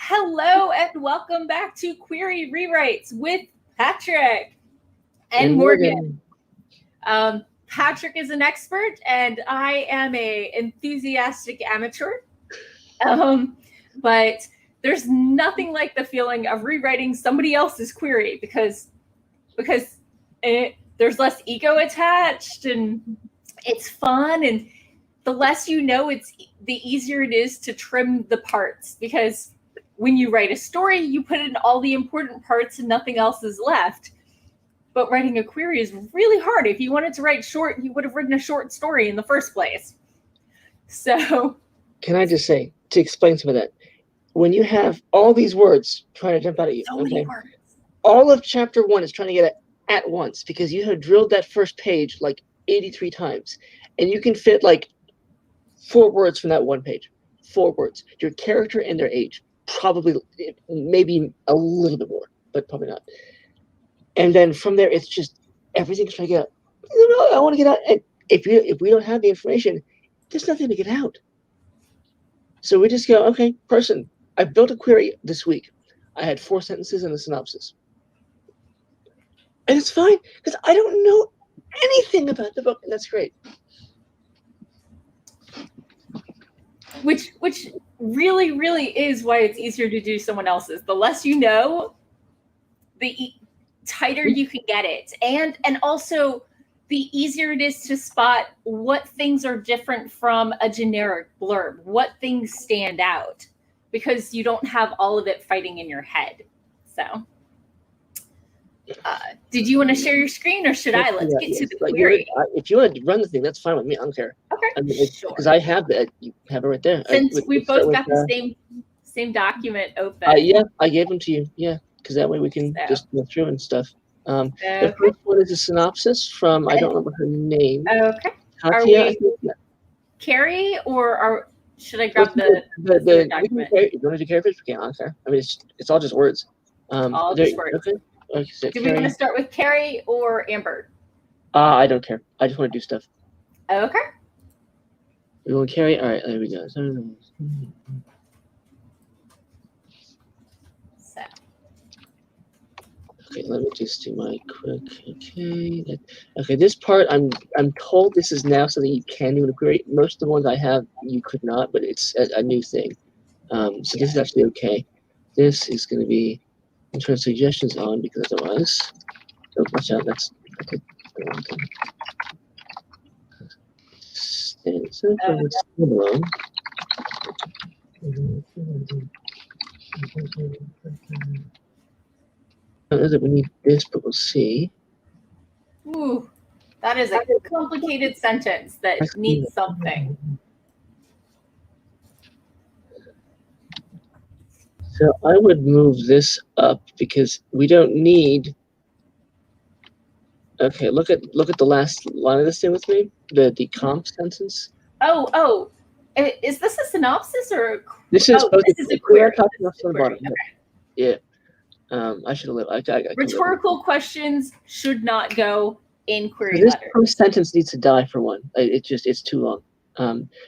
Hello and welcome back to Query Rewrites with Patrick and Morgan. Patrick is an expert and I am a enthusiastic amateur. But there's nothing like the feeling of rewriting somebody else's query because there's less ego attached and it's fun, and the less you know, the easier it is to trim the parts, because when you write a story, you put in all the important parts and nothing else is left. But writing a query is really hard. If you wanted to write short, you would have written a short story in the first place. So can I just say, to explain some of that, when you have all these words trying to jump out at you, so many words. All of chapter 1 is trying to get it at once because you have drilled that first page like 83 times, and you can fit like 4 words from that one page. 4 words. Your character and their age. Probably, maybe a little bit more, but probably not. And then from there, it's just everything's trying to get out. I want to get out. And if we don't have the information, there's nothing to get out. So we just go, okay, person, I built a query this week. I had 4 sentences and a synopsis. And it's fine, because I don't know anything about the book, and that's great. Which really, really is why it's easier to do someone else's. The less you know, the tighter you can get it. And also, the easier it is to spot what things are different from a generic blurb, what things stand out, because you don't have all of it fighting in your head. So, did you want to share your screen, or should I? Let's get to the query. If you want to run the thing, that's fine with me. I don't care. Okay, I mean, sure. Because I have that. You have it right there. Since we both got the same document open. Yeah, I gave them to you. Yeah, because that way we can just go through and stuff. The first one is a synopsis from, I don't remember her name. Okay. Katia, Carrie, or should I grab the document? You want to do Carrie first? We can't. Okay. I mean, it's all just words. All just words. Okay. So do we want to start with Carrie or Amber? I don't care. I just want to do stuff. Okay. We want Carrie. All right, there we go. So, okay, let me just do my quick. Okay, this part I'm told this is now something you can do in a query. Most of the ones I have you could not, but it's a new thing. So this is actually okay. This is going to be. And turn suggestions on, because otherwise, don't watch out. That's okay. We need this, but we'll see. Ooh, that is a complicated sentence that needs something. So I would move this up because we don't need. Okay, look at the last line of this thing with me. The comp sentence. Oh, is this a synopsis or? This is. This is a query. Okay. Yeah. I should have. Rhetorical questions should not go in query this letters. First sentence needs to die for one. It's too long.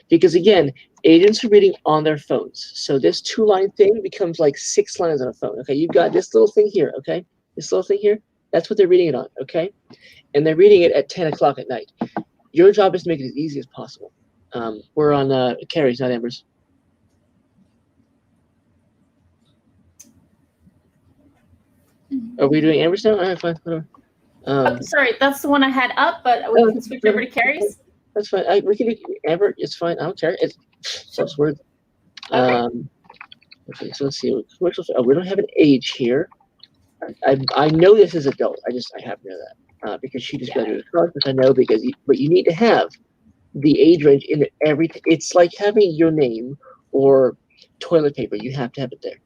Because again, agents are reading on their phones. So this 2-line thing becomes like 6 lines on a phone. Okay, you've got this little thing here. Okay, this little thing here. That's what they're reading it on. Okay, and they're reading it at 10 o'clock at night. Your job is to make it as easy as possible. We're on Carrie's, not Amber's. Are we doing Amber's now? All right, fine, whatever. Sorry, that's the one I had up, but we can switch over to Carrie's. That's fine. We can do Amber. It's fine. I don't care. It's just words. Okay, so let's see. We don't have an age here. I know this is adult. I have to know that because she just graduated college, which I know but you need to have the age range in everything. It's like having your name or toilet paper. You have to have it there.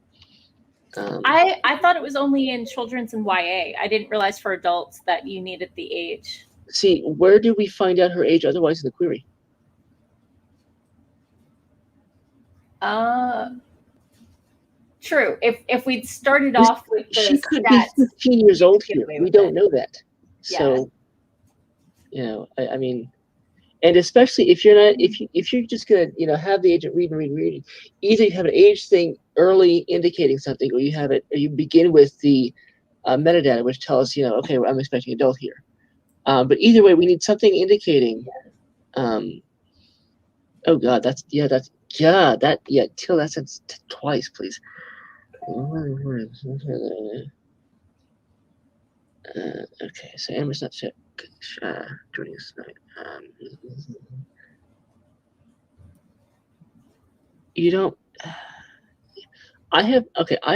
I thought it was only in children's and YA. I didn't realize for adults that you needed the age. See, where do we find out her age otherwise in the query? True. If we'd started off with the she could be 15 years old here. We don't know that. So, I mean, And especially if you're not, if you're just gonna, have the agent read, either you have an age thing early indicating something, or you have it, or you begin with the metadata, which tells okay, well, I'm expecting adult here. But either way, we need something indicating. Oh God, till that sentence twice, please. Okay, so Amber's not joining us tonight. You don't. I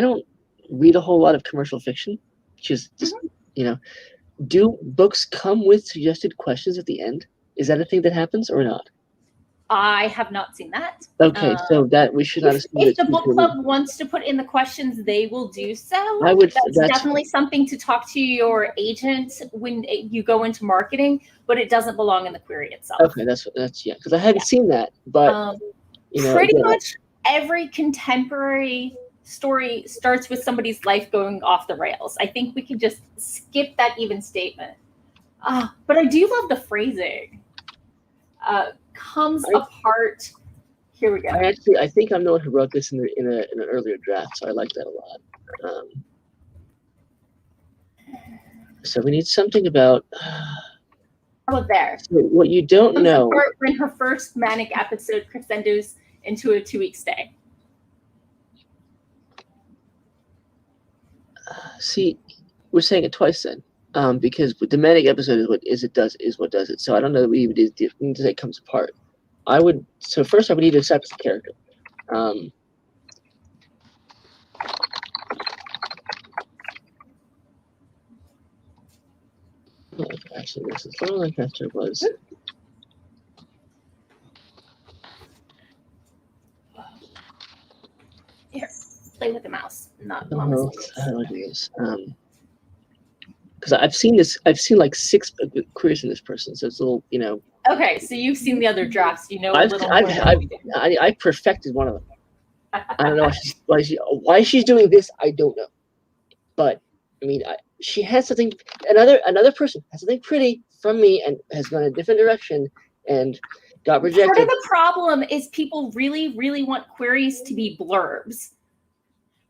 don't read a whole lot of commercial fiction. Just do books come with suggested questions at the end? Is that a thing that happens or not? I have not seen that. Okay, so that we should not assume. If the book club wants to put in the questions, they will do so. That's definitely something to talk to your agent when you go into marketing, but it doesn't belong in the query itself. Okay, that's because I hadn't seen that, but pretty much every contemporary story starts with somebody's life going off the rails. I think we could just skip that even statement. But I do love the phrasing. Comes apart. Here we go. I think I'm the one who wrote this in an earlier draft, so I like that a lot. So we need something about. How about there? So what you don't know. When her first manic episode crescendos into a 2-week stay. See, we're saying it twice then, because the manic episode is what does it. So I don't know that we need to say it comes apart. So first I would need to establish the character. Actually, this is Laura Lancaster was. Here, play with the mouse, not How do I do this? Because I've seen like 6 queries in this person, so it's a little, Okay, so you've seen the other drafts, I perfected one of them. I don't know why she's doing this. I don't know, but I mean, she has something. Another person has something pretty from me and has gone a different direction and got rejected. Part of the problem is people really, really want queries to be blurbs.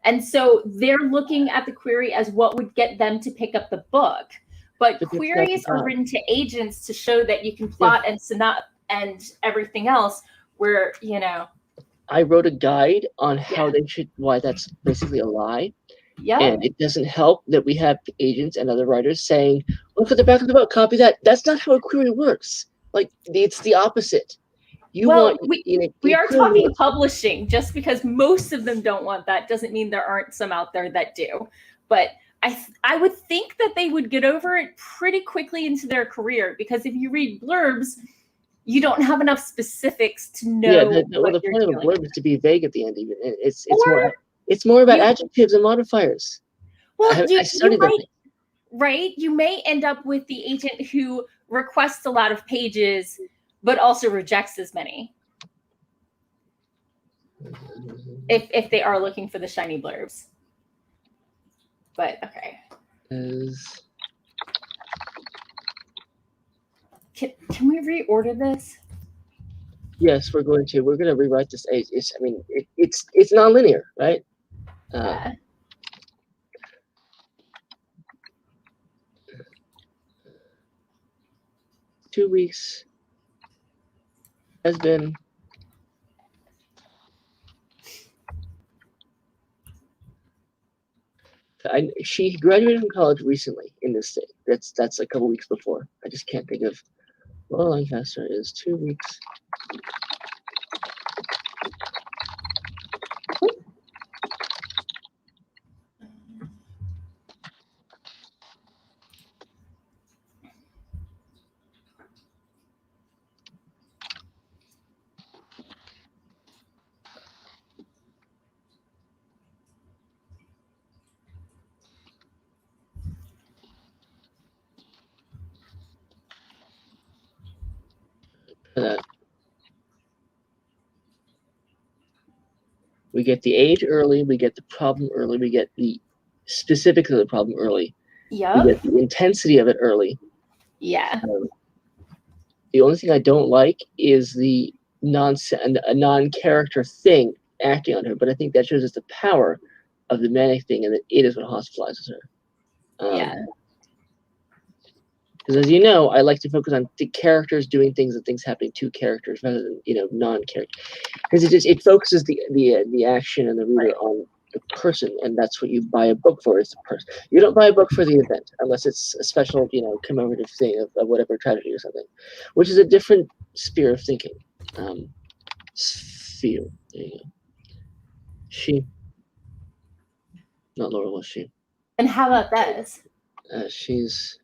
And so they're looking at the query as what would get them to pick up the book. But queries are written to agents to show that you can plot and and everything else where, I wrote a guide on how why that's basically a lie. Yeah. And it doesn't help that we have agents and other writers saying, look at the back of the book, copy that. That's not how a query works. Like, it's the opposite. We are talking publishing. Just because most of them don't want that doesn't mean there aren't some out there that do. But I would think that they would get over it pretty quickly into their career, because if you read blurbs, you don't have enough specifics to know. Yeah, the point of a blurb is to be vague at the end. Even it's more about adjectives and modifiers. Well, you may end up with the agent who requests a lot of pages, but also rejects as many. If they are looking for the shiny blurbs. But okay. Can we reorder this? Yes, we're going to. We're going to rewrite this. It's nonlinear, right? Yeah. 2 weeks has been. She graduated from college recently in this state. That's a couple weeks before. I just can't think of. Laura Lancaster is 2 weeks. We get the age early, we get the problem early, we get the specifics of the problem early. Yeah. We get the intensity of it early. Yeah. The only thing I don't like is the a non-character thing acting on her. But I think that shows us the power of the manic thing, and that it is what hospitalizes her. Yeah. Because as you know, I like to focus on the characters doing things and things happening to characters rather than non-character. Because it focuses the action and the reader on the person, and that's what you buy a book for, is the person. You don't buy a book for the event unless it's a special commemorative thing of whatever tragedy or something, which is a different sphere of thinking. Sphere. There you go. She, not Laura, was she? And how about this? She's.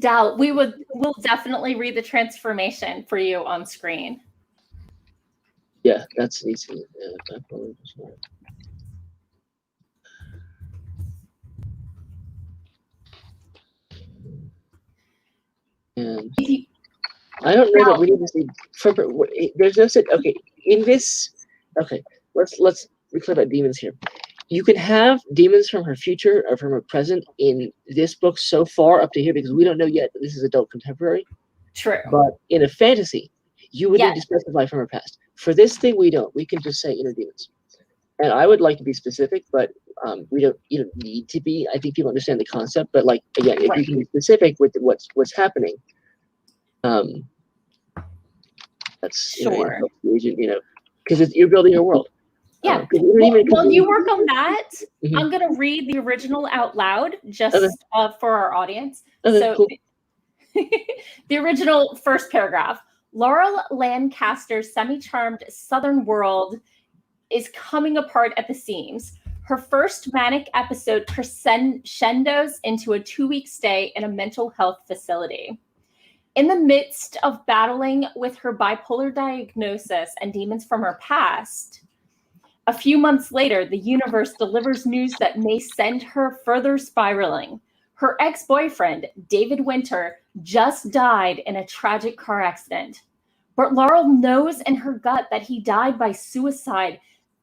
Dal, we'll definitely read the transformation for you on screen. Yeah, that's easy. And I don't know that we need to see. There's no set. Okay, in this. Okay, let's clear about demons here. You can have demons from her future or from her present in this book so far up to here, because we don't know yet that this is adult contemporary. True. But in a fantasy, you would need to specify from her past. For this thing, we don't. We can just say inner demons. And I would like to be specific, but we don't. You don't need to be. I think people understand the concept, but like again, if you can be specific with what's happening, that's sure. Because you're building your world. Yeah. While you work on that, I'm going to read the original out loud just for our audience. So cool. The original first paragraph. Laurel Lancaster's semi-charmed southern world is coming apart at the seams. Her first manic episode crescendos into a 2-week stay in a mental health facility. In the midst of battling with her bipolar diagnosis and demons from her past, a few months later, the universe delivers news that may send her further spiraling. Her ex-boyfriend, David Winter, just died in a tragic car accident. But Laurel knows in her gut that he died by suicide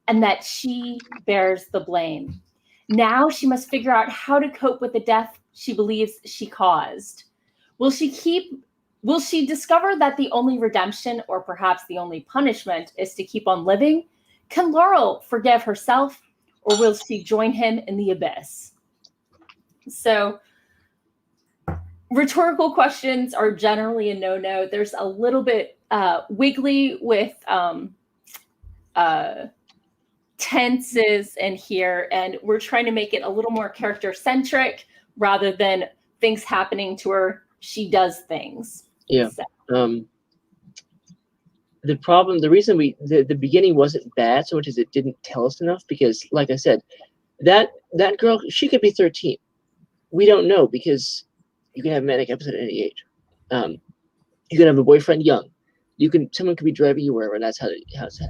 and that she bears the blame. Now she must figure out how to cope with the death she believes she caused. Will she discover that the only redemption, or perhaps the only punishment, is to keep on living? Can Laurel forgive herself, or will she join him in the abyss? So, rhetorical questions are generally a no-no. There's a little bit wiggly with tenses in here, and we're trying to make it a little more character-centric rather than things happening to her. She does things. Yeah. So. The reason the beginning wasn't bad so much as it didn't tell us enough, because like I said, that girl, she could be 13. We don't know, because you can have a manic episode at any age. You can have a boyfriend young. Someone could be driving you wherever, and that's how it happens.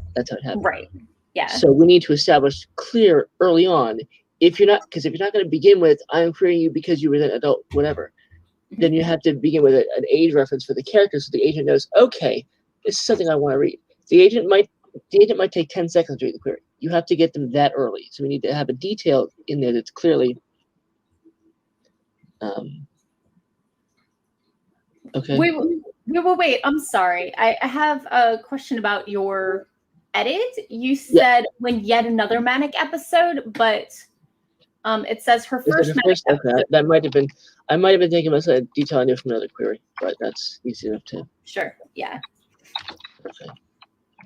Right. Yeah. So we need to establish clear early on, if you're not going to begin with I'm querying you because you were an adult, whatever, then you have to begin with an age reference for the character, so the agent knows, okay, this is something I want to read. The agent might take 10 seconds to read the query. You have to get them that early. So we need to have a detail in there that's clearly okay. Wait. I'm sorry. I have a question about your edit. You said when yet another manic episode, but it says her first manic episode. Okay. That might have been. I might have been thinking about a detail I knew from another query, but that's easy enough to. Sure. Yeah. Okay.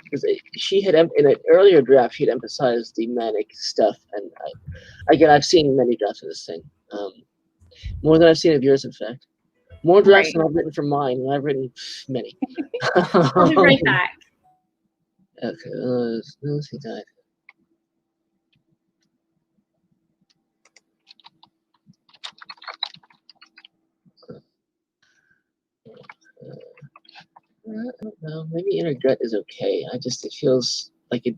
Because she had in an earlier draft, she'd emphasized the manic stuff, and I've seen many drafts of this thing, more than I've seen of yours, in fact. More drafts than I've written for mine, and I've written many. I'll be right back. Okay, let's see that. I don't know. Maybe inner gut is okay. It feels like it.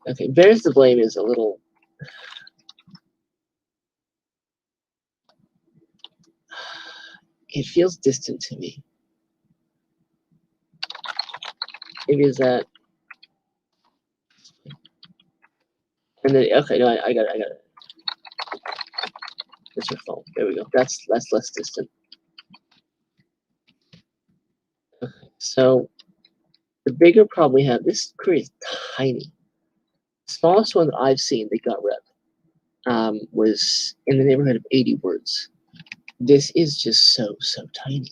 Okay, bears the blame is a little. It feels distant to me. Maybe is that. And then okay, no, I got it. It's your phone. There we go. That's less distant. Okay, so the bigger problem we have, this query is tiny. The smallest one that I've seen that got rep was in the neighborhood of 80 words. This is just so tiny.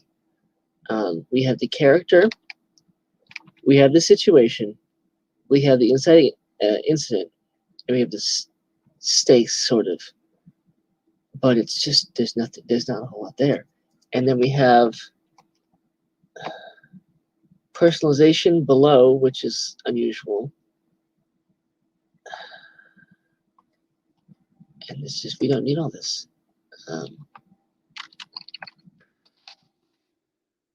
We have the character, we have the situation, we have the inciting incident, and we have the stakes, sort of. But it's just there's not a whole lot there. And then we have personalization below, which is unusual. And it's just, we don't need all this.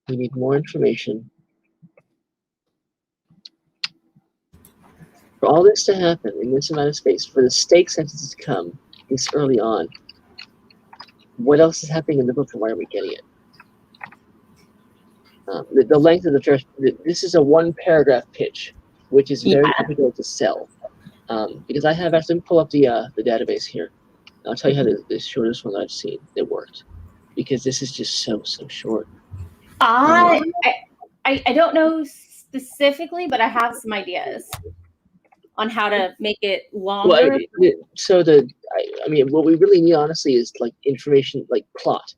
We need more information. For all this to happen in this amount of space, for the stake sentences to come this early on, what else is happening in the book and why are we getting it? The length of the first, this is a 1-paragraph pitch, which is very difficult to sell. Because I have actually pull up the database here. I'll tell you how the shortest one I've seen that worked, because this is just so short. I don't know specifically, but I have some ideas on how to make it longer. Well, so I mean, what we really need, honestly, is like information, like plot.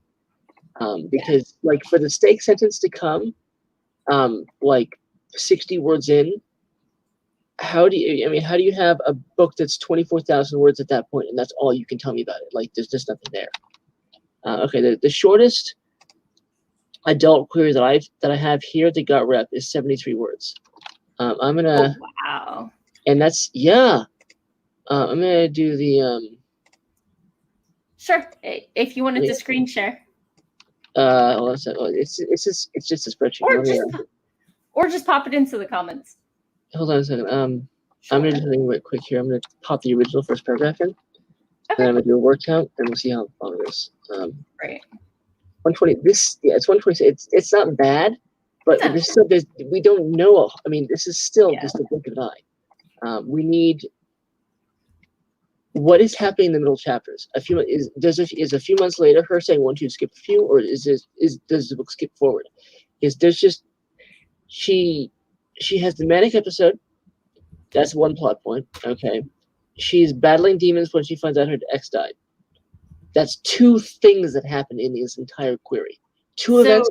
Because like for the stake sentence to come, like 60 words in, how do you have a book that's 24,000 words at that point, and that's all you can tell me about it? Like, there's just nothing there. Okay, the shortest adult query that I have here that got rep is 73 words. I'm gonna. Oh, wow. And that's I'm gonna do the Sure, if you wanted to screen share. Hold on a second. It's just a spreadsheet. Or just pop it into the comments. Hold on a second. Sure. I'm gonna do something real quick here. I'm gonna pop the original first paragraph in. Okay. Then I'm gonna do a word count, and we'll see how long it is. Right. 120. It's 120. It's not bad, but there's still we don't know. I mean, this is still just a blink of an eye. We need what is happening in the middle chapters. Is a few months later her saying 1, 2, skip a few, or does the book skip forward? There's just she has the manic episode. That's one plot point. Okay. She's battling demons when she finds out her ex died. That's 2 things that happen in this entire query. 2 events.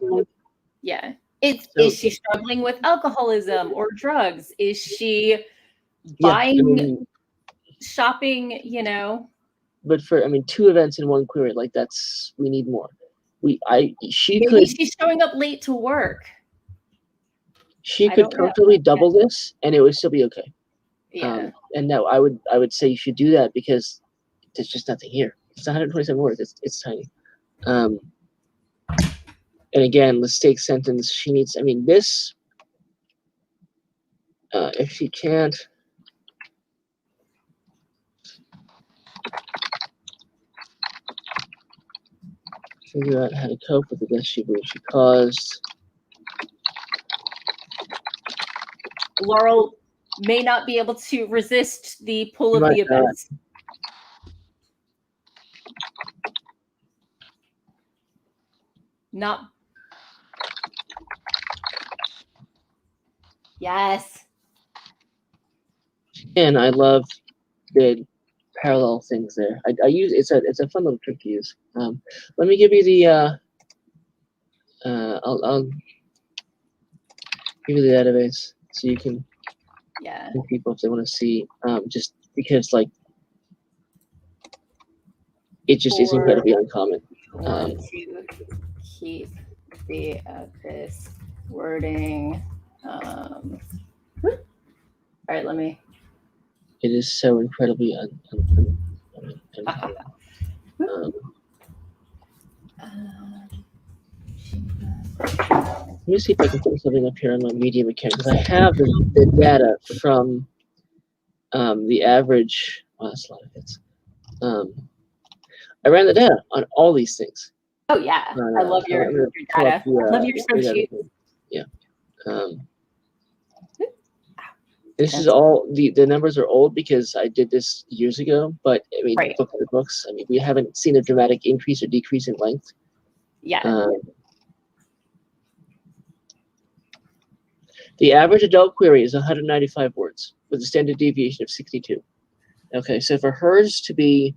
Yeah. Is she struggling with alcoholism or drugs? Is she buying, shopping, But 2 events in 1 query, like we need more. She's showing up late to work. She could comfortably double this, and it would still be okay. Yeah. And no, I would say you should do that because there's just nothing here. It's 127 words. It's tiny. And again, the stake sentence. She needs. This. If she can't. Figure out how to cope with the death she believes she caused. Laurel may not be able to resist the pull of the abyss. Not. Yes. And I love the parallel things there. I use it's a fun little trick to use. Let me give you the I'll give you the database so you can people if they want to see just because like it just is incredibly uncommon. To keep the abyss wording. All right, let me. It is so incredibly uncommon. Let me see if I can put something up here on my medium account because I have the data from the average. Wow, that's a lot of hits. I ran the data on all these things. Oh yeah, I love your data. I love your spreadsheet. Yeah. This is all the numbers are old because I did this years ago, but I mean, Right. books are books. I mean, we haven't seen a dramatic increase or decrease in length. Yeah. The average adult query is 195 words with a standard deviation of 62. Okay, so for hers to be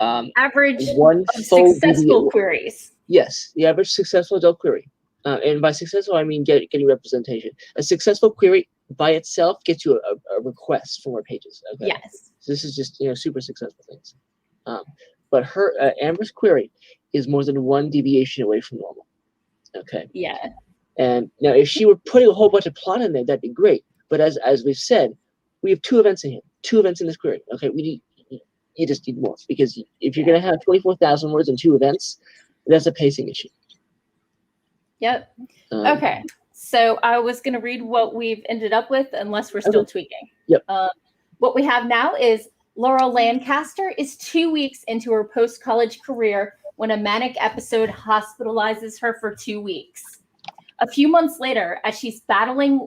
Average one of full successful queries. Yes, the average successful adult query. And by successful, I mean getting representation. A successful query by itself gets you a request for more pages. Okay. Yes. So this is just super successful things. But her Amber's query is more than one deviation away from normal. Okay. Yeah. And now, if she were putting a whole bunch of plot in there, that'd be great. But as we've said, we have 2 events in here, 2 events in this query. Okay, you just need more because if you're gonna have 24,000 words and 2 events, that's a pacing issue. Yep. Okay. So I was going to read what we've ended up with, unless we're still tweaking. Yep. What we have now is Laurel Lancaster is 2 weeks into her post-college career when a manic episode hospitalizes her for 2 weeks. A few months later, as she's battling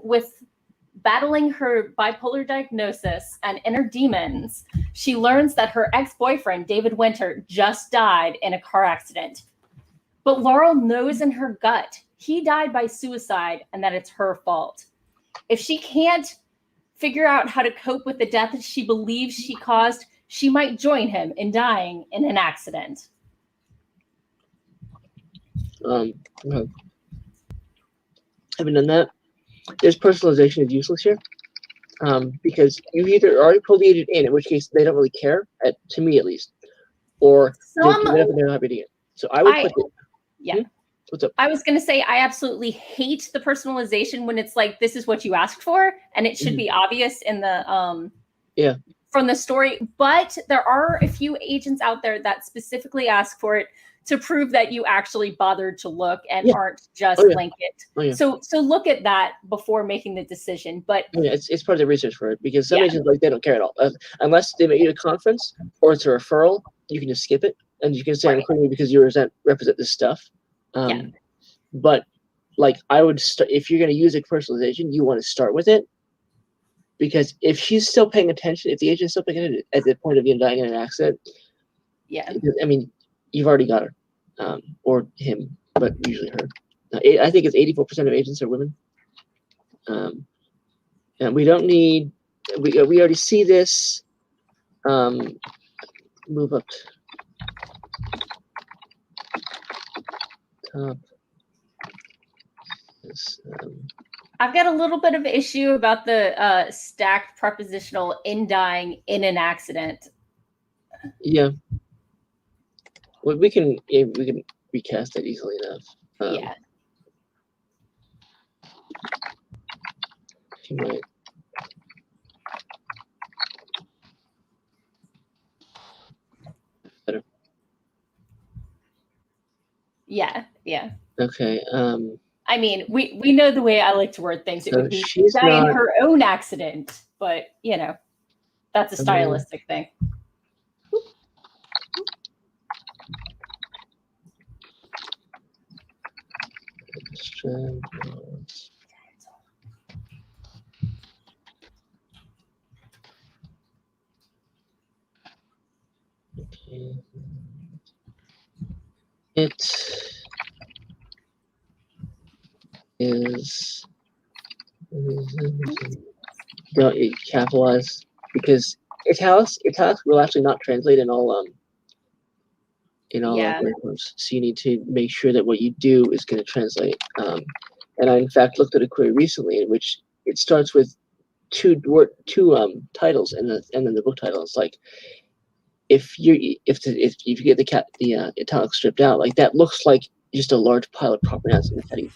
her bipolar diagnosis and inner demons, she learns that her ex-boyfriend, David Winter, just died in a car accident. But Laurel knows in her gut he died by suicide and that it's her fault. If she can't figure out how to cope with the death that she believes she caused, she might join him in dying in an accident. Having done that, there's personalization is useless here. Because you either already pulled the agent in which case they don't really care, to me at least, or they're not reading it. So I would put it. Yeah. What's up? I was going to say I absolutely hate the personalization when it's like, this is what you asked for, and it should be obvious in the from the story. But there are a few agents out there that specifically ask for it to prove that you actually bothered to look and aren't just blanket. So look at that before making the decision. But it's part of the research for it because some agents they don't care at all unless they make you a conference or it's a referral. You can just skip it and you can say I'm recruiting because you represent this stuff. But like I would start if you're going to use a personalization, you want to start with it because if she's still paying attention, if the agent's still paying attention at the point of dying in an accident, I mean. You've already got her, or him, but usually her. I think it's 84% of agents are women. And we don't need. We already see this. Move up. Top. This, I've got a little bit of issue about the stacked prepositional in dying in an accident. Yeah. Well, we can recast that easily enough. She might. Better. Yeah. Okay. I mean, we know the way I like to word things. It would be dying her own accident, but that's a stylistic thing. Okay. It is don't capitalize because italics will actually not translate in all platforms. So you need to make sure that what you do is going to translate. And I in fact looked at a query recently in which it starts with two titles and then the book title. It's like if you get the italics stripped out, like that looks like just a large pile of proper nouns. And how do you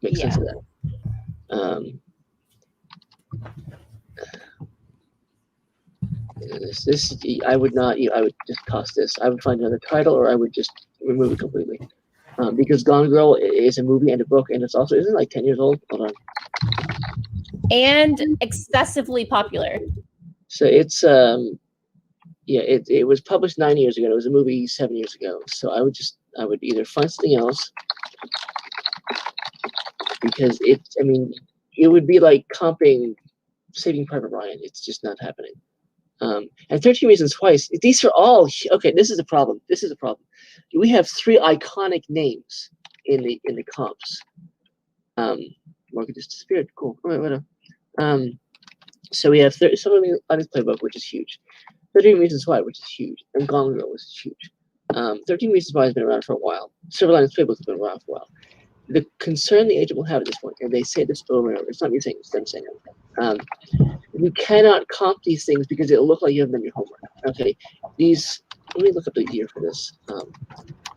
make sense of that? This I would not. I would just toss this. I would find another title, or I would just remove it completely. Because Gone Girl is a movie and a book, and it's also isn't it like 10 years old. Hold on. And excessively popular. So it's it was published 9 years ago. It was a movie 7 years ago. So I would either find something else because it would be like comping Saving Private Ryan. It's just not happening. And 13 Reasons Why. These are all okay. This is a problem. We have 3 iconic names in the comps. Morgan just disappeared. Cool. All right, whatever. So we have something on his playbook, which is huge. 13 Reasons Why, which is huge, and Gone Girl, which is huge. 13 Reasons Why has been around for a while. Silverline's playbook has been around for a while. The concern the agent will have at this point, and they say this over and over, it's not me saying it, it's them saying it. You cannot comp these things because it'll look like you haven't done your homework. Okay, let me look up the year for this.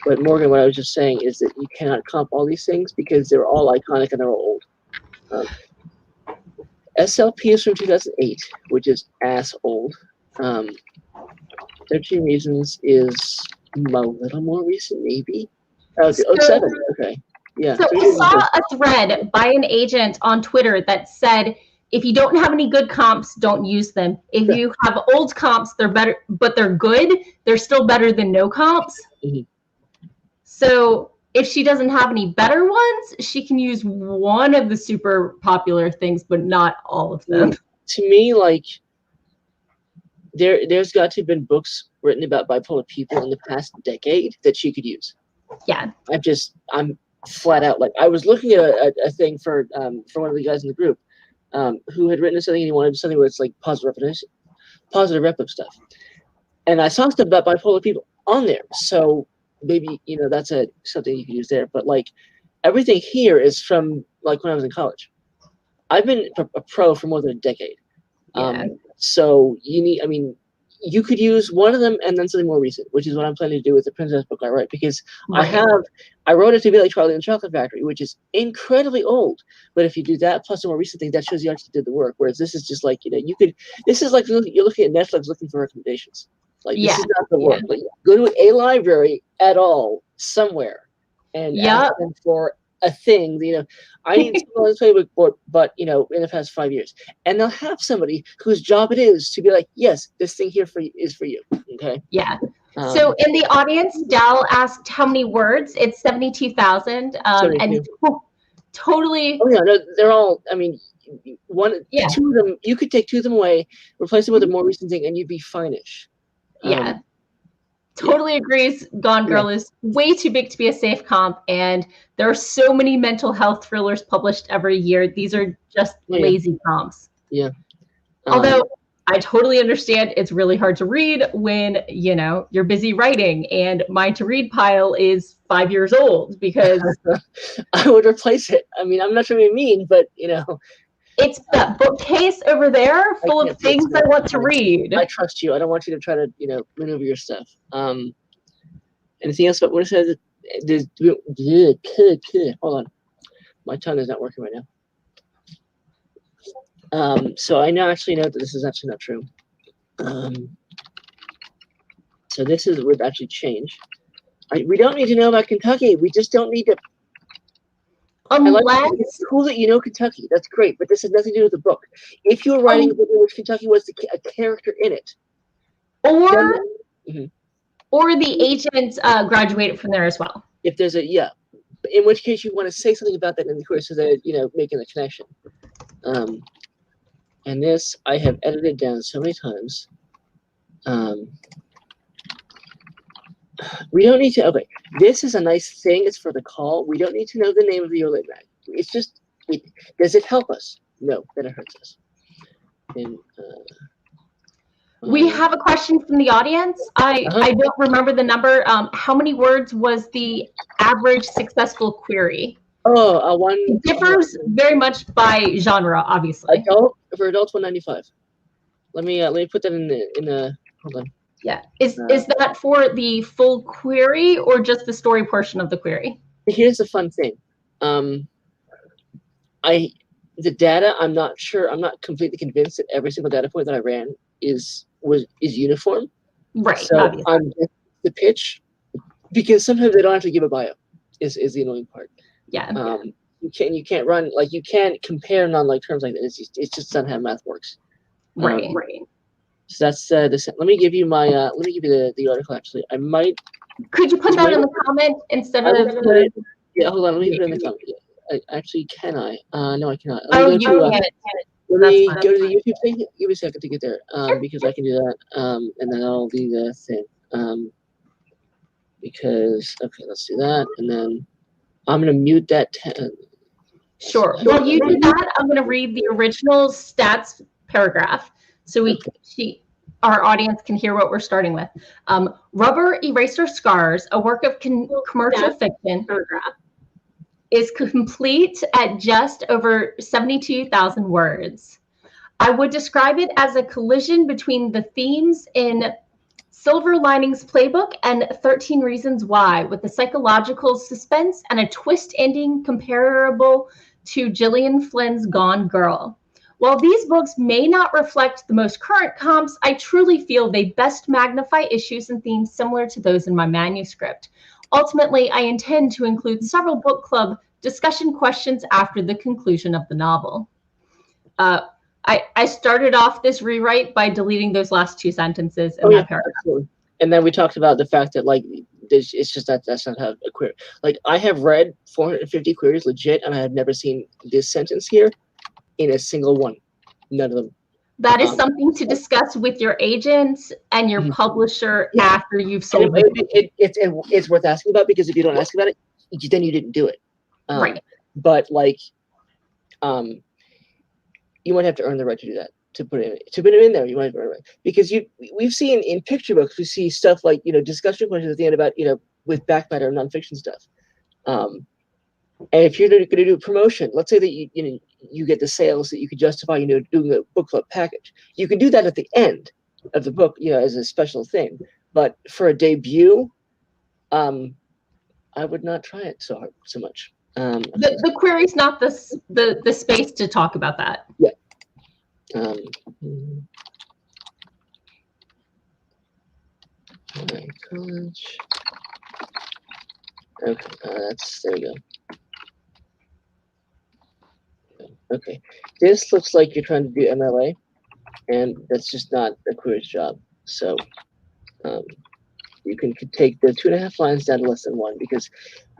But Morgan, what I was just saying is that you cannot comp all these things because they're all iconic and they're all old. SLP is from 2008, which is ass old. 13 Reasons is a little more recent, maybe. Oh, 07, okay. Yeah. So I saw a thread by an agent on Twitter that said, if you don't have any good comps, don't use them. If you have old comps, they're better, but they're good. They're still better than no comps. Mm-hmm. So if she doesn't have any better ones, she can use one of the super popular things, but not all of them. To me, like, there's got to have been books written about bipolar people in the past decade that she could use. Yeah. I'm flat out, like, I was looking at a thing for one of the guys in the group who had written something and he wanted something where it's like positive rep of stuff. And I saw stuff about bipolar people on there. So maybe, that's something you can use there. But like everything here is from like when I was in college. I've been a pro for more than a decade. Yeah. So you could use one of them and then something more recent, which is what I'm planning to do with the Princess book I write, because Right. I wrote it to be like Charlie and the Chocolate Factory, which is incredibly old. But if you do that plus a more recent thing, that shows you actually did the work. Whereas this is just like, this is like you're looking at Netflix looking for recommendations. Like this is not the work. Like go to a library at all somewhere and ask them for a thing. I need someone on this playbook board, but in the past 5 years, and they'll have somebody whose job it is to be like, yes, this thing here is for you. Okay. Yeah. So in the audience, Dal asked how many words. It's 72,000. And totally. Oh yeah, no, they're all. I mean, two of them. You could take 2 of them away, replace them with a more recent thing, and you'd be fine-ish. Totally agrees. Gone Girl is way too big to be a safe comp, and there are so many mental health thrillers published every year. These are just lazy comps. Yeah. Although I totally understand it's really hard to read when you're busy writing, and my to read pile is 5 years old because I would replace it. I mean, I'm not sure what you mean, but it's that bookcase over there full of things I want to read. I trust you. I don't want you to try to, maneuver your stuff. Anything else about what it says? Hold on. My tongue is not working right now. So I now actually know that this is actually not true. So this would actually change. We don't need to know about Kentucky. We just don't need to. It's cool that you know Kentucky. That's great, but this has nothing to do with the book. If you were writing a book in which Kentucky was a character in it, or the agent graduated from there as well. If there's in which case you want to say something about that in the course so that making the connection. And this I have edited down so many times. We don't need to. Okay, this is a nice thing. It's for the call. We don't need to know the name of the Your Lit Mag. It's just, does it help us? No, that it hurts us. And, we have a question from the audience. I don't remember the number. How many words was the average successful query? One. It differs very much by genre, obviously. For adults, 195. Let me put that in the. Hold on. Yeah. Is that for the full query or just the story portion of the query? Here's the fun thing. The data, I'm not sure. I'm not completely convinced that every single data point that I ran is uniform. Right. So I'm the pitch, because sometimes they don't have to give a bio. Is the annoying part. Yeah. You can't run, like, you can't compare non-like terms like that. It's just not how math works. Right. So that's this. Let me give you the article. Actually, I might. Could you put that in the comment instead of? Hold on. Let me put it in the comment. Actually, can I? No, I cannot. You can't. Let That's me fine. go to the YouTube thing. Give me a second to get there, because I can do that, and then I'll do the thing. Because okay, let's do that, and then I'm gonna mute that. Sure. While you do that, I'm going to read the original stats paragraph so our audience can hear what we're starting with. Rubber Eraser Scars, a work of commercial fiction, is complete at just over 72,000 words. I would describe it as a collision between the themes in Silver Linings Playbook and 13 Reasons Why, with a psychological suspense and a twist ending comparable to Gillian Flynn's Gone Girl. While these books may not reflect the most current comps, I truly feel they best magnify issues and themes similar to those in my manuscript. Ultimately, I intend to include several book club discussion questions after the conclusion of the novel. I started off this rewrite by deleting those last two sentences in that paragraph. Absolutely. And then we talked about the fact that like it's just that's not how a query. Like I have read 450 queries legit, and I have never seen this sentence here in a single one. None of them. That is something to discuss with your agent and your publisher after you've sold it. It's worth asking about, because if you don't ask about it, then you didn't do it. Right. But like, you might have to earn the right to do that. To put it in there, you might earn it, because we've seen in picture books, we see stuff like discussion questions at the end about with back matter and nonfiction stuff. And if you're going to do a promotion, let's say that you get the sales that you could justify doing a book club package. You can do that at the end of the book, as a special thing. But for a debut, I would not try it so much. The query's not the space to talk about that. Yeah. College. Okay, there we go. Okay, this looks like you're trying to do MLA, and that's just not a query's job. So, you can take the 2.5 lines down to less than 1, because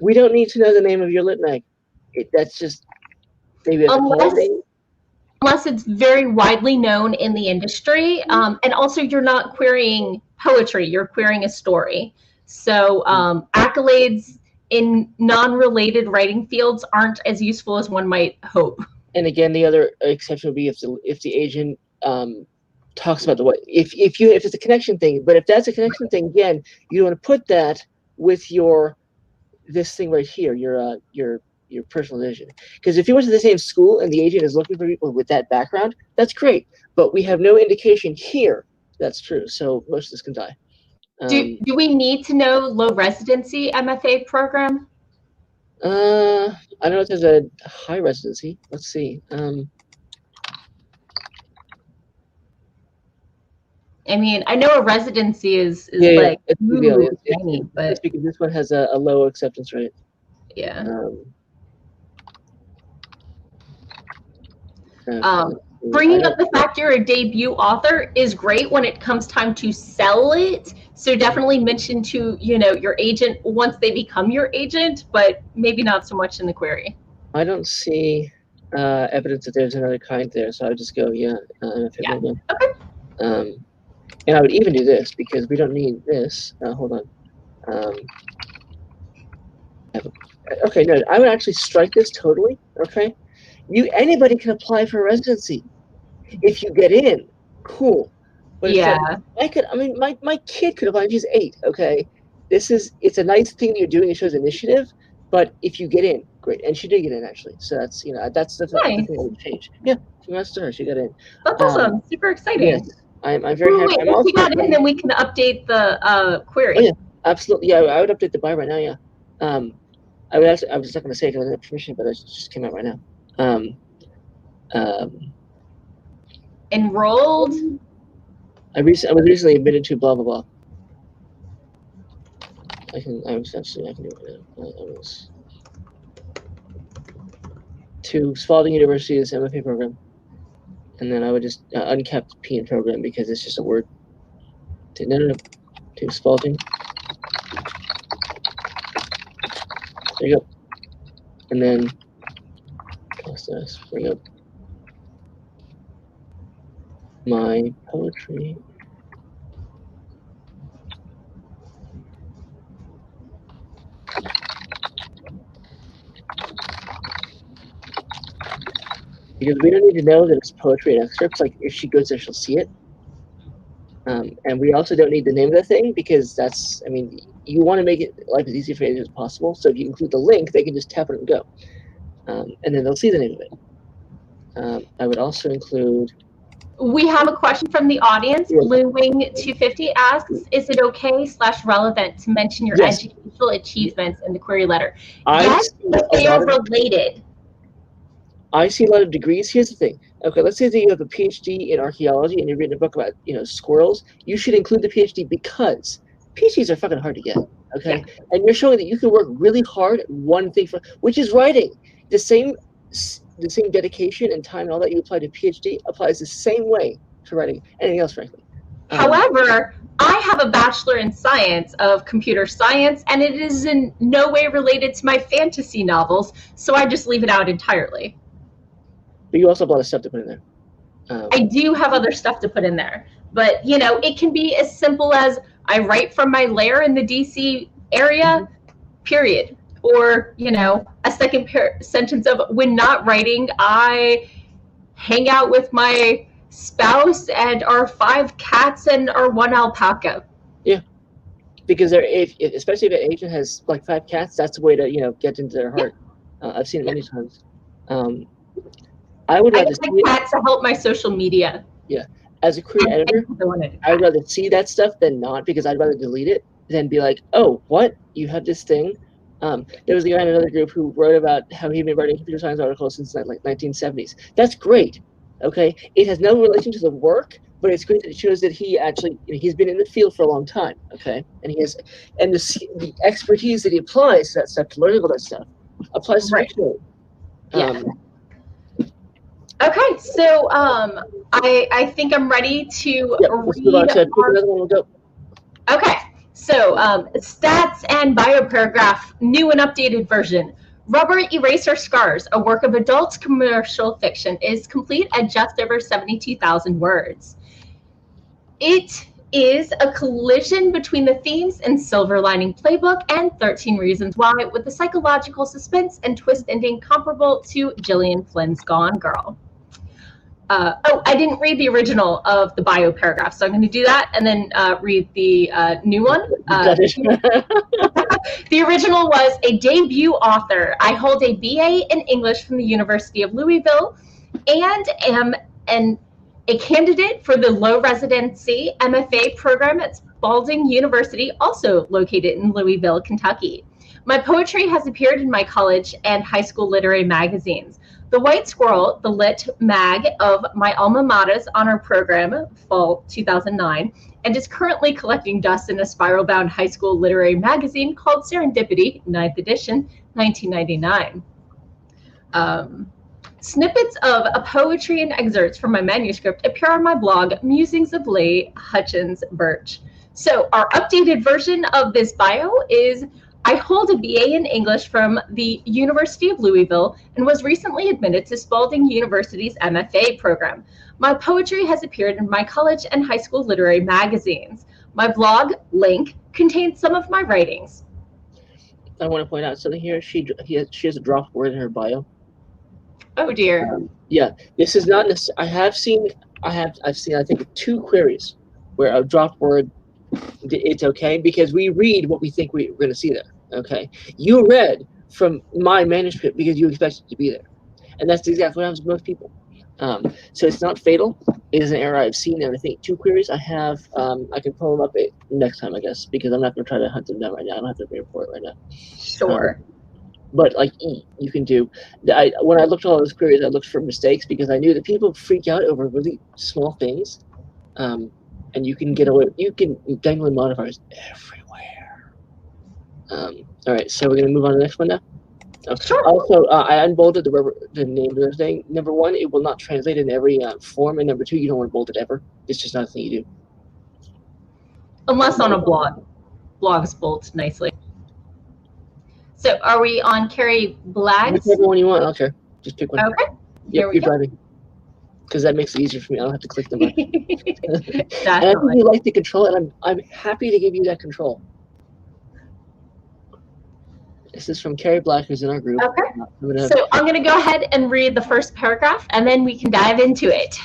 we don't need to know the name of your lit mag. That's just maybe unless it's very widely known in the industry, and also you're not querying poetry, you're querying a story. So accolades in non-related writing fields aren't as useful as one might hope. And again, the other exception would be if the agent talks about if it's a connection thing. But if that's a connection thing, again, you want to put that with this thing right here, your personal vision. Because if you went to the same school and the agent is looking for people with that background, that's great. But we have no indication here that's true. So most of this can die. Do we need to know low residency MFA program? I don't know if there's a high residency. Let's see. I mean, I know a residency is yeah, like tiny, but it's because this one has a low acceptance rate. Yeah. Bringing up the fact you're a debut author is great when it comes time to sell it. So definitely mention to your agent once they become your agent, but maybe not so much in the query. I don't see evidence that there's another kind there, so I would just go Okay. And I would even do this, because we don't need this. Hold on. Okay, no, I would actually strike this totally. Okay, anybody can apply for a residency. If you get in, cool. But my kid could apply. She's 8. Okay, it's a nice thing that you're doing. It shows initiative. But if you get in, great. And she did get in, actually. So that's that's nice. The thing that would change. Yeah, congrats to her. She got in. That's awesome. Super exciting. Yes, I'm very happy. If she got in, then we can update the query. Oh, yeah, absolutely. Yeah, I would update the buy right now. Yeah. I was not going to say it because I didn't have permission, but it just came out right now. Enrolled. I was recently admitted to blah blah blah. I can do it right now. I was to Spalding University's MFA program, and then I would just uncapped PN program, because it's just a word. No. To Spalding. There you go. And then, bring up. My poetry. Because we don't need to know that it's poetry and excerpts. Like if she goes there, she'll see it. And we also don't need the name of the thing because that's, I mean, you want to make it life as easy for you as possible. So if you include the link, they can just tap it and go. And then they'll see the name of it. I would also include. We have a question from the audience. Yes. Bluewing250 asks, is it okay/relevant to mention your Yes. educational achievements in the query letter? I Yes, see but a they lot are of- related. I see a lot of degrees. Here's the thing. Okay, let's say that you have a PhD in archaeology and you're reading a book about, squirrels. You should include the PhD because PhDs are fucking hard to get. Okay, and you're showing that you can work really hard at one thing which is writing. The same dedication and time and all that you apply to PhD applies the same way to writing anything else, frankly. However, I have a bachelor in science of computer science, and it is in no way related to my fantasy novels, so I just leave it out entirely. But you also have a lot of stuff to put in there. I do have other stuff to put in there, but it can be as simple as I write from my lair in the DC area, period. Or, a second sentence of when not writing, I hang out with my spouse and our 5 cats and our 1 alpaca. Yeah, because especially if an agent has like 5 cats, that's the way to get into their heart. I've seen it many times. I would rather see cats to help my social media. Yeah, as a career editor, I would rather see that stuff than not, because I'd rather delete it than be like, oh, what? You have this thing? There was a guy in another group who wrote about how he'd been writing computer science articles since like 1970s. That's great. Okay, it has no relation to the work, but it's great that it shows that he actually he's been in the field for a long time. Okay, and he has the expertise that he applies to that stuff, to learning all that stuff, applies to fiction. Yeah. Okay, so I think I'm ready to read. Okay, so stats and bio paragraph, new and updated version. Rubber Eraser Scars, a work of adult commercial fiction, is complete at just over 72,000 words. It is a collision between the themes in Silver Lining Playbook and 13 Reasons Why, with the psychological suspense and twist ending comparable to Gillian Flynn's Gone Girl. I didn't read the original of the bio paragraph, so I'm going to do that and then read the new one. The original was a debut author. I hold a BA in English from the University of Louisville and am a candidate for the low residency MFA program at Spalding University, also located in Louisville, Kentucky. My poetry has appeared in my college and high school literary magazines. The White Squirrel, the lit mag of my alma mater's honor program, fall 2009, and is currently collecting dust in a spiral-bound high school literary magazine called Serendipity, 9th edition, 1999. Snippets of poetry and excerpts from my manuscript appear on my blog, Musings of Leigh Hutchins Birch. So our updated version of this bio is, I hold a BA in English from the University of Louisville and was recently admitted to Spalding University's MFA program. My poetry has appeared in my college and high school literary magazines. My blog, Link, contains some of my writings. I want to point out something here. She has a dropped word in her bio. Oh dear. Yeah, this is not necessarily. I've seen I think 2 queries where a dropped word, it's okay, because we read what we think we're going to see there. Okay, you read from my manuscript because you expected it to be there, and that's exactly what happens with most people. So it's not fatal. It is an error I've seen, and I think 2 queries I have. I can pull them up next time, I guess, because I'm not going to try to hunt them down right now. I don't have the report right now. Sure. But like you can do. When I looked at all those queries, I looked for mistakes because I knew that people freak out over really small things, and you can get away. You can dangling modifiers everywhere. All right, so we're gonna move on to the next one now. Okay. Sure. Also, I unbolded the name of the thing. Number 1, it will not translate in every form, and number 2, you don't want to bold it ever. It's just not a thing you do. Unless on a blog. Blogs bold nicely. So are we on Carrie Blagg's? Whichever one you want, I'll care. Just pick one. Okay. Yep, you're driving. because that makes it easier for me. I don't have to click them. And I think Definitely. you like the control, and I'm happy to give you that control. This is from Carrie Black, who's in our group. Okay. So I'm going to go ahead and read the first paragraph, and then we can dive into it.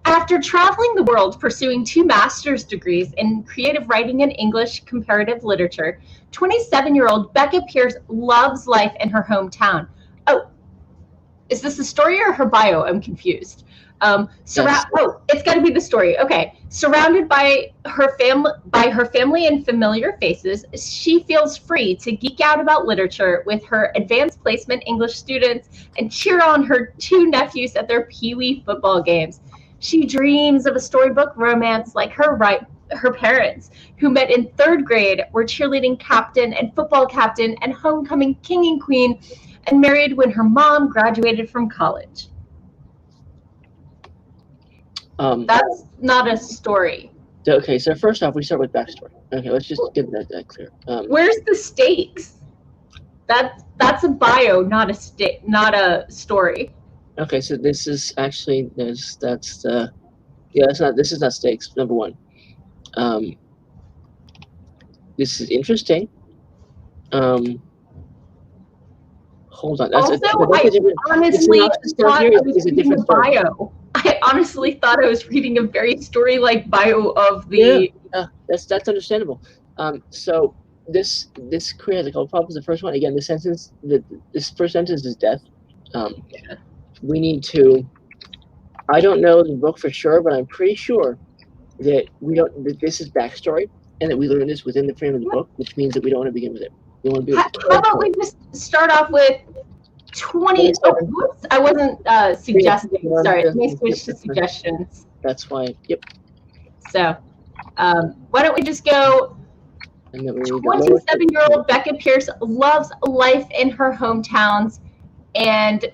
After traveling the world pursuing 2 master's degrees in creative writing and English comparative literature, 27-year-old Becca Pierce loves life in her hometown. Oh, is this the story or her bio? I'm confused. Oh, it's got to be the story. Okay. Surrounded by her family and familiar faces, she feels free to geek out about literature with her advanced placement English students and cheer on her 2 nephews at their Pee-wee football games. She dreams of a storybook romance like her parents, who met in 3rd grade, were cheerleading captain and football captain and homecoming king and queen, and married when her mom graduated from college. That's not a story. Okay, so first off, we start with backstory. Okay, let's just get that clear. Where's the stakes? That's a bio, not a story. Okay, so this is actually this is not stakes. Number 1. This is interesting. Hold on. Also, I honestly thought I was reading a very story-like bio of the. Yeah, that's understandable. So this creates a couple problems. The first one, again, this first sentence is death. We need to. I don't know the book for sure, but I'm pretty sure that this is backstory, and that we learn this within the frame of the book, which means that we don't want to begin with it. We want to be. How about we just start off with 20? Oh, whoops! I wasn't suggesting. Sorry, let me switch to suggestions. That's why. Yep. So, why don't we just go? 27-year-old Becca Pierce loves life in her hometowns, and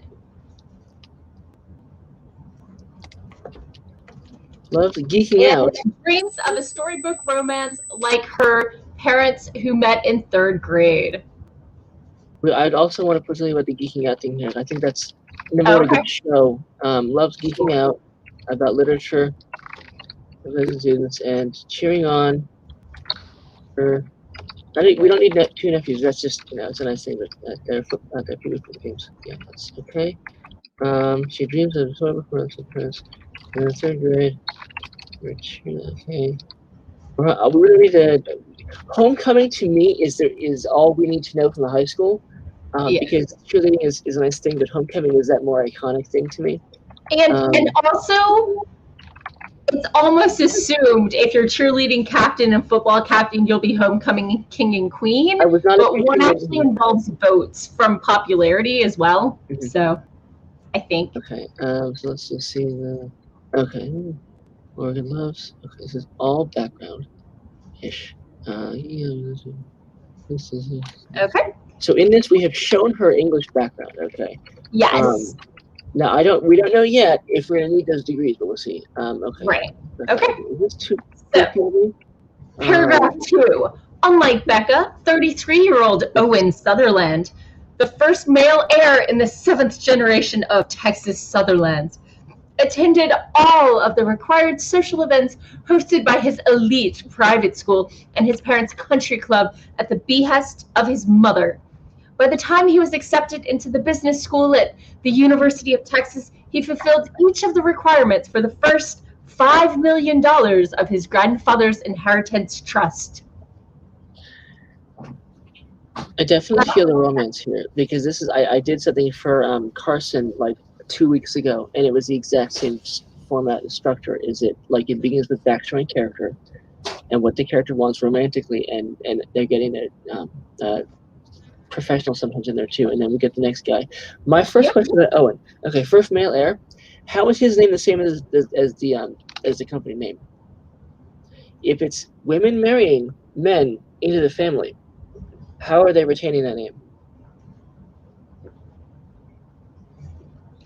loves geeking out. Dreams of a storybook romance like her parents who met in 3rd grade. I'd also want to put something about the geeking out thing here. I think that's a good show. Loves geeking out about literature, students, and cheering on her. I think we don't need 2 nephews. That's just it's a nice thing. But they're football games. Yeah, that's okay. She dreams of storybook romance with parents in the 3rd grade. Okay. We really need to. Homecoming to me is all we need to know from the high school, because cheerleading is a nice thing, but homecoming is that more iconic thing to me. And also, it's almost assumed if you're cheerleading captain and football captain, you'll be homecoming king and queen. I was not. But one actually involves votes from popularity as well. Mm-hmm. So, I think. Okay. So let's just see the. Okay. Morgan loves. Okay, this is all background-ish. This is. Okay. So in this, we have shown her English background. Okay. Yes. Now we don't know yet if we're gonna need those degrees, but we'll see. Okay. Right. Okay. Is this too? Paragraph 2. Unlike Becca, 33-year-old Owen Sutherland, the first male heir in the 7th generation of Texas Sutherlands, attended all of the required social events hosted by his elite private school and his parents' country club at the behest of his mother. By the time he was accepted into the business school at the University of Texas, he fulfilled each of the requirements for the first $5 million of his grandfather's inheritance trust. I definitely feel the romance here, because this is I did something for Carson like 2 weeks ago, and it was the exact same format and structure. Is it like it begins with backstory and character and what the character wants romantically, and they're getting a professional sometimes in there too, and then we get the next guy. My first question about Owen. Okay, first male heir. How is his name the same as the company name? If it's women marrying men into the family, how are they retaining that name?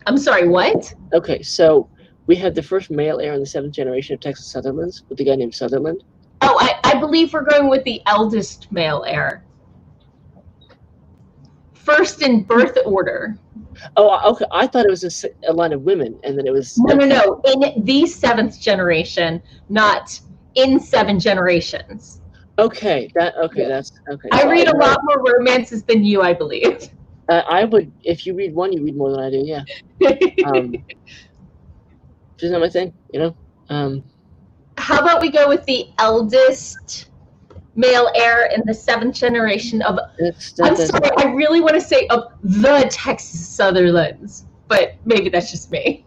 I'm sorry, what? Okay, so we had the first male heir in the 7th generation of Texas Sutherlands with the guy named Sutherland. Oh, I believe we're going with the eldest male heir. First in birth order. Oh, okay. I thought it was a line of women, and then it was No. In the 7th generation, not in 7 generations. Okay, that's okay. I So read a lot more romances than you, I believe. I would, if you read one, you read more than I do. Yeah. Just not my thing, you know. How about we go with the eldest male heir in the 7th generation of? I'm sorry, I really want to say of the Texas Sutherlands, but maybe that's just me.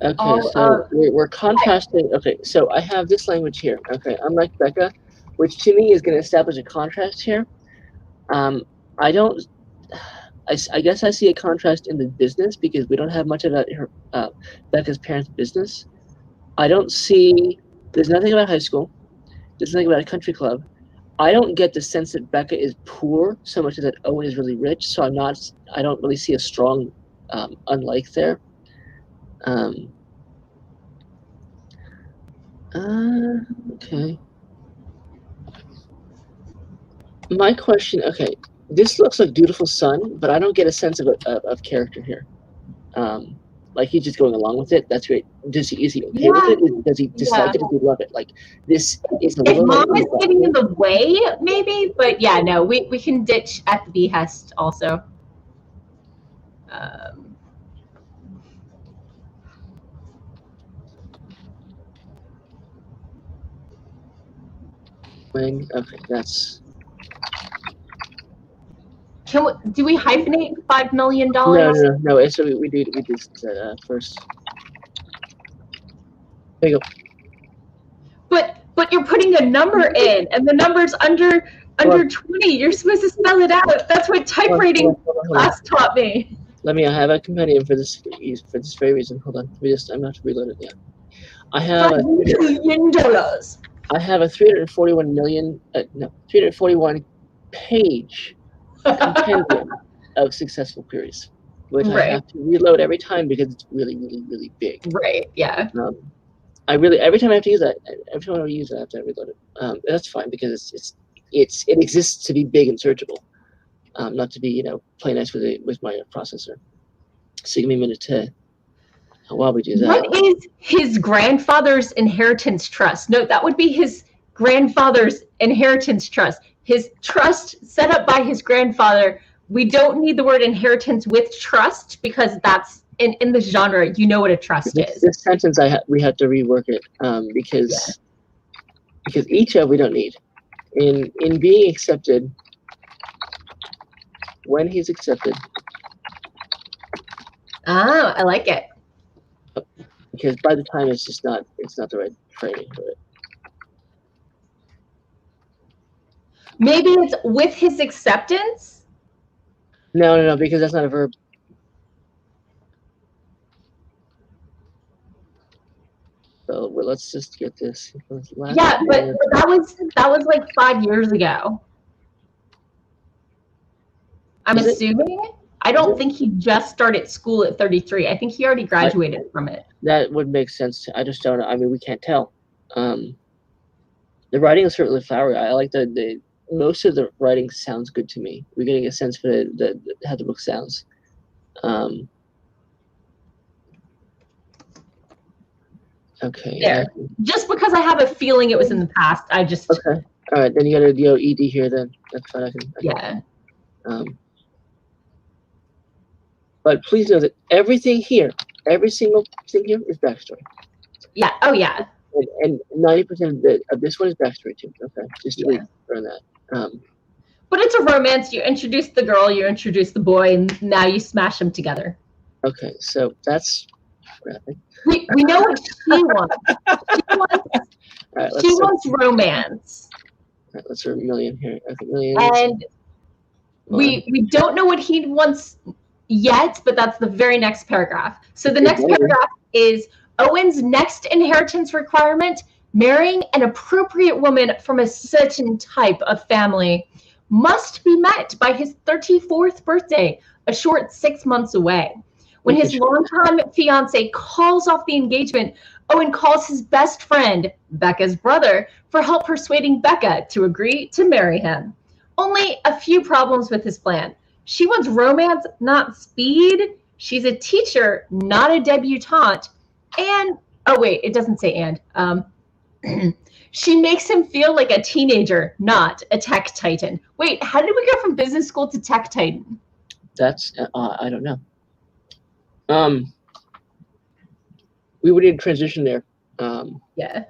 Okay, so we're contrasting. Okay, so I have this language here. Okay, unlike Becca, which to me is going to establish a contrast here. I don't. I guess I see a contrast in the business because we don't have much of that. Becca's parents' business. I don't see. There's nothing about high school. There's nothing about a country club. I don't get the sense that Becca is poor so much as that Owen is really rich. So I don't really see a strong unlike there. Okay. My question. Okay, this looks like Dutiful Son, but I don't get a sense of character here. Like he's just going along with it. That's great. Is he okay with it? Does he dislike it? Does he love it? Like this is a little. Mom is getting in the way, maybe, but yeah, no, we can ditch at the behest also. Okay, that's. Do we hyphenate $5 million? No. It's we did first. There you go. But you're putting a number in, and the number's under 20. You're supposed to spell it out. That's what typewriting class taught me. I have a compendium for this very reason. Hold on. I'm going to have to reload it. Yeah. I have $5 million. I have a 341 page compendium of successful queries, which I have to reload every time because it's really, really, really big. Right. Yeah. Every time I have to use that, every time I use it, I have to reload it. That's fine because it exists to be big and searchable, not to be play nice with my processor. So give me a minute to while we do that. What is his grandfather's inheritance trust? No, that would be his grandfather's inheritance trust. His trust set up by his grandfather. We don't need the word inheritance with trust because that's in the genre. You know what a trust is. This sentence we have to rework it because each of we don't need in being accepted when he's accepted. Ah, I like it. Because by the time it's not the right framing for it. Maybe it's with his acceptance? No, because that's not a verb. So let's just get this. Yeah, but that was like 5 years ago. I'm assuming. I don't think he just started school at 33. I think he already graduated from it. That would make sense. I just don't know. I mean, we can't tell. The writing is certainly flowery. I like the most of the writing sounds good to me. We're getting a sense for how the book sounds. Okay. There. Just because I have a feeling it was in the past, I just. Okay. All right. Then you got a ED here. Then that's fine. Yeah. But please know that everything here, every single thing here is backstory. Yeah. Oh, yeah. And 90% of this one is backstory too. Okay. Just to learn that. But it's a romance. You introduce the girl, you introduce the boy, and now you smash them together. Okay. So that's graphic. We know what she wants. She wants romance. All right, let's start a million here. Okay, million. And we don't know what he wants yet, but that's the very next paragraph. So the next paragraph is Owen's next inheritance requirement: marrying an appropriate woman from a certain type of family must be met by his 34th birthday, a short 6 months away. When his longtime fiance calls off the engagement, Owen calls his best friend, Becca's brother, for help persuading Becca to agree to marry him. Only a few problems with his plan. She wants romance, not speed. She's a teacher, not a debutante. And, oh wait, it doesn't say and. She makes him feel like a teenager, not a tech titan. Wait, how did we go from business school to tech titan? That's, I don't know. We would need a transition there. Yeah.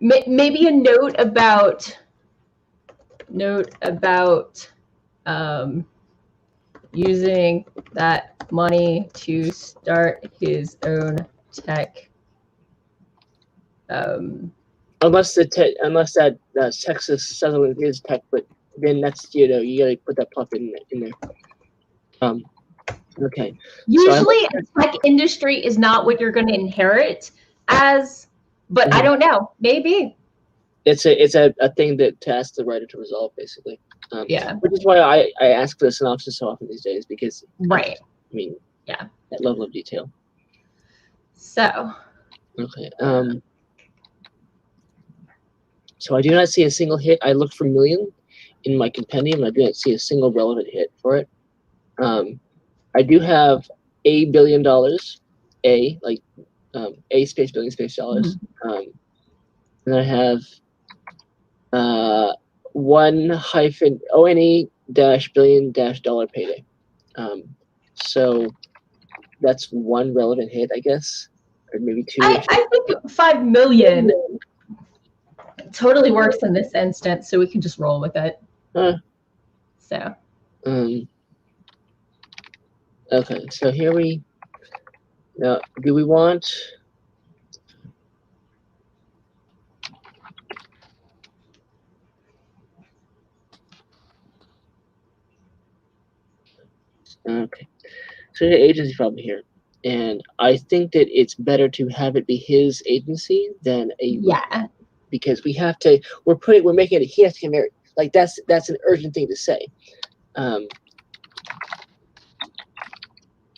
Maybe a note about using that money to start his own tech. Unless that Texas Southern is tech, but then that's, you gotta put that pup in there. Okay. Usually, a tech industry is not what you're going to inherit as, but I don't know. Maybe it's a thing that to ask the writer to resolve, basically. Yeah. Which is why I ask for the synopsis so often these days, because right. I mean, yeah, that level of detail. So. Okay. So I do not see a single hit. I looked for million in my compendium, and I do not see a single relevant hit for it. I do have $1 billion, A space billion space dollars, and I have $1-ONE-billion payday. So that's one relevant hit, I guess, or maybe two. I think 5 million totally works in this instance, so we can just roll with it. So. Okay, so here we. Now, do we want? Okay, so the agency problem here, and I think that it's better to have it be his agency than a because we have to. We're making it. He has to get married. Like that's an urgent thing to say.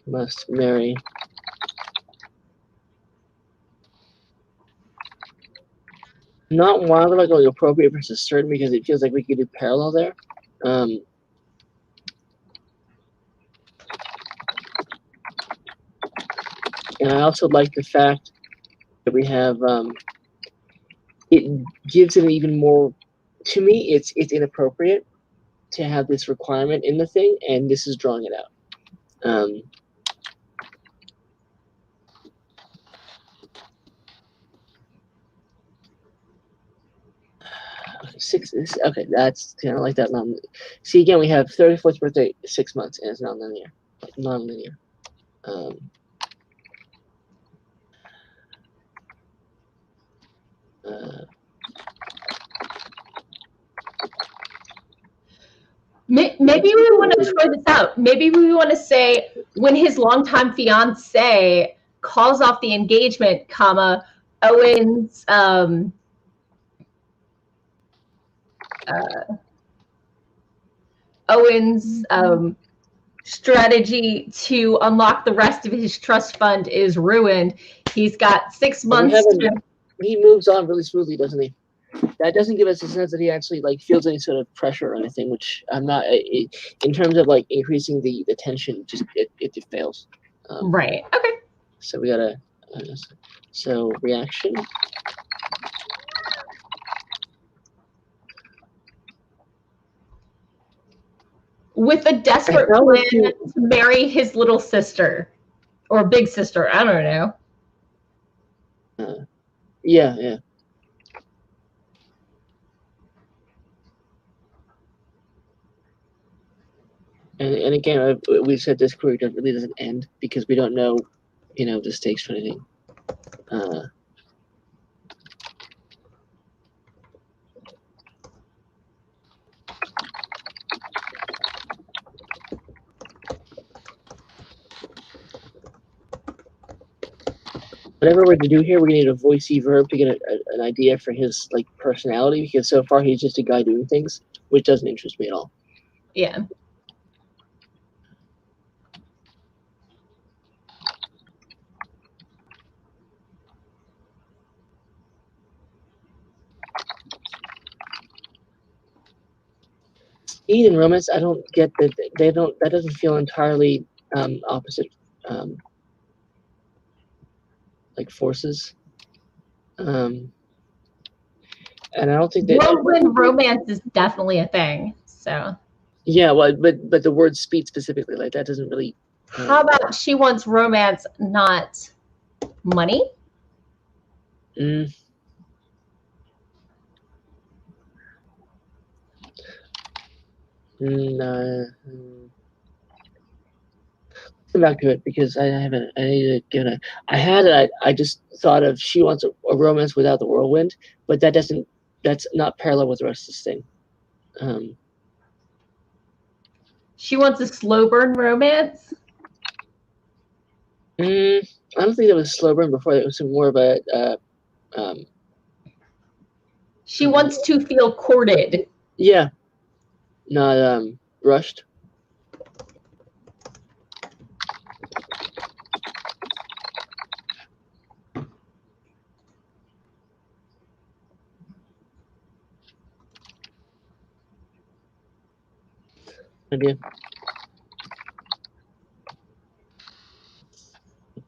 Must marry. Not wildly like going appropriate versus certain, because it feels like we could do parallel there. And I also like the fact that we have it gives it even more. To me, it's inappropriate to have this requirement in the thing, and this is drawing it out. Okay, that's kind of like that. See, again, we have 34th birthday, 6 months, and it's non-linear. Maybe we want to try this out. Maybe we want to say when his longtime fiance calls off the engagement, Owen's strategy to unlock the rest of his trust fund is ruined. He's got 6 months. He moves on really smoothly, doesn't he? That doesn't give us a sense that he actually feels any sort of pressure or anything, which I'm not. In terms of increasing the tension, just it fails. Right. Okay. So we gotta. So reaction. With a desperate plan to marry his little sister or big sister, I don't know. Yeah. And again, we've said this query really doesn't end because we don't know, the stakes for anything. Whatever we're to do here, we need a voicey verb to get an idea for his personality, because so far he's just a guy doing things. which doesn't interest me at all. Yeah. Speed and romance, I don't get that. They don't. That doesn't feel entirely opposite, like forces. And I don't think that. Whirlwind romance is definitely a thing. So. Yeah, well, but the word speed specifically, like that doesn't really. How about she wants romance, not money? Come back to it because I haven't. I need to get a. I had it. I just thought of she wants a romance without the whirlwind, but that doesn't. That's not parallel with the rest of this thing. She wants a slow burn romance. I don't think that was slow burn before. It was more of a. She wants to feel courted. Yeah. Not rushed. Idea.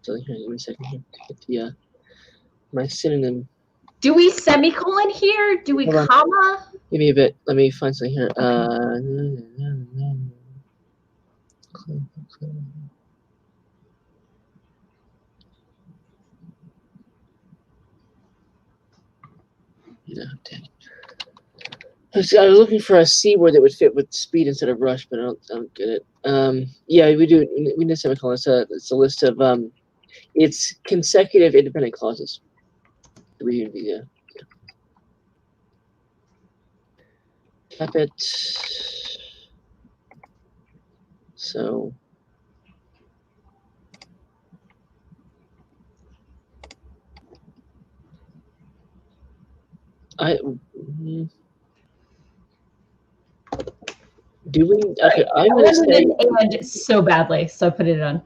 So here, give me a second here to get the my synonym. Do we semicolon here? Do we comma? Give me a bit. Let me find something here. No, damn. I was looking for a C word that would fit with speed instead of rush, but I don't get it. Yeah, we do. We need a semicolon. It's a list of it's consecutive independent clauses. Tap it. So. Do we? Okay, I'm going to say and so badly, so I put it on.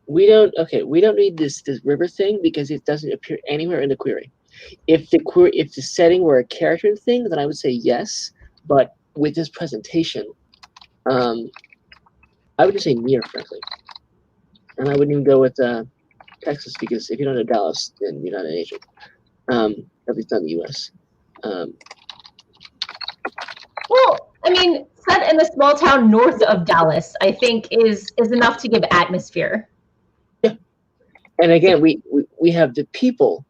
We don't. Okay, we don't need this river thing because it doesn't appear anywhere in the query. If the setting were a character thing, then I would say yes. But with this presentation, I would just say near, frankly. And I wouldn't even go with Texas because if you don't know Dallas, then you're not an agent. At least not in the U.S. Well, I mean, set in a small town north of Dallas, I think is enough to give atmosphere. Yeah, and again, we have the people,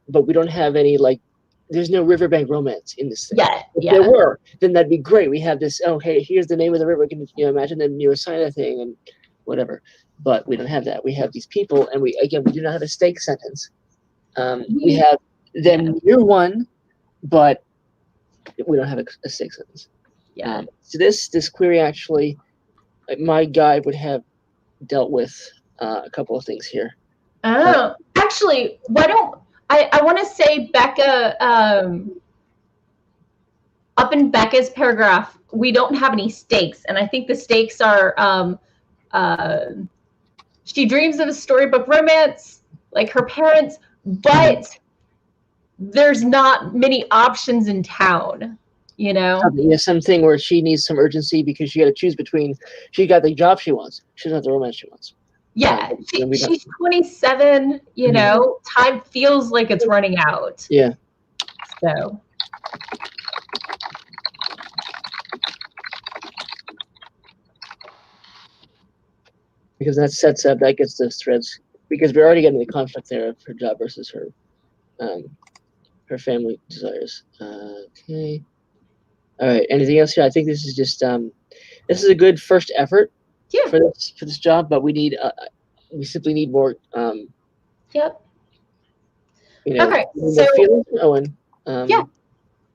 but we don't have any like. There's no riverbank romance in this thing. Yeah, If there were, then that'd be great. We have this. Oh, hey, here's the name of the river. Can you imagine them? You assign a thing and whatever. But we don't have that. We have these people, and we do not have a stake sentence. We have them near one, but we don't have a stake sentence. Yeah. So this query actually, my guide would have dealt with a couple of things here. Oh, actually, why don't I want to say Becca, up in Becca's paragraph, we don't have any stakes. And I think the stakes are, she dreams of a storybook romance, like her parents, but there's not many options in town, you know? Yeah, something where she needs some urgency because she got to choose between, she got the job she wants. She doesn't have the romance she wants. Yeah, she's 27, you know, time feels like it's running out. Yeah. So. Because that sets up, that gets those threads, because we're already getting the conflict there of her job versus her family desires. Okay. All right, anything else here? I think this is just, this is a good first effort. Yeah. For this job, but we need we simply need more. Yep. You know, okay. So feelings from Owen. Yeah.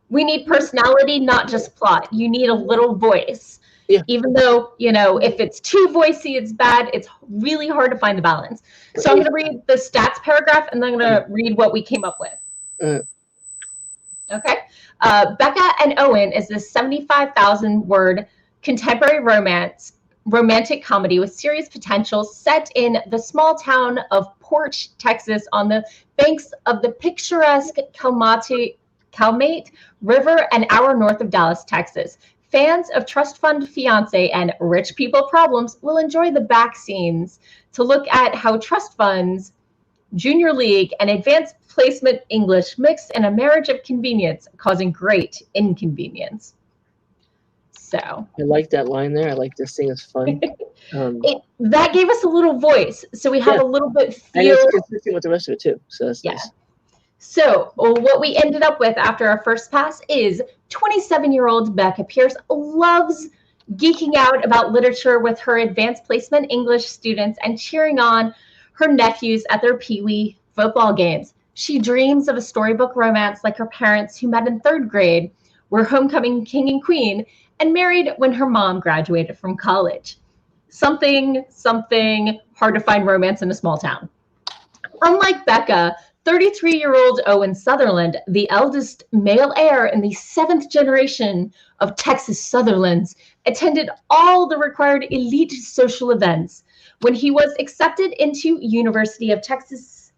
We need personality, not just plot. You need a little voice. Yeah. Even though, you know, if it's too voicey, it's bad. It's really hard to find the balance. So I'm going to read the stats paragraph, and then I'm going to read what we came up with. Okay. Becca and Owen is this 75,000 word contemporary romantic comedy with serious potential set in the small town of Porch, Texas, on the banks of the picturesque Calmate River, an hour north of Dallas, Texas. Fans of Trust Fund Fiance and Rich People Problems will enjoy the back scenes to look at how trust funds, Junior League, and advanced placement English mix in a marriage of convenience, causing great inconvenience. So I like that line there. I like this thing. It's fun. That gave us a little voice, so we have a little bit feel. And it's consistent with the rest of it too, so that's nice. So what we ended up with after our first pass is 27-year-old Becca Pierce loves geeking out about literature with her advanced placement English students and cheering on her nephews at their Pee-wee football games. She dreams of a storybook romance like her parents, who met in 3rd grade, were homecoming king and queen, and married when her mom graduated from college. Something hard to find romance in a small town. Unlike Becca, 33-year-old Owen Sutherland, the eldest male heir in the 7th generation of Texas Sutherlands, attended all the required elite social events. When he was accepted into University of Texas,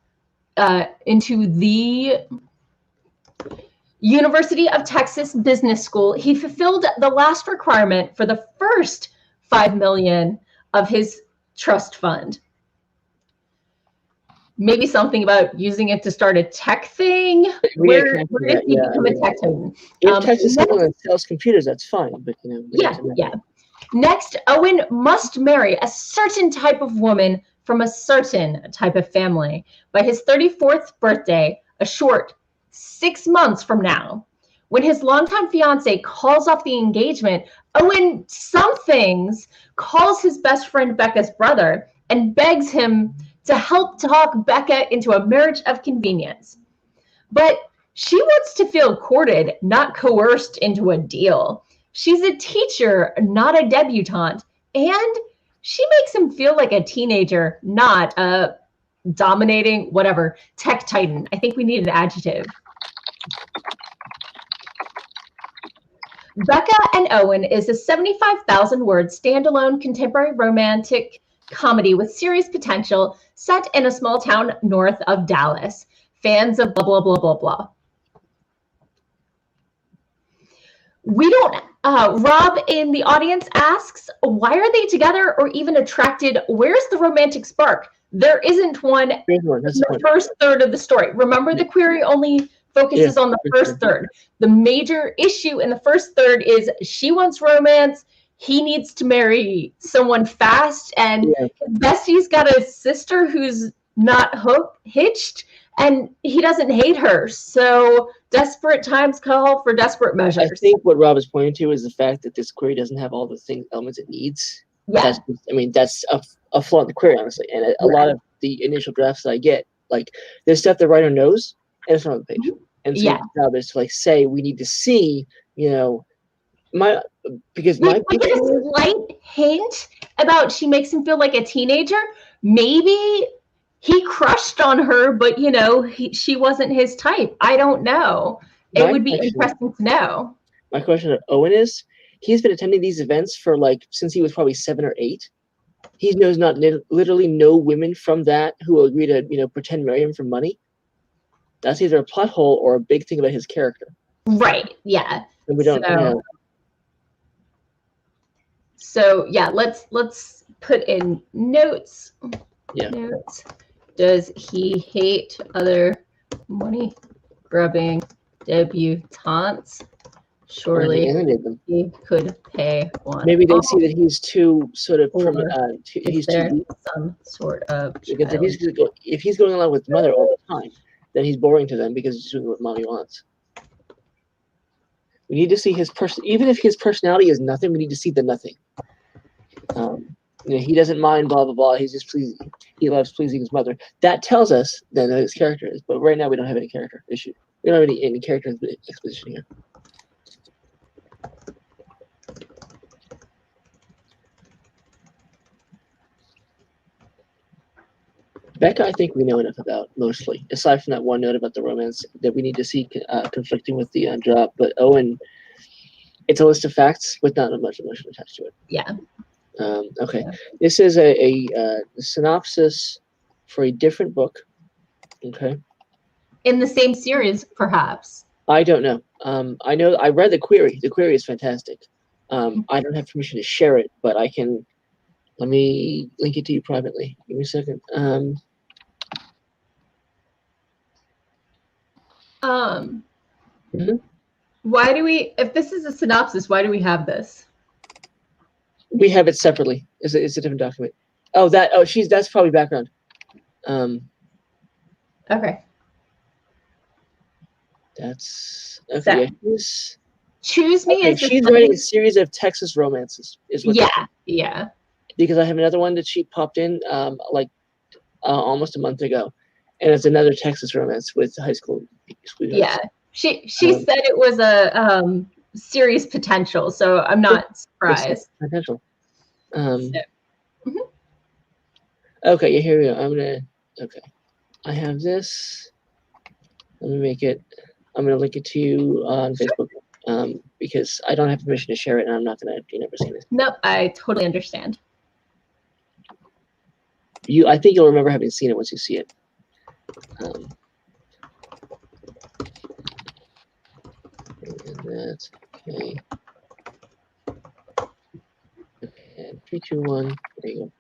into the University of Texas Business School, he fulfilled the last requirement for the first $5 million of his trust fund. Maybe something about using it to start a tech thing. Where did he become a tech titan? If Texas Sutherland sells computers, that's fine. But yeah. Next, Owen must marry a certain type of woman from a certain type of family by his 34th birthday, a short 6 months from now. When his longtime fiance calls off the engagement, Owen calls his best friend Becca's brother and begs him to help talk Becca into a marriage of convenience. But she wants to feel courted, not coerced into a deal. She's a teacher, not a debutante, and she makes him feel like a teenager, not a dominating, whatever, tech titan. I think we need an adjective. Becca and Owen is a 75,000-word standalone contemporary romantic comedy with serious potential set in a small town north of Dallas. Fans of blah, blah, blah, blah, blah. We don't, Rob in the audience asks, why are they together or even attracted? Where's the romantic spark? There isn't one in the first third of the story. Remember, the query only focuses on the first third. The major issue in the first third is she wants romance. He needs to marry someone fast, and his bestie's got a sister who's not hitched, and he doesn't hate her. So desperate times call for desperate measures. I think what Rob is pointing to is the fact that this query doesn't have all the elements it needs. Yeah. That's a flaw in the query, honestly. And a lot of the initial drafts that I get, like, there's stuff the writer knows, and it's not on the page. And so the job is to say, we need to see, because my a slight hint about she makes him feel like a teenager. Maybe he crushed on her, but she wasn't his type. I don't know. It would be interesting to know. My question to Owen is, he's been attending these events for since he was probably 7 or 8. He knows literally no women from that who will agree to pretend marry him for money. That's either a plot hole or a big thing about his character. Right. Yeah. And we don't. So yeah, let's put in notes. Yeah. Notes. Does he hate other money grubbing debutantes? Surely he could pay one. Maybe they see that he's too sort of. Is there some sort of? Because if he's going along with mother all the time, then he's boring to them because he's doing what mommy wants. We need to see his even if his personality is nothing, we need to see the nothing. He doesn't mind blah blah blah. He's just pleasing. He loves pleasing his mother. That tells us then that his character is. But right now we don't have any character issue. We don't have any character exposition here. Becca, I think we know enough about, mostly, aside from that one note about the romance that we need to see conflicting with the job. But Owen, it's a list of facts with not much emotion attached to it. Yeah. Okay. Yeah. This is a synopsis for a different book. Okay. In the same series, perhaps. I don't know. I know I read the query. The query is fantastic. I don't have permission to share it, but I can. Let me link it to you privately. Give me a second. Why do we? If this is a synopsis, why do we have this? We have it separately. It's a different document. Oh, that. Oh, that's probably background. Okay. That's okay. So, Yeah, Choose Me is she's writing a series of Texas romances. Is what? Yeah. Because I have another one that she popped in almost a month ago, and it's another Texas romance with high school sweethearts. Yeah. She said it was a serious potential, so I'm not surprised. Potential. Okay, yeah, here we go. Okay. I have this. Let me make it. I'm gonna link it to you on Facebook because I don't have permission to share it, and I'm not gonna. You never seen it. Nope, I totally understand. I think you'll remember having seen it once you see it. And that's okay. Okay, 3, 2, 1. There you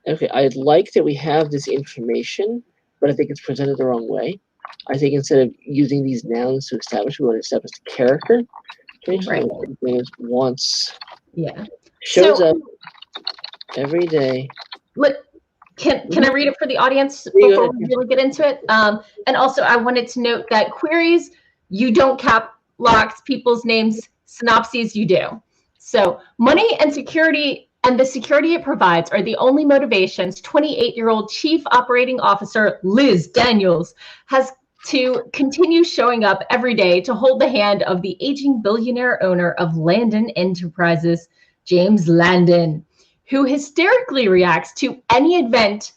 go. Okay, I like that we have this information, but I think it's presented the wrong way. I think instead of using these nouns to establish, we want to establish the character. Right. Wants. Yeah. Shows up every day. Look, can I read it for the audience before we really get into it? And also, I wanted to note that queries, you don't cap locks people's names. Synopses, you do. So money and security and the security it provides are the only motivations 28-year-old Chief Operating Officer Liz Daniels has to continue showing up every day to hold the hand of the aging billionaire owner of Landon Enterprises, James Landon, who hysterically reacts to any event,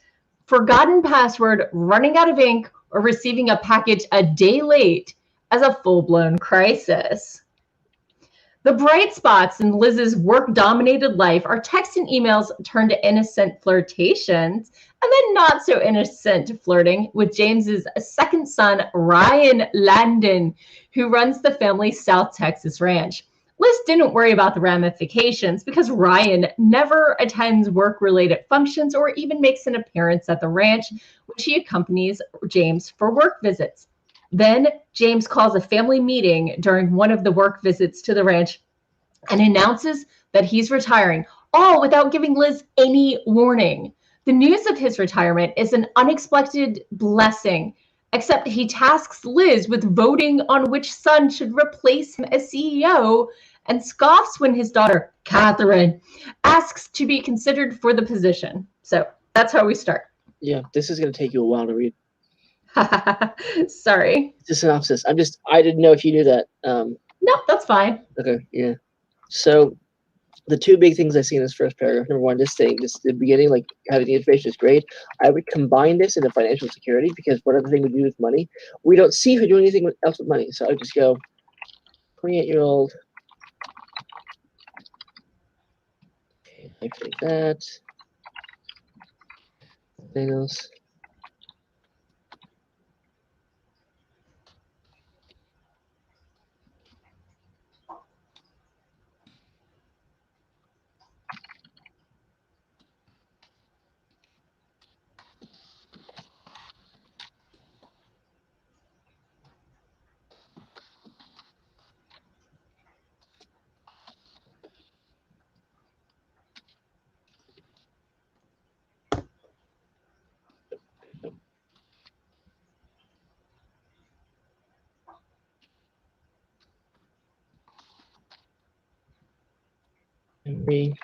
forgotten password, running out of ink, or receiving a package a day late as a full-blown crisis. The bright spots in Liz's work-dominated life are texts and emails turned to innocent flirtations, and then not so innocent flirting with James's second son, Ryan Landon, who runs the family's South Texas ranch. Liz didn't worry about the ramifications because Ryan never attends work-related functions or even makes an appearance at the ranch, which he accompanies James for work visits. Then James calls a family meeting during one of the work visits to the ranch and announces that he's retiring, all without giving Liz any warning. The news of his retirement is an unexpected blessing, except he tasks Liz with voting on which son should replace him as CEO and scoffs when his daughter, Catherine, asks to be considered for the position. So that's how we start. Yeah, this is going to take you a while to read. Sorry. It's a synopsis. I didn't know if you knew that. No, that's fine. Okay, yeah. So the two big things I see in this first paragraph, number one, the beginning, like having the information is great. I would combine this into financial security because whatever thing we do with money, we don't see her doing anything else with money. So I would just go 28-year-old. Okay, like that. Things. Every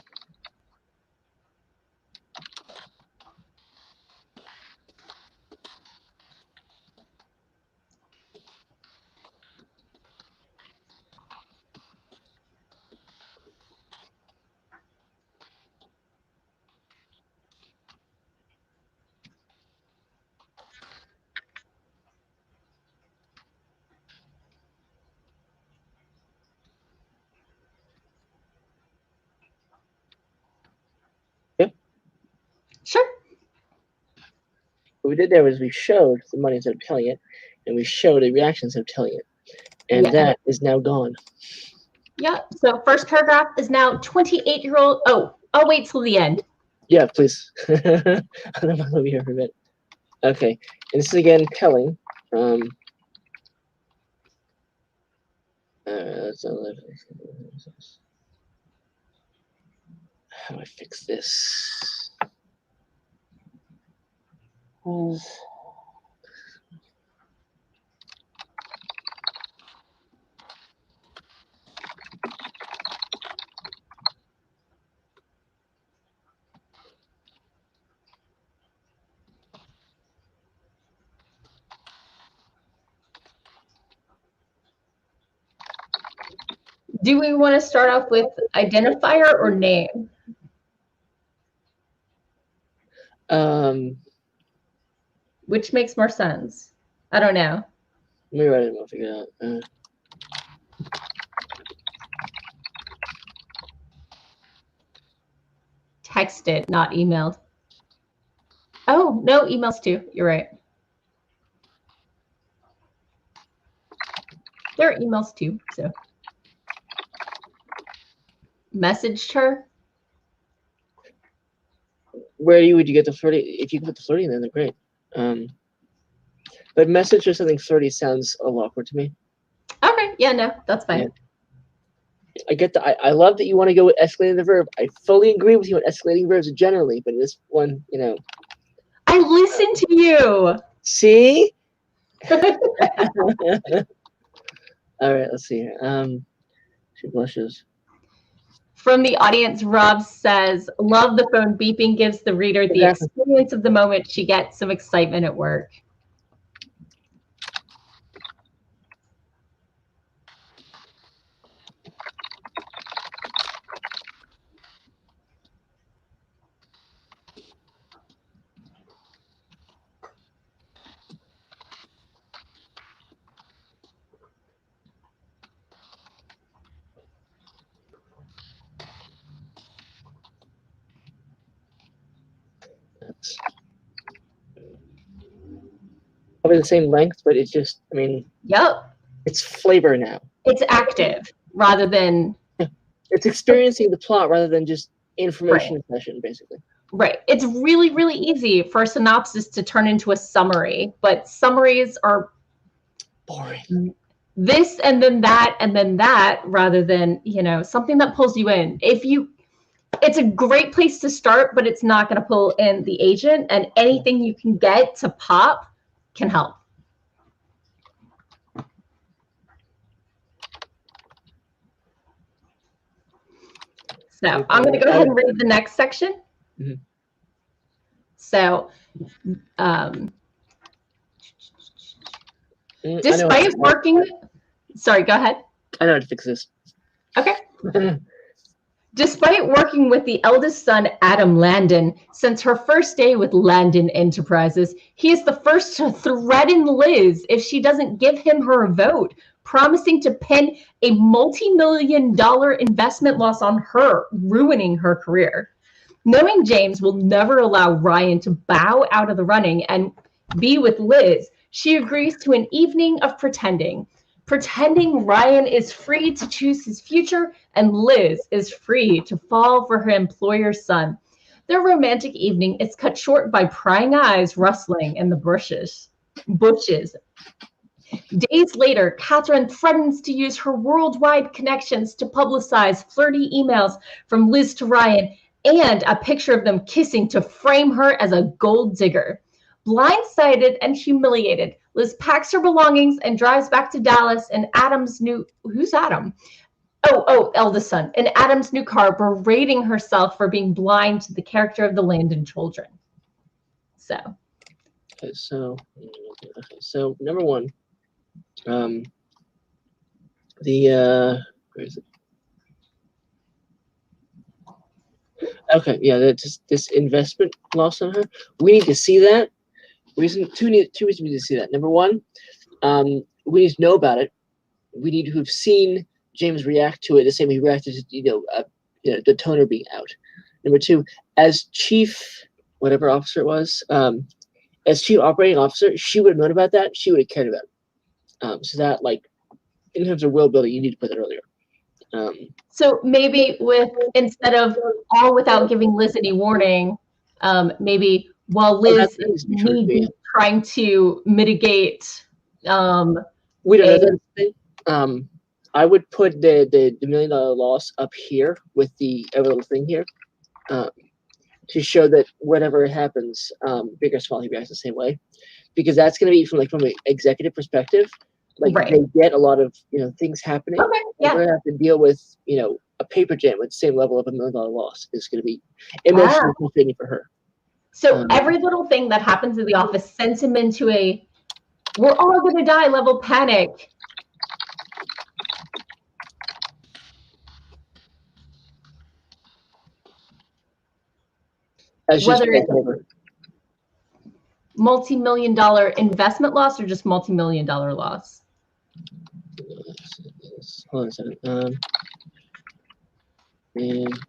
what we did there was we showed the money instead of telling it, and we showed a reaction instead of telling it. And that is now gone. Yep. So first paragraph is now 28-year-old. Oh, I'll wait till the end. Yeah, please. I'm not going to be here for a bit. Okay. And this is again telling. That's how do I fix this? Do we want to start off with identifier or name? Which makes more sense? I don't know. Let me write it and I'll figure it out. Texted, not emailed. Oh, no, emails too. You're right. There are emails too, so. Messaged her. Where would you get the flirty? If you can put the flirty in there, then great. But message or something flirty sounds a little awkward to me. Okay, yeah, no, that's fine. Yeah. I get that. I love that you want to go with escalating the verb. I fully agree with you on escalating verbs generally, but this one, you know. I listened to you. See? All right, let's see here. She blushes. From the audience, Rob says, love the phone beeping, gives the reader the experience of the moment. She gets some excitement at work. That's probably the same length, but it's just, I mean, Yep. It's flavor now. It's active rather than. It's experiencing the plot rather than just information session, basically. Right. It's really, really easy for a synopsis to turn into a summary, but summaries are boring. This and then that, rather than, you know, something that pulls you in. It's a great place to start, but it's not going to pull in the agent, and anything you can get to pop can help. So I'm going to go ahead and read the next section. Mm-hmm. So, despite working, sorry, go ahead. I know how to fix this. Okay. Despite working with the eldest son, Adam Landon, since her first day with Landon Enterprises, he is the first to threaten Liz if she doesn't give him her vote, promising to pin a multi-million-dollar investment loss on her, ruining her career. Knowing James will never allow Ryan to bow out of the running and be with Liz, she agrees to an evening of pretending Ryan is free to choose his future and Liz is free to fall for her employer's son. Their romantic evening is cut short by prying eyes rustling in the bushes. Days later, Catherine threatens to use her worldwide connections to publicize flirty emails from Liz to Ryan and a picture of them kissing to frame her as a gold digger. Blindsided and humiliated, Liz packs her belongings and drives back to Dallas in Adam's new... Who's Adam? Eldest son. In Adam's new car, berating herself for being blind to the character of the Landon children. So. Okay, so number one, where is it? Okay, yeah, that's this investment loss on her. We need to see that. Two reasons we need to see that. Number one, we need to know about it. We need to have seen James react to it the same way he reacted to the toner being out. Number two, as chief whatever officer it was, as chief operating officer, she would have known about that. She would have cared about it. So that, like, in terms of will building, you need to put that earlier. So maybe instead of all without giving Liz any warning, maybe while Liz is trying to mitigate. We don't know that thing. I would put the $1 million loss up here with the every little thing here, to show that whatever happens, big or small, he reacts the same way, because that's going to be from an executive perspective. Like, Right. they get a lot of things happening. Okay, yeah. They're going to have to deal with a paper jam with the same level of $1 million loss is going to be emotionally frustrating for her. So every little thing that happens in the office sends him into a "we're all going to die" level panic. Whether it's multi-million-dollar investment loss or just multi-million-dollar loss. Hold on a second. And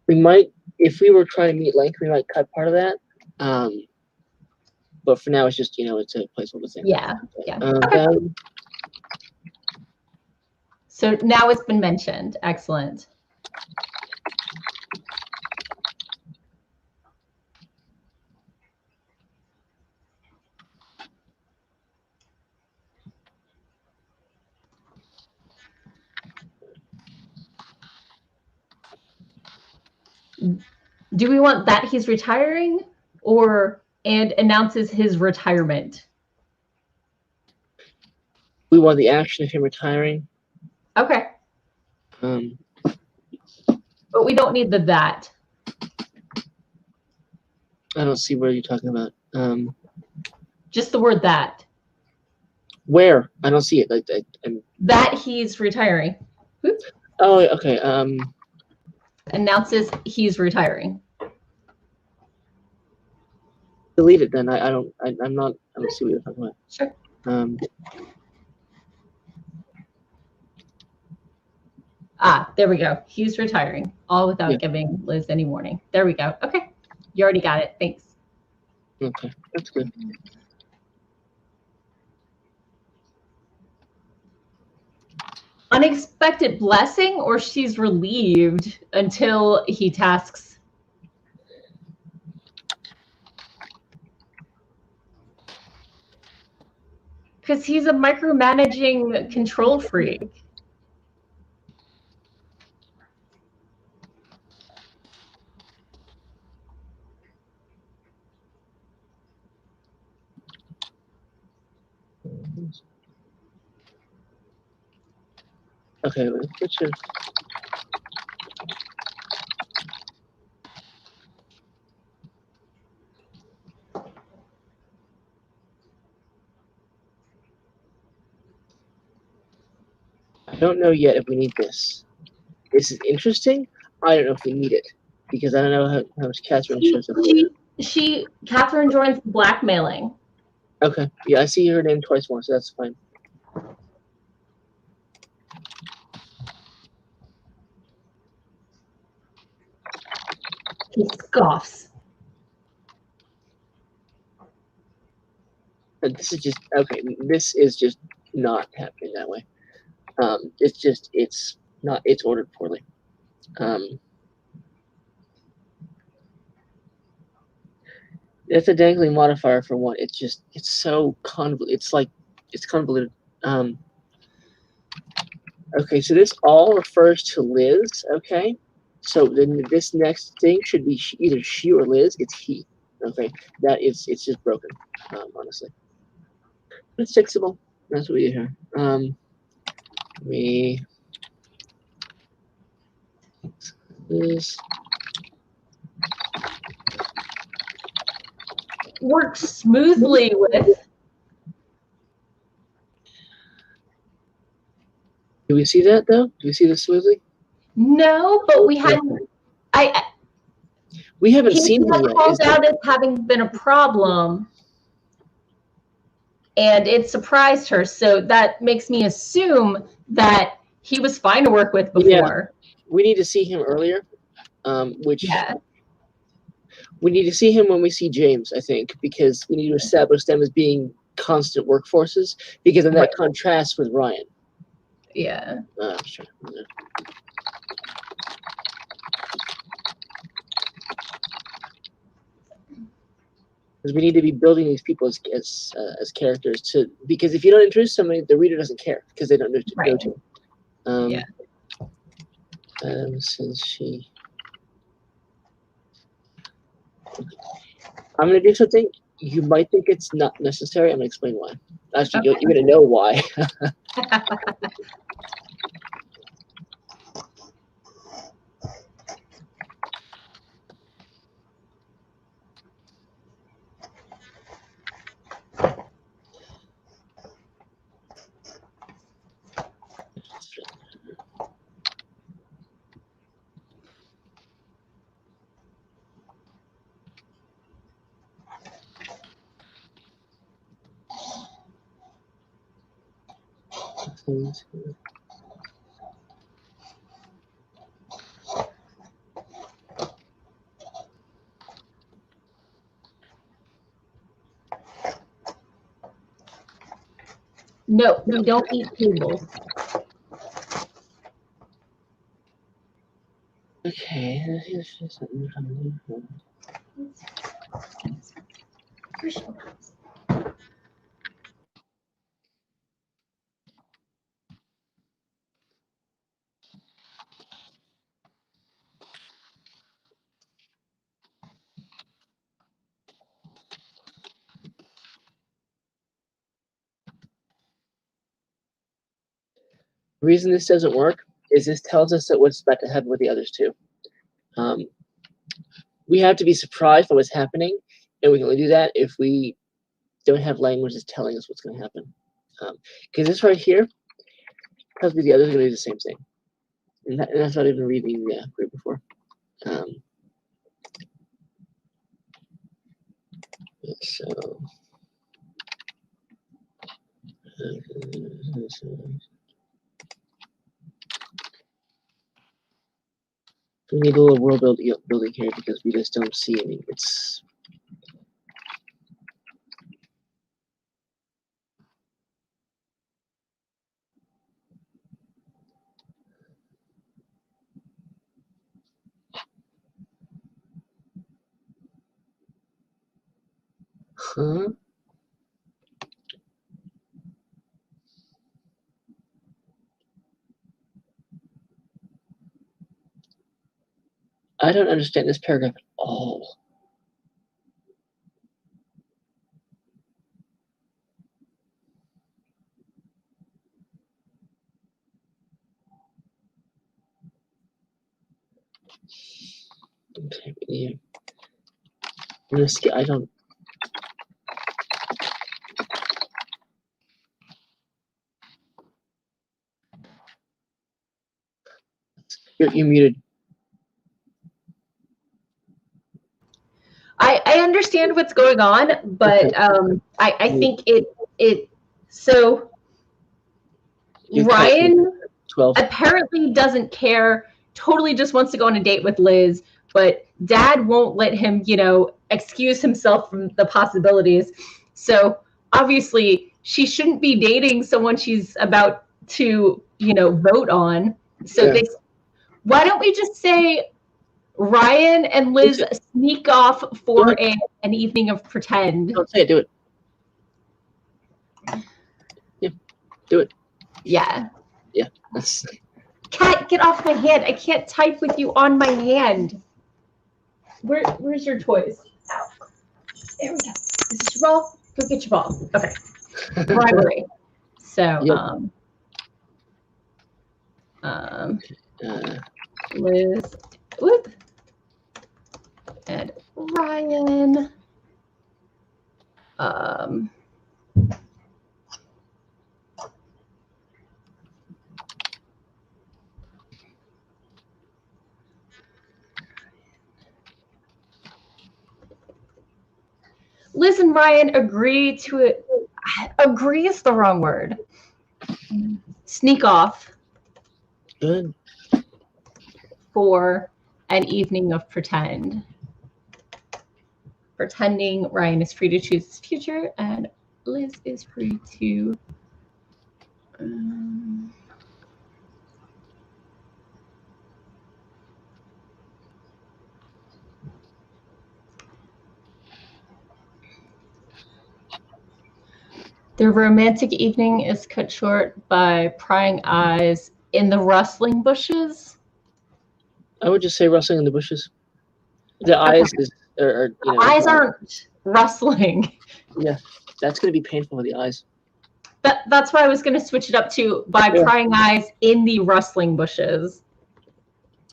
we might, if we were trying to meet length, we might cut part of that. But for now, it's just it's a placeholder thing. Yeah. Yeah. Okay. So now it's been mentioned. Excellent. Do we want that he's retiring and announces his retirement? We want the action of him retiring. Okay. But we don't need that. I don't see where you're talking about. Just the word "that." Where? I don't see it. That he's retiring. Oops. Oh, okay. Announces he's retiring. Delete it then. I don't see what you're talking about. Sure. There we go. He's retiring, all without giving Liz any warning. There we go. Okay. You already got it. Thanks. Okay, that's good. Unexpected blessing, or she's relieved until he tasks. Because he's a micromanaging control freak. Okay, let's just. I don't know yet if we need this. This is interesting. I don't know if we need it because I don't know how much Catherine shows up. Catherine joins blackmailing. Okay, yeah, I see her name twice more, so that's fine. He scoffs. This is just okay. This is just not happening that way. It's ordered poorly. It's a dangling modifier for one. It's so convoluted. It's convoluted. Okay, so this all refers to Liz. Okay, so then this next thing should be either she or Liz. It's he. Okay, it's just broken. Honestly, it's fixable. That's what we do here. This works smoothly with. Do we see that though? Do we see this smoothly? No, but we hadn't. We haven't seen him yet. Called out as having been a problem, and it surprised her. So that makes me assume that he was fine to work with before. Yeah. We need to see him earlier, which We need to see him when we see James, I think, because we need to establish them as being constant workforces, because then that contrasts with Ryan. Yeah. Sure. Because we need to be building these people as characters because if you don't introduce somebody, the reader doesn't care because they don't know to go to. Yeah. Since she, I'm gonna do something. You might think it's not necessary. I'm gonna explain why. Actually, you're gonna know why. No, we don't eat tables. Okay. The reason this doesn't work is this tells us that what's about to happen with the others too. We have to be surprised by what's happening, and we can only do that if we don't have language that's telling us what's going to happen. Because this right here tells me the others are going to do the same thing, and that's not even reading the group before. So. We need a little world building here because we just don't see any. It's I don't understand this paragraph at all. Okay, yeah. I don't. You're muted. I understand what's going on, but I think it so Ryan 12. apparently doesn't care, totally just wants to go on a date with Liz, but Dad won't let him, excuse himself from the possibilities. So obviously she shouldn't be dating someone she's about to, vote on. So why don't we just say Ryan and Liz sneak off for an evening of pretend? Don't say it, do it. Yeah, do it. Yeah. Yeah. Cat, get off my hand. I can't type with you on my hand. Where's your toys? Ow. There we go. Is this your ball? Go get your ball. Okay. Bribery. So, Liz, whoop, and Ryan. Liz and Ryan agree to it. Agree is the wrong word. Sneak off. Good. For an evening of pretend. pretending Ryan is free to choose his future, and Liz is free to. Their romantic evening is cut short by prying eyes in the rustling bushes. I would just say rustling in the bushes. The eyes are you know, eyes aren't rustling. Yeah, that's going to be painful for the eyes. That's why I was going to switch it up to by prying eyes in the rustling bushes.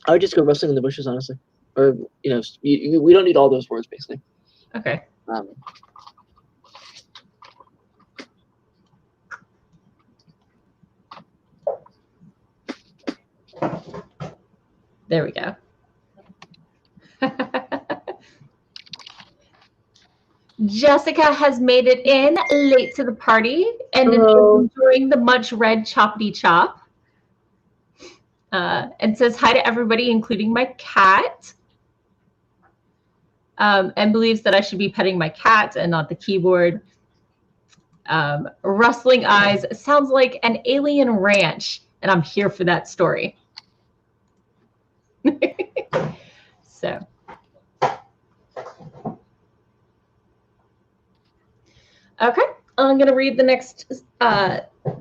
I would just go rustling in the bushes, honestly. Or, you know, we don't need all those words, basically. Okay. There we go. Jessica has made it in late to the party and is enjoying the much read choppity chop. And says hi to everybody, including my cat. And believes that I should be petting my cat and not the keyboard. Rustling eyes sounds like an alien ranch, and I'm here for that story. So. Okay, I'm going to read the next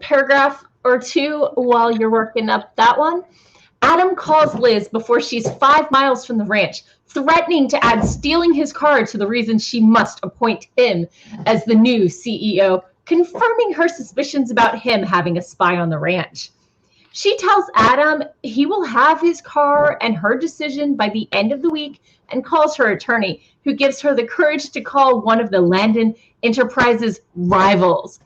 paragraph or two while you're working up that one. Adam calls Liz before she's 5 miles from the ranch, threatening to add stealing his car to the reason she must appoint him as the new CEO, confirming her suspicions about him having a spy on the ranch. She tells Adam he will have his car and her decision by the end of the week and calls her attorney, who gives her the courage to call one of the Landon Enterprises' rivals.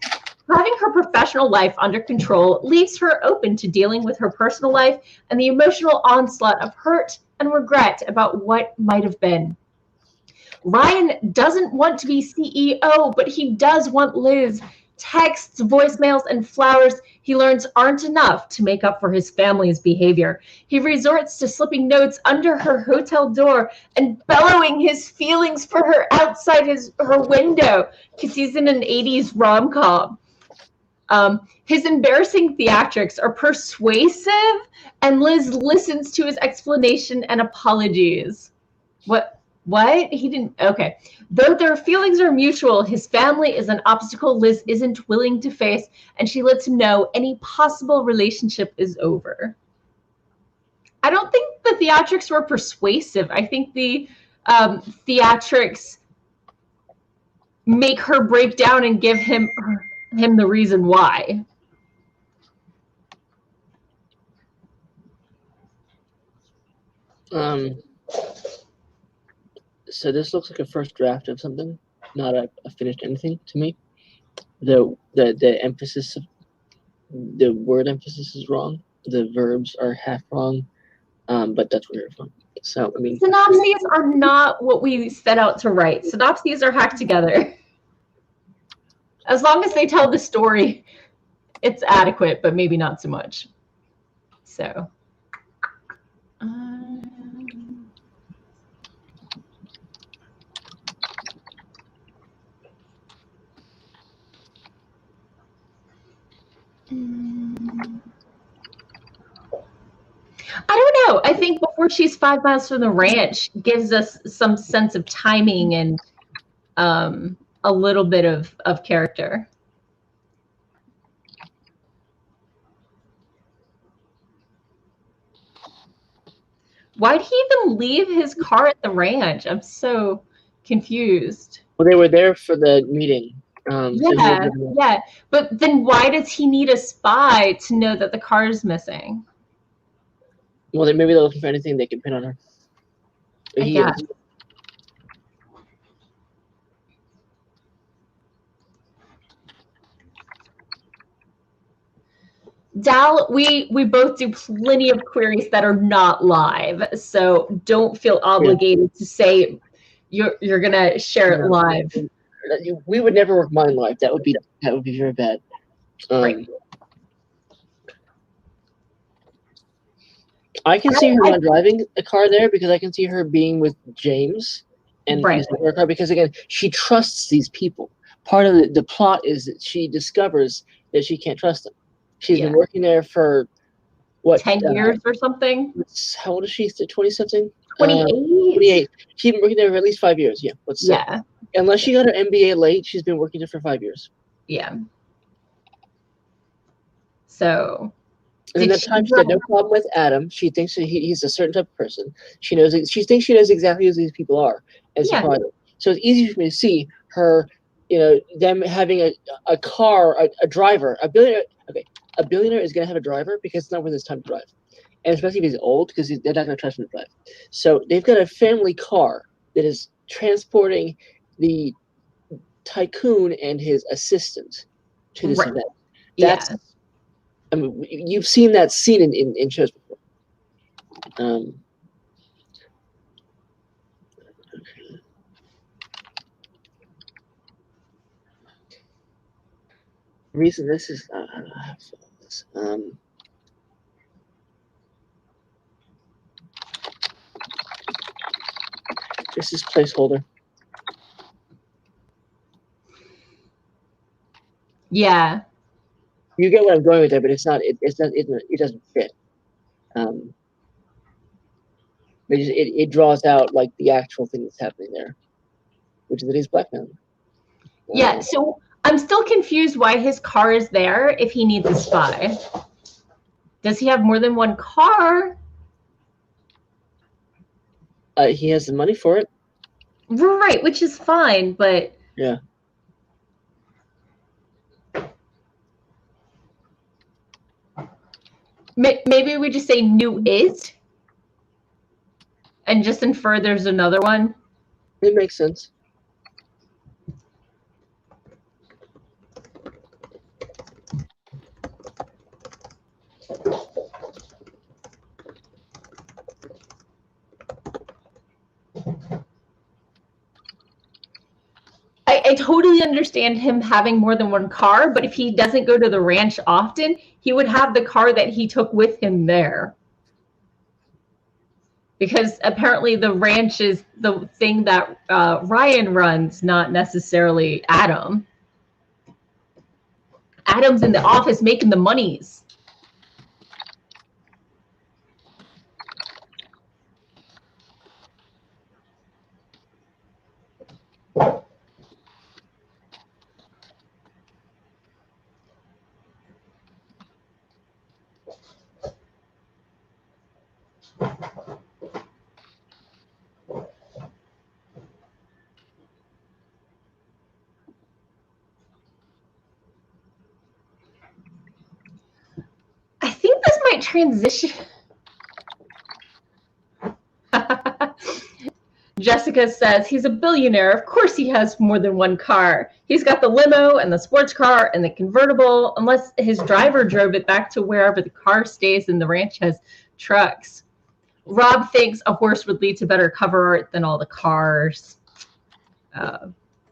Having her professional life under control leaves her open to dealing with her personal life and the emotional onslaught of hurt and regret about what might have been. Ryan doesn't want to be CEO, but he does want Liz. Texts, voicemails, and flowers he learns aren't enough to make up for his family's behavior. He resorts to slipping notes under her hotel door and bellowing his feelings for her outside her window because he's in an 80s rom-com. His embarrassing theatrics are persuasive, and Liz listens to his explanation and apologies. What? He didn't. Okay. Though their feelings are mutual, his family is an obstacle Liz isn't willing to face, and she lets him know any possible relationship is over. I don't think the theatrics were persuasive. I think the theatrics make her break down and give him the reason why. So this looks like a first draft of something, not a finished anything to me. The emphasis, the word emphasis is wrong. The verbs are half wrong, but that's where it's from. So I mean, synopses are not what we set out to write. Synopses are hacked together. As long as they tell the story, it's adequate, but maybe not so much. So. I don't know. I think before she's 5 miles from the ranch gives us some sense of timing and a little bit of character. Why'd he even leave his car at the ranch? I'm so confused. Well, they were there for the meeting. Yeah. But then why does he need a spy to know that the car is missing? Well, then maybe they're looking for anything they can pin on her. Yeah. Dal, we both do plenty of queries that are not live, so don't feel obligated to say you're gonna share it live. We would never work mine live. That would be very bad. Right. I can see her not driving a car there because I can see her being with James and Right. using her car because again, she trusts these people. Part of the plot is that she discovers that she can't trust them. She's been working there for what 10 years or something. How old is she? 20-something? 28. 28. She's been working there for at least 5 years. Yeah, let's say. Yeah. Unless she got her MBA late, she's been working there for 5 years. Yeah. So. And in that time, she had no problem with Adam. She thinks that he's a certain type of person. She knows. She thinks she knows exactly who these people are, and surprise them. So it's easy for me to see her, them having a car, a driver, a billionaire. Okay, a billionaire is going to have a driver because it's not worth his time to drive, and especially if he's old, because they're not going to trust him to drive. So they've got a family car that is transporting the tycoon and his assistant to this event. That's. I mean, you've seen that scene in shows before. The reason this is this is placeholder. Yeah. You get what I'm going with there, but it's not. It doesn't fit. It draws out like the actual thing that's happening there, which is that he's blackmailing. Yeah. So I'm still confused why his car is there if he needs a spy. Does he have more than one car? He has the money for it. Right, which is fine, but yeah. Maybe we just say new is and just infer there's another one. It makes sense. I totally understand him having more than one car, but if he doesn't go to the ranch often, he would have the car that he took with him there. Because apparently the ranch is the thing that Ryan runs, not necessarily Adam. Adam's in the office making the monies. I think this might transition. Jessica says he's a billionaire. Of course he has more than one car. He's got the limo and the sports car and the convertible, unless his driver drove it back to wherever the car stays and the ranch has trucks. Rob thinks a horse would lead to better cover art than all the cars.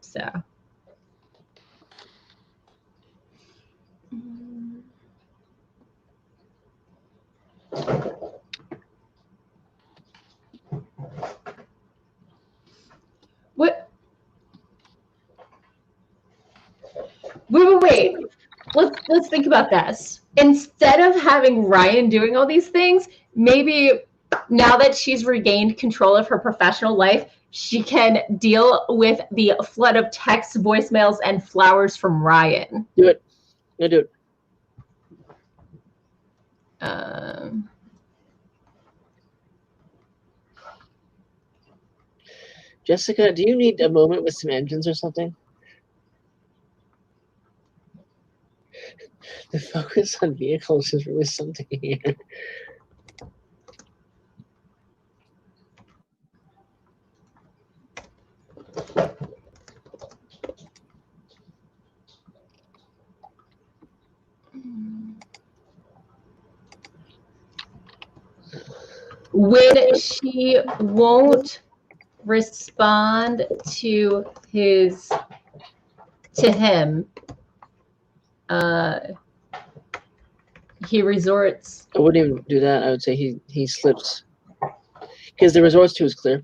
So. What? Wait. Let's think about this. Instead of having Ryan doing all these things, maybe now that she's regained control of her professional life, she can deal with the flood of texts, voicemails, and flowers from Ryan. Do it. No, do it. Jessica, do you need a moment with some engines or something? The focus on vehicles is really something here. When she won't respond to him, he resorts. I wouldn't even do that. I would say he slips, because the resorts to is clear.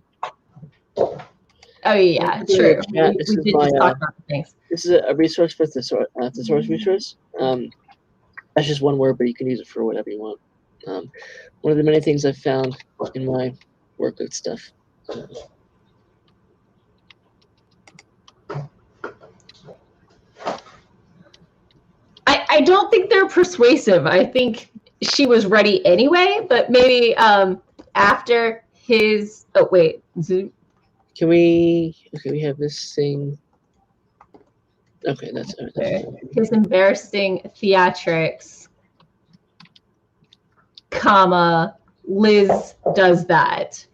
Oh yeah, This is true. my- We this did is just my, talk about the things. This is a resource for thesaurus resource. That's just one word, but you can use it for whatever you want. One of the many things I've found in my work with stuff. I don't think they're persuasive. I think she was ready anyway, but maybe after his. Oh wait, Can we? Okay, we have this thing. Okay, that's his embarrassing theatrics, comma, Liz does that.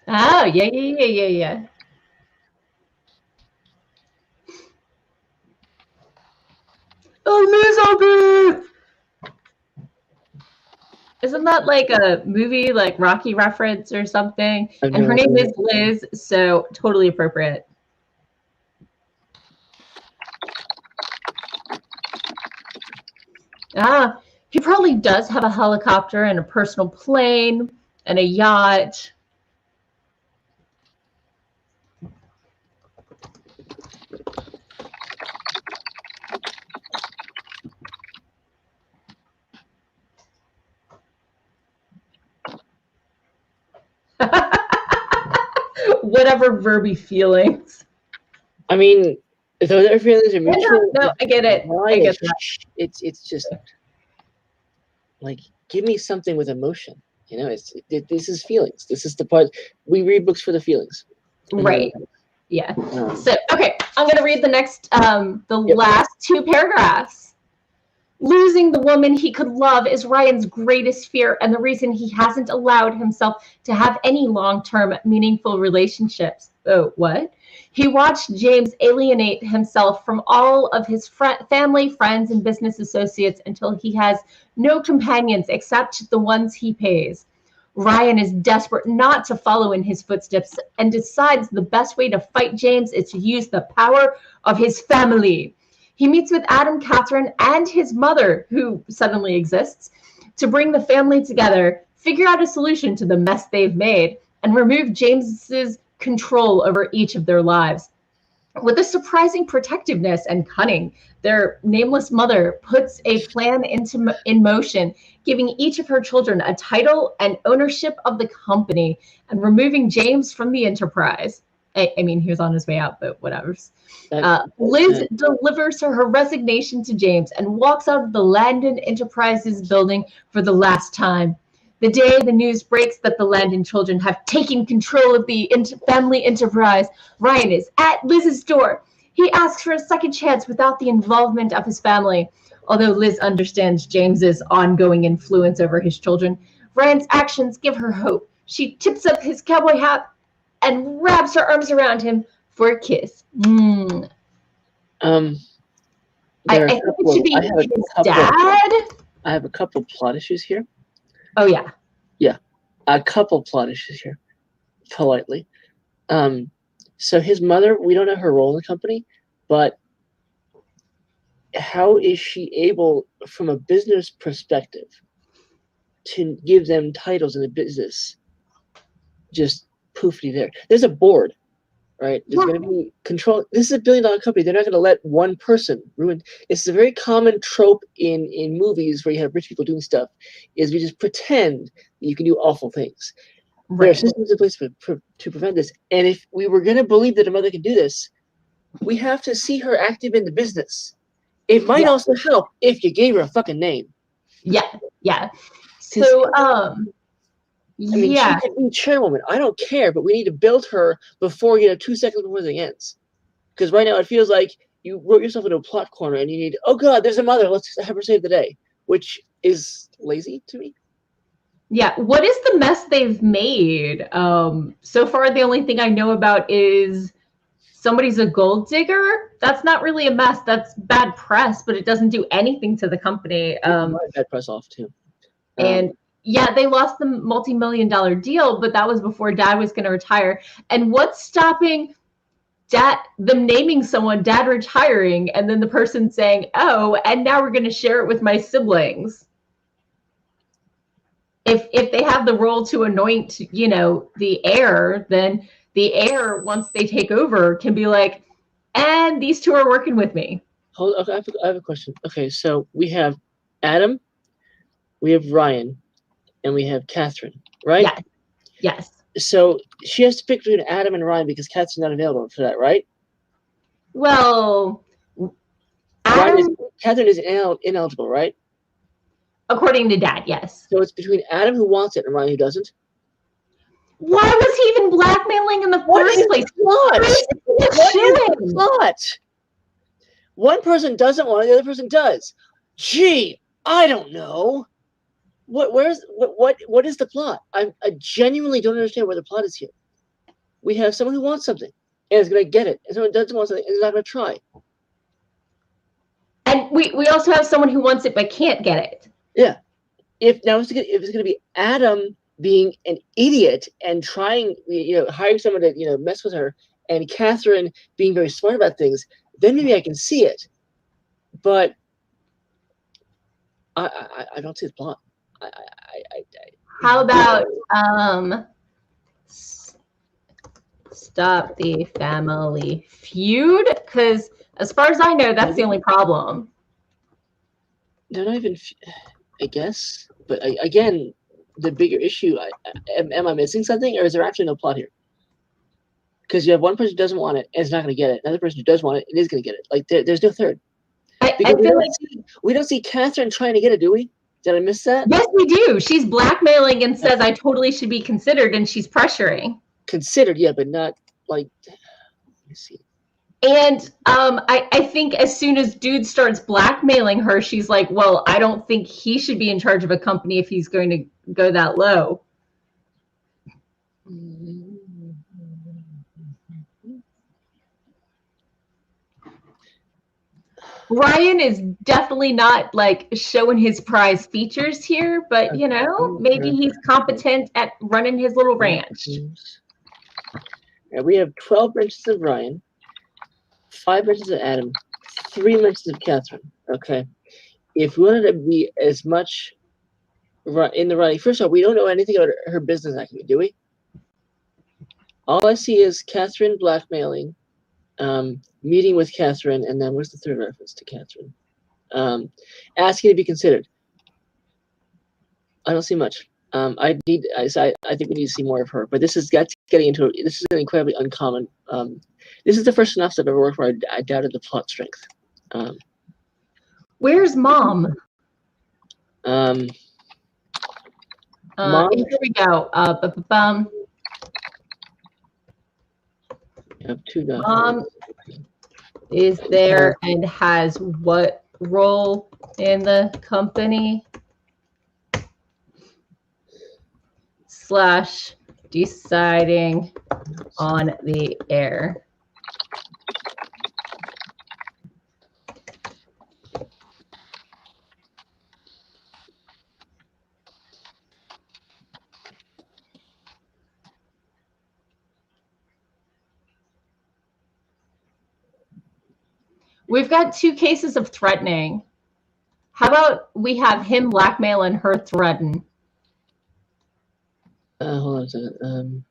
Oh, yeah. Elizabeth! Isn't that like a movie, like Rocky reference or something? And her name is Liz, so totally appropriate. Ah, he probably does have a helicopter and a personal plane and a yacht. Whatever verby feelings. I mean, if their feelings are mutual. No, I get it. I get that. It's just like, give me something with emotion. You know, this is feelings. This is the part we read books for the feelings. Right. Yeah. So okay, I'm gonna read the next last two paragraphs. Losing the woman he could love is Ryan's greatest fear and the reason he hasn't allowed himself to have any long-term meaningful relationships. Oh, what? He watched James alienate himself from all of his family, friends, and business associates until he has no companions except the ones he pays. Ryan is desperate not to follow in his footsteps and decides the best way to fight James is to use the power of his family. He meets with Adam, Catherine, and his mother, who suddenly exists, to bring the family together, figure out a solution to the mess they've made, and remove James's control over each of their lives. With a surprising protectiveness and cunning, their nameless mother puts a plan in motion, giving each of her children a title and ownership of the company, and removing James from the enterprise. I mean, he was on his way out, but whatever. Liz delivers her resignation to James and walks out of the Landon Enterprises building for the last time. The day the news breaks that the Landon children have taken control of the family enterprise, Ryan is at Liz's door. He asks for a second chance without the involvement of his family. Although Liz understands James's ongoing influence over his children, Ryan's actions give her hope. She tips up his cowboy hat and wraps her arms around him for a kiss. I think it should be his dad. I have a couple plot issues here. Oh, yeah. Yeah, a couple plot issues here, politely. So his mother, we don't know her role in the company, but how is she able, from a business perspective, to give them titles in the business? Just poofy there. There's a board, right? There's going to be control. This is a billion-dollar company. They're not going to let one person ruin. It's a very common trope in movies where you have rich people doing stuff, is we just pretend that you can do awful things. Right. There are systems in place to prevent this. And if we were going to believe that a mother can do this, we have to see her active in the business. It might also help if you gave her a fucking name. Yeah. So, I mean, she could be chairwoman. I don't care, but we need to build her before, 2 seconds before the ends. Because right now it feels like you wrote yourself into a plot corner and you need, oh God, there's a mother. Let's have her save the day, which is lazy to me. Yeah, what is the mess they've made? So far, the only thing I know about is somebody's a gold digger. That's not really a mess. That's bad press, but it doesn't do anything to the company. Bad press off too. And yeah, they lost the multi-million-dollar deal, but that was before Dad was going to retire. And what's stopping them naming someone Dad retiring, and then the person saying, "Oh, and now we're going to share it with my siblings." If they have the role to anoint, the heir, then the heir, once they take over, can be like, "And these two are working with me." Okay, I have a question. Okay, so we have Adam, we have Ryan, and we have Catherine, right? Yes. So she has to pick between Adam and Ryan because Catherine's not available for that, right? Well, Adam, Catherine is ineligible, right? according to Dad, yes. So it's between Adam, who wants it, and Ryan, who doesn't. Why was he even blackmailing in the first place? What is the plot? One person doesn't want it, the other person does. Gee, I don't know. What is the plot? I genuinely don't understand where the plot is here. We have someone who wants something and is going to get it, and someone who doesn't want something and is not going to try. And we also have someone who wants it but can't get it. Yeah. If it's going to be Adam being an idiot and trying, hiring someone to, mess with her, and Catherine being very smart about things, then maybe I can see it. But I don't see the plot. How about stop the family feud? Because as far as I know, that's the only problem. They're not even, I guess. But again, the bigger issue, am I missing something, or is there actually no plot here? Because you have one person who doesn't want it and is not going to get it. Another person who does want it and is going to get it. Like there's no third. I feel like we don't see Catherine trying to get it, do we? Did I miss that? Yes, we do. She's blackmailing and says I totally should be considered, and she's pressuring. Considered, yeah, but not like. Let me see. And I think as soon as Dude starts blackmailing her, she's like, well, I don't think he should be in charge of a company if he's going to go that low. Ryan is definitely not like showing his prize features here, but maybe he's competent at running his little ranch. And we have 12 mentions of Ryan, 5 mentions of Adam, 3 mentions of Catherine. Okay. If we wanted to be as much in the running, first of all, we don't know anything about her business acumen, do we? All I see is Catherine blackmailing, meeting with Catherine, and then where's the third reference to Catherine? Asking to be considered. I don't see much. I think we need to see more of her. But this is getting into this is an incredibly uncommon. This is the first synopsis I've ever worked where I doubted the plot strength. Where's Mom? Mom. Here we go. Mom is there and has what role in the company? / deciding on the air. We've got 2 cases of threatening. How about we have him blackmail and her threaten? Hold on a second.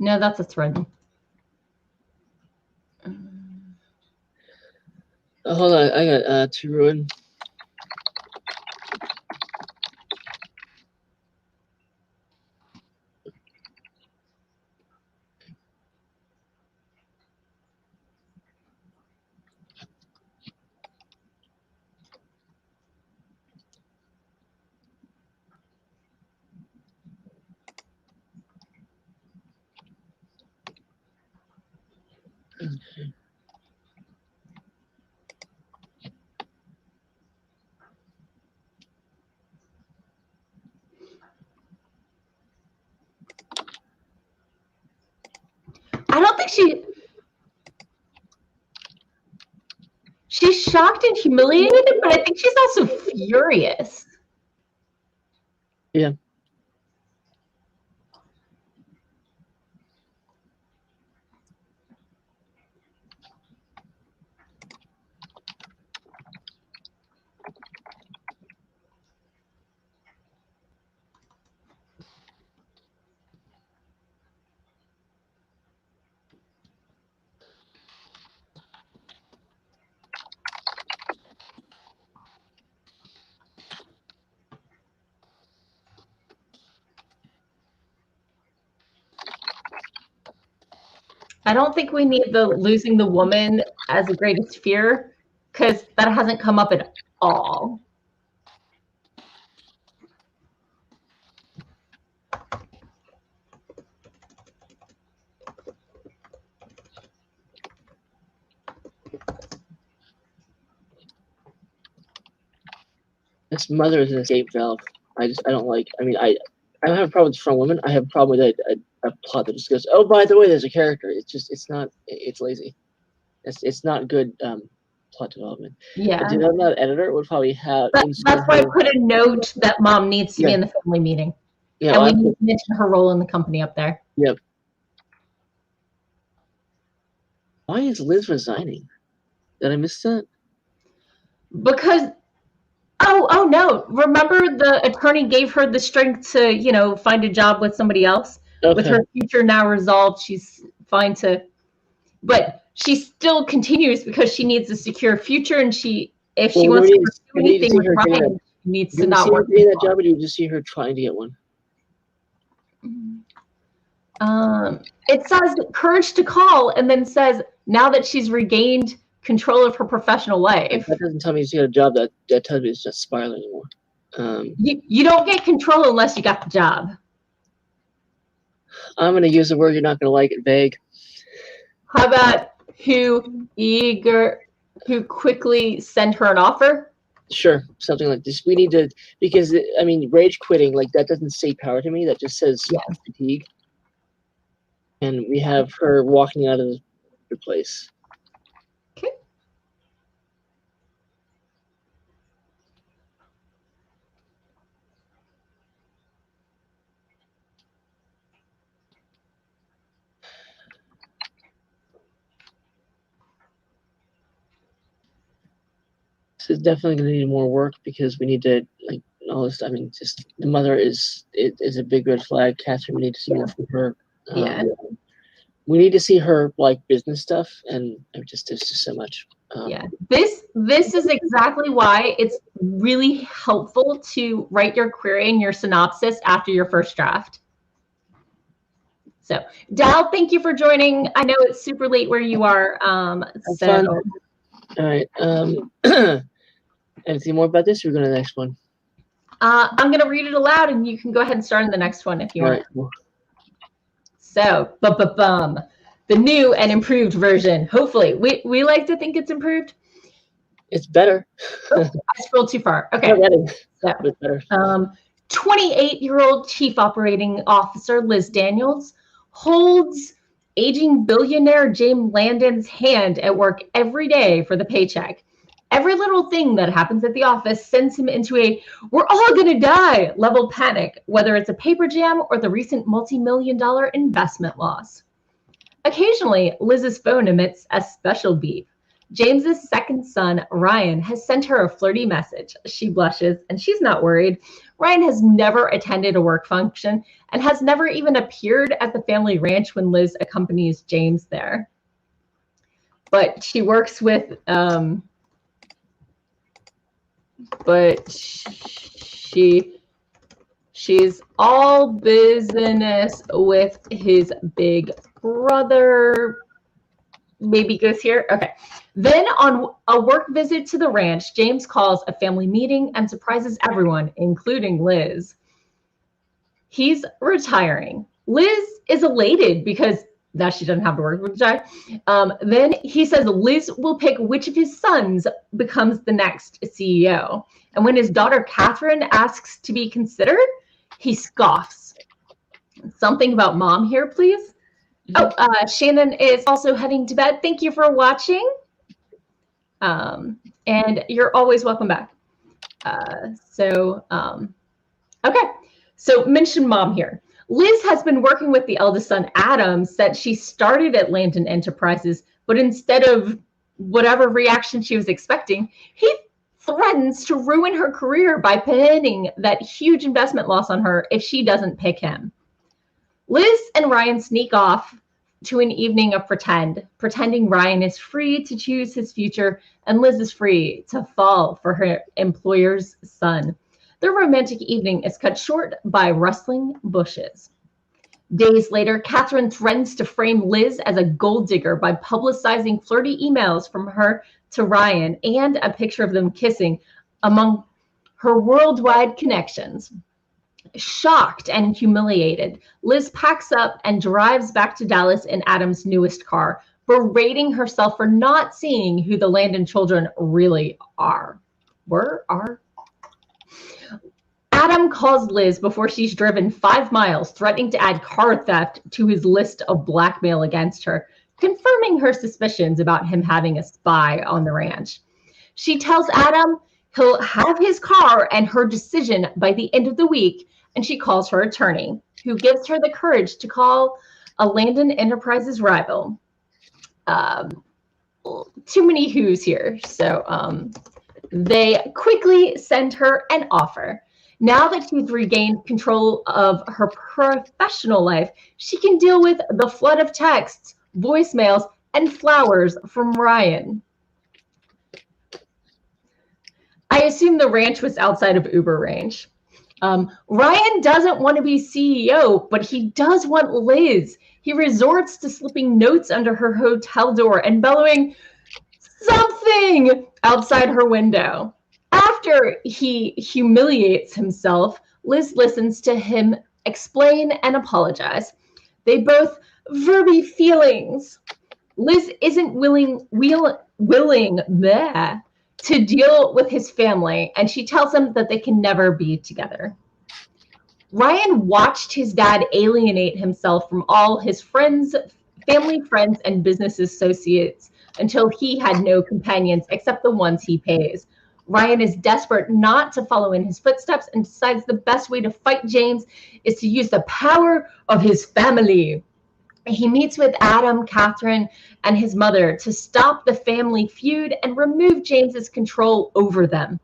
No, that's a threaten. Hold on, I got to ruin. Okay. think she's shocked and humiliated, but I think she's also furious. Yeah. I don't think we need the losing the woman as the greatest fear, because that hasn't come up at all. This mother is an escape valve. I don't like. I mean, I don't have a problem with strong women. I have a problem with a plot that just goes, oh, by the way, there's a character. It's not. It's lazy. It's not good plot development. Yeah. If I'm not an editor, would probably have. That's why I put a note that mom needs to be in the family meeting. Yeah, and we need to mention her role in the company up there. Yep. Why is Liz resigning? Did I miss that? Because, oh no! Remember, the attorney gave her the strength to, find a job with somebody else. Okay. With her future now resolved, she's fine to. But she still continues because she needs a secure future, and if she wants to pursue anything with Ryan, she needs to not work. Do you see her getting that job, or do you just see her trying to get one? It says courage to call, and then says now that she's regained control of her professional life. That doesn't tell me she's got a job. That tells me it's just spiraling anymore. You don't get control unless you got the job. I'm going to use a word you're not going to like. It vague. How about who quickly send her an offer? Sure, something like this. We need to, because rage quitting, like, that doesn't say power to me. That just says fatigue. And we have her walking out of the place. Okay. This is definitely going to need more work because we need to, like, all this. I mean, just the mother is a big red flag. Catherine, we need to see more from her. We need to see her, like, business stuff, and there's just so much. This is exactly why it's really helpful to write your query and your synopsis after your first draft. So, Dal, thank you for joining. I know it's super late where you are. Fun. All right. Anything more about this? Or we're going to the next one. I'm going to read it aloud, and you can go ahead and start in the next one if you want. Right, cool. So, the new and improved version. Hopefully, we like to think it's improved. It's better. I scrolled too far. Okay. So, it's better. 28-year-old Chief Operating Officer Liz Daniels holds aging billionaire James Landon's hand at work every day for the paycheck. Every little thing that happens at the office sends him into a "we're all gonna die" level panic, whether it's a paper jam or the recent multi-million-dollar investment loss. Occasionally, Liz's phone emits a special beep. James's second son, Ryan, has sent her a flirty message. She blushes, and she's not worried. Ryan has never attended a work function and has never even appeared at the family ranch when Liz accompanies James there. But she works with, she's all business with his big brother. Maybe goes here. Okay. Then on a work visit to the ranch, James calls a family meeting and surprises everyone, including Liz. He's retiring. Liz is elated because now she doesn't have to work with the guy. Then he says Liz will pick which of his sons becomes the next CEO. And when his daughter Catherine asks to be considered, he scoffs. Something about mom here, please. Shannon is also heading to bed. Thank you for watching. And you're always welcome back. Okay. So mention mom here. Liz has been working with the eldest son, Adam, since she started at Landon Enterprises, but instead of whatever reaction she was expecting, he threatens to ruin her career by pinning that huge investment loss on her if she doesn't pick him. Liz and Ryan sneak off to an evening of pretending Ryan is free to choose his future and Liz is free to fall for her employer's son. Their romantic evening is cut short by rustling bushes. Days later, Catherine threatens to frame Liz as a gold digger by publicizing flirty emails from her to Ryan and a picture of them kissing among her worldwide connections. Shocked and humiliated, Liz packs up and drives back to Dallas in Adam's newest car, berating herself for not seeing who the Landon children really are. Adam calls Liz before she's driven 5 miles, threatening to add car theft to his list of blackmail against her, confirming her suspicions about him having a spy on the ranch. She tells Adam he'll have his car and her decision by the end of the week, and she calls her attorney, who gives her the courage to call a Landon Enterprises rival. Too many who's here, so they quickly send her an offer. Now that she's regained control of her professional life, she can deal with the flood of texts, voicemails, and flowers from Ryan. I assume the ranch was outside of Uber range. Ryan doesn't want to be CEO, but he does want Liz. He resorts to slipping notes under her hotel door and bellowing something outside her window. After he humiliates himself, Liz listens to him explain and apologize. They both verby feelings. Liz isn't willing to deal with his family, and she tells him that they can never be together. Ryan watched his dad alienate himself from all his friends, family, friends, and business associates until he had no companions except the ones he pays. Ryan is desperate not to follow in his footsteps and decides the best way to fight James is to use the power of his family. He meets with Adam, Catherine, and his mother to stop the family feud and remove James's control over them.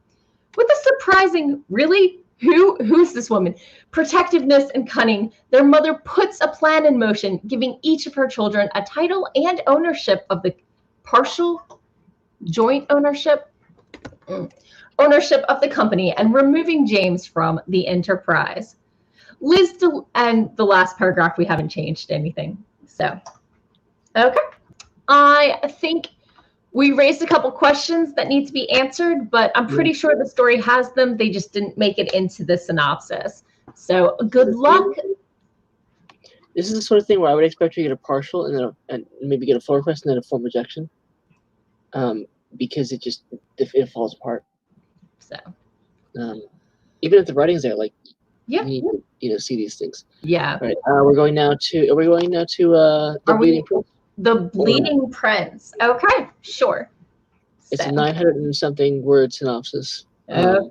With a surprising, really, who's this woman? Protectiveness and cunning, their mother puts a plan in motion, giving each of her children a title and ownership of the joint ownership of the company and removing James from the enterprise. Liz, and the last paragraph, we haven't changed anything. So, okay. I think we raised a couple questions that need to be answered, but I'm pretty sure the story has them. They just didn't make it into the synopsis. So, good luck. This is the sort of thing where I would expect you to get a partial and maybe get a full request and then a full rejection. Because it falls apart. So, even if the writing's there, like yeah, you need to see these things. Yeah. All right. We're going now to the Bleeding Prince. The Bleeding Prince. Okay, sure. It's a 900 and something word synopsis. 900.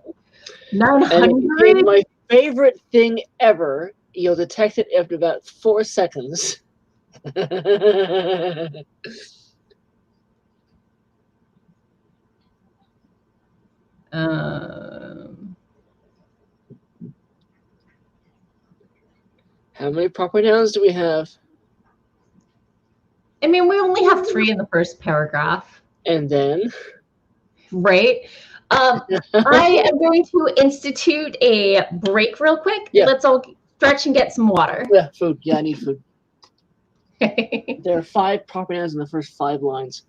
And my favorite thing ever. You'll detect it after about 4 seconds. How many proper nouns do we have? I mean, we only have 3 in the first paragraph. And then? Right. I am going to institute a break real quick. Yeah. Let's all stretch and get some water. Yeah, food. Yeah, I need food. There are 5 proper nouns in the first 5 lines.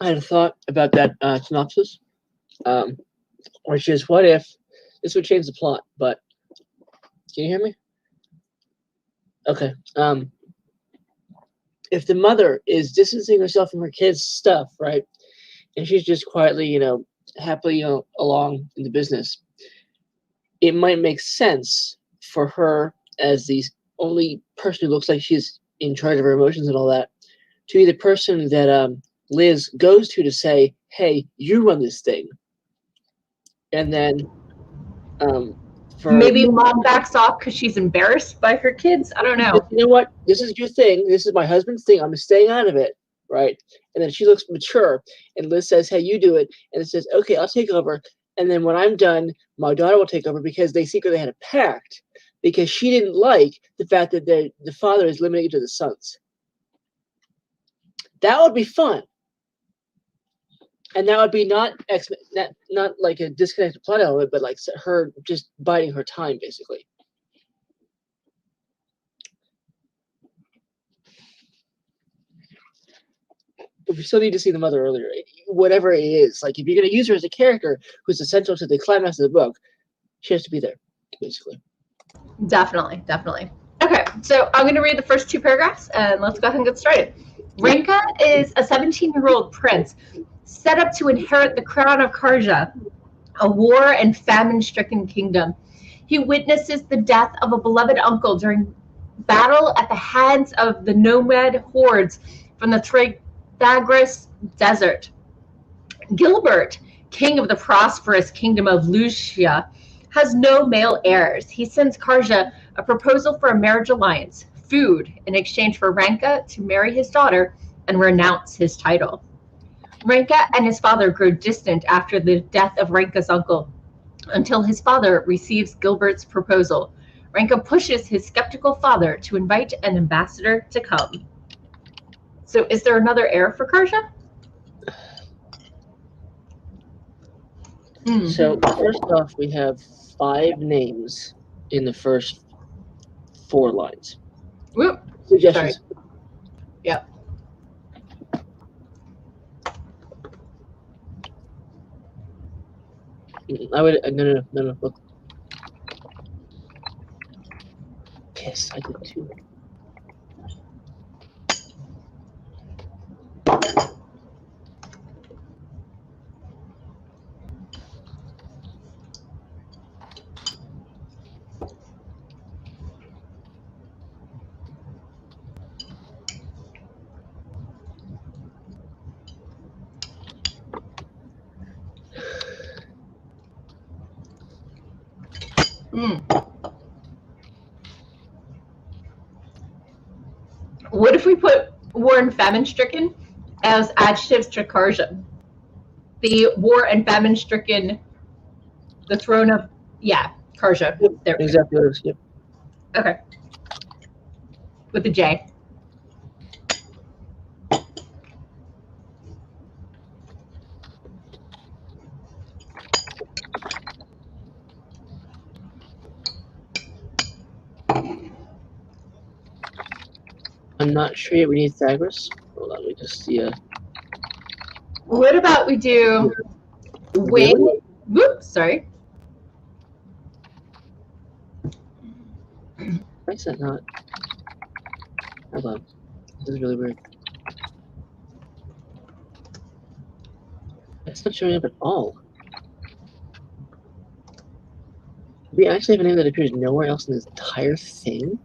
I had a thought about that synopsis, which is, what if this would change the plot? But can you hear me? Okay. If the mother is distancing herself from her kids' stuff, right, and she's just quietly, happily, along in the business, it might make sense for her, as the only person who looks like she's in charge of her emotions and all that, to be the person that Liz goes to say, "Hey, you run this thing," and then maybe mom backs off because she's embarrassed by her kids. I don't know. You know what? This is your thing. This is my husband's thing. I'm staying out of it, right? And then she looks mature, and Liz says, "Hey, you do it," and it says, "Okay, I'll take over." And then when I'm done, my daughter will take over because they secretly had a pact, because she didn't like the fact that the father is limited to the sons. That would be fun. And that would be not like a disconnected plot element, but like her just biding her time, basically. But we still need to see the mother earlier. Whatever it is, like if you're going to use her as a character who's essential to the climax of the book, she has to be there, basically. Definitely. Okay, so I'm going to read the first 2 paragraphs, and let's go ahead and get started. Renka is a 17-year-old prince set up to inherit the crown of Karja, a war and famine-stricken kingdom. He witnesses the death of a beloved uncle during battle at the hands of the nomad hordes from the Tragras desert. Gilbert, king of the prosperous kingdom of Lucia, has no male heirs. He sends Karja a proposal for a marriage alliance, food, in exchange for Renka to marry his daughter and renounce his title. Renka and his father grow distant after the death of Renka's uncle, until his father receives Gilbert's proposal. Renka pushes his skeptical father to invite an ambassador to come. So is there another heir for Karja? So first off, we have 5 names in the first 4 lines. Whoop. Suggestions. Sorry. Yep. I would no. Look. Yes, I did too. What if we put war and famine stricken as adjectives to Karja? The war and famine stricken, the throne of, Karja. There. Exactly. Yep. Okay. With the J. I'm not sure yet. We need Thagras. Hold on, we just see What about we do win? Really? Whoops, sorry. Why is that not? Hold on. This is really weird. It's not showing up at all. We actually have a name that appears nowhere else in this entire thing?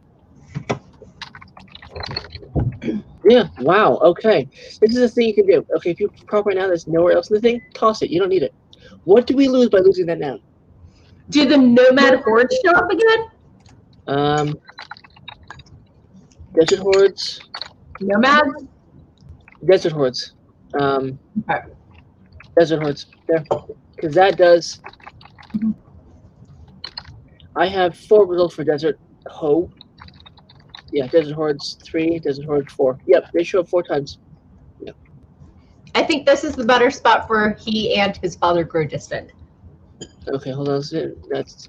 Yeah, wow, okay. This is a thing you can do. Okay, if you prop right now there's nowhere else in the thing, toss it. You don't need it. What do we lose by losing that noun? Do the nomad hordes show up again? Desert hordes. Nomads? Desert hordes. Okay. Desert hordes. There. Because that does. I have 4 results for desert ho. Yeah, desert hordes 3, desert hordes 4. Yep, they show up 4 times. Yep. I think this is the better spot for he and his father grow distant. Okay, hold on. That's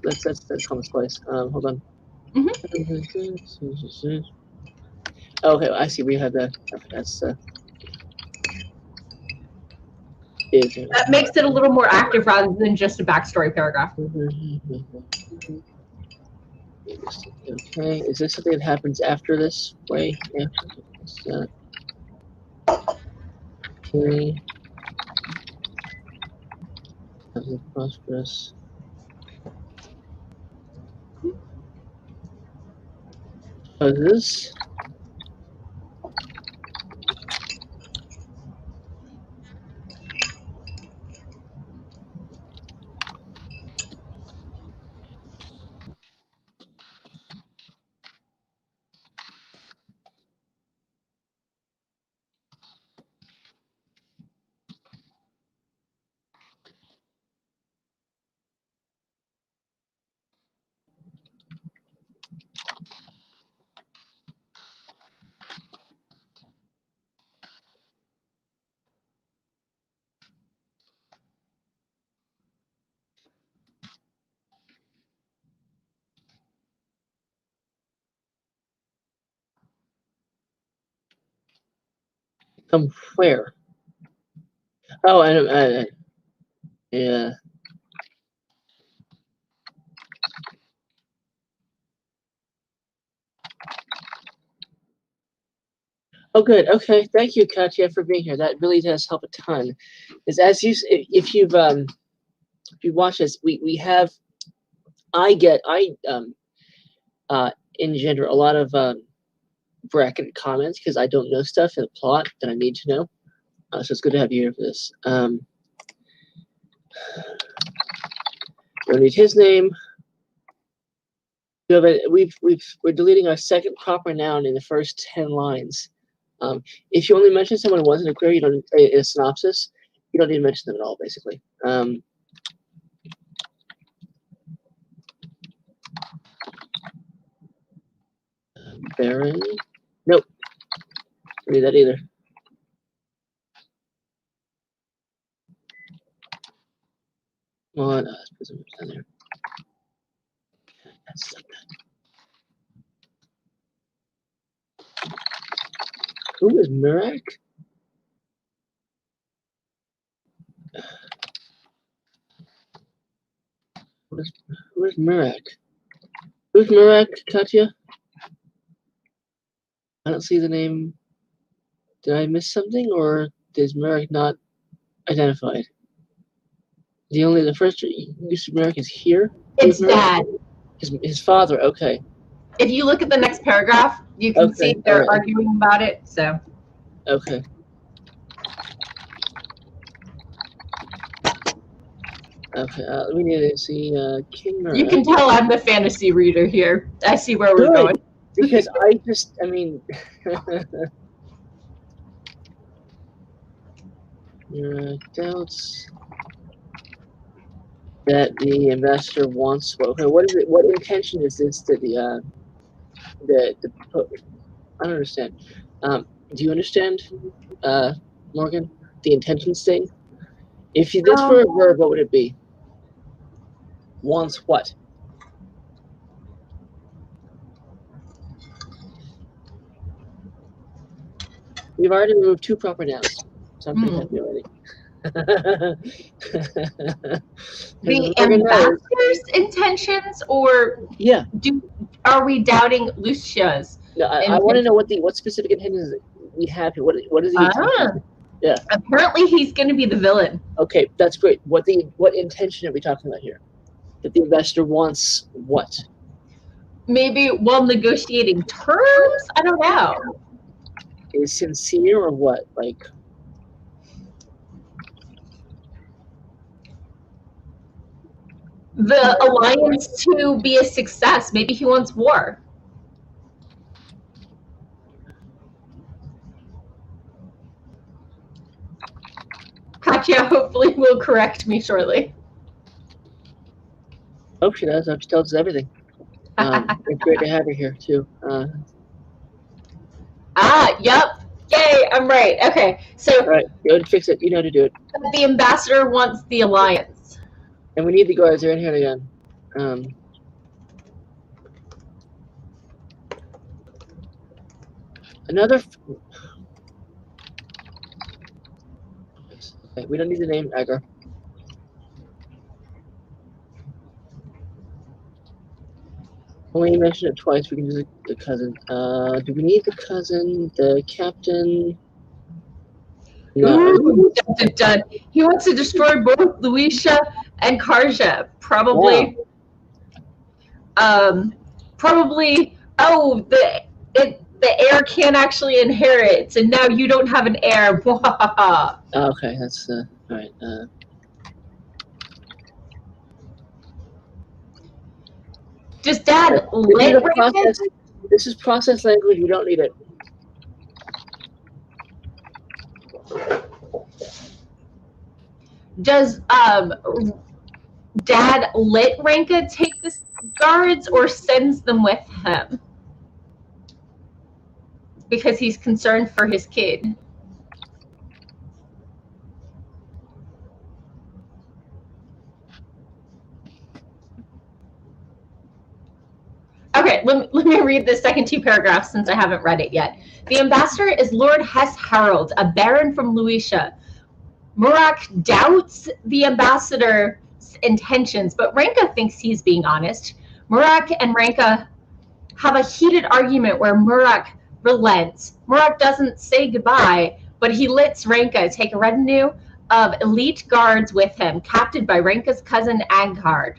common splice. Hold on. Okay, I see. We have that. Okay, that's That makes it a little more active rather than just a backstory paragraph. Okay, is this something that happens after this way? Yeah. Okay. Prosperous. Oh, this. Come where? Oh, yeah. Oh, good. Okay, thank you, Katya, for being here. That really does help a ton. Is as you, if you've watched this, we have. I engender a lot of bracket comments because I don't know stuff in the plot that I need to know. So it's good to have you here for this. We'll need his name. We're deleting our second proper noun in the first 10 lines. If you only mention someone once in a query, you don't in a synopsis, you don't need to mention them at all, basically. Baron. Nope. Don't need that either. Come on, let's put some down there. That's not bad. Who is Mirak? Where's Mirak? Who's Mirak, Katya? I don't see the name. Did I miss something, or is Mirak not identified? The first use of Mirak is here? It's Dad. His father, okay. If you look at the next paragraph, you can see they're arguing about it, so. Okay. Okay, we need to see King Mirak. You can tell I'm the fantasy reader here. I see where we're going. Because I mean... Mirak doubts that the ambassador wants... Okay, what is it? What intention is this that the I don't understand. Do you understand, Morgan, the intentions thing? If this were a verb, what would it be? Wants what? We've already removed 2 proper nouns, so I'm pretty happy already. The ambassador's intentions, or yeah, are we doubting Lucia's? No, I want to know what specific intentions we have here. What is the intention? Yeah. Apparently, he's going to be the villain. Okay, that's great. What intention are we talking about here? That the investor wants what? Maybe while negotiating terms? I don't know. Is sincere or what? Like, the alliance to be a success. Maybe he wants war. Katya hopefully will correct me shortly. Hope she does. Hope she tells us everything. It's great to have her here too. Yep. Yay, I'm right. Okay, so. All right, go and fix it. You know how to do it. The ambassador wants the alliance. And we need the guards. They're in here again. Another. Okay, we don't need the name Edgar. When you mention it twice, we can do the cousin. Do we need the cousin, the captain? No. Ooh, dun, dun, dun. He wants to destroy both Luisha and Karja. Probably. Probably. Oh, the heir can't actually inherit, and now you don't have an heir. Okay, that's all right. Does Dad lit Rankin? This is process language. You don't need it. Does Dad lit Ranka take the guards or sends them with him? Because he's concerned for his kid. Okay, let me read the second two paragraphs since I haven't read it yet. The ambassador is Lord Hess Harold, a baron from Luisha. Murak doubts the ambassador's intentions, but Ranka thinks he's being honest. Murak and Ranka have a heated argument where Murak relents. Murak doesn't say goodbye, but he lets Ranka take a retinue of elite guards with him, captained by Ranka's cousin Aghard.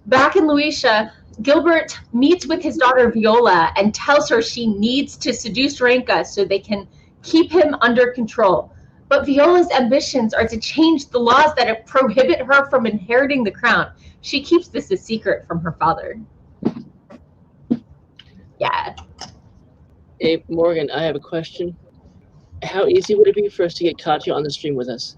Back in Luisha, Gilbert meets with his daughter Viola and tells her she needs to seduce Ranka so they can keep him under control. But Viola's ambitions are to change the laws that prohibit her from inheriting the crown. She keeps this a secret from her father. Yeah. Hey, Morgan, I have a question. How easy would it be for us to get Katya on the stream with us?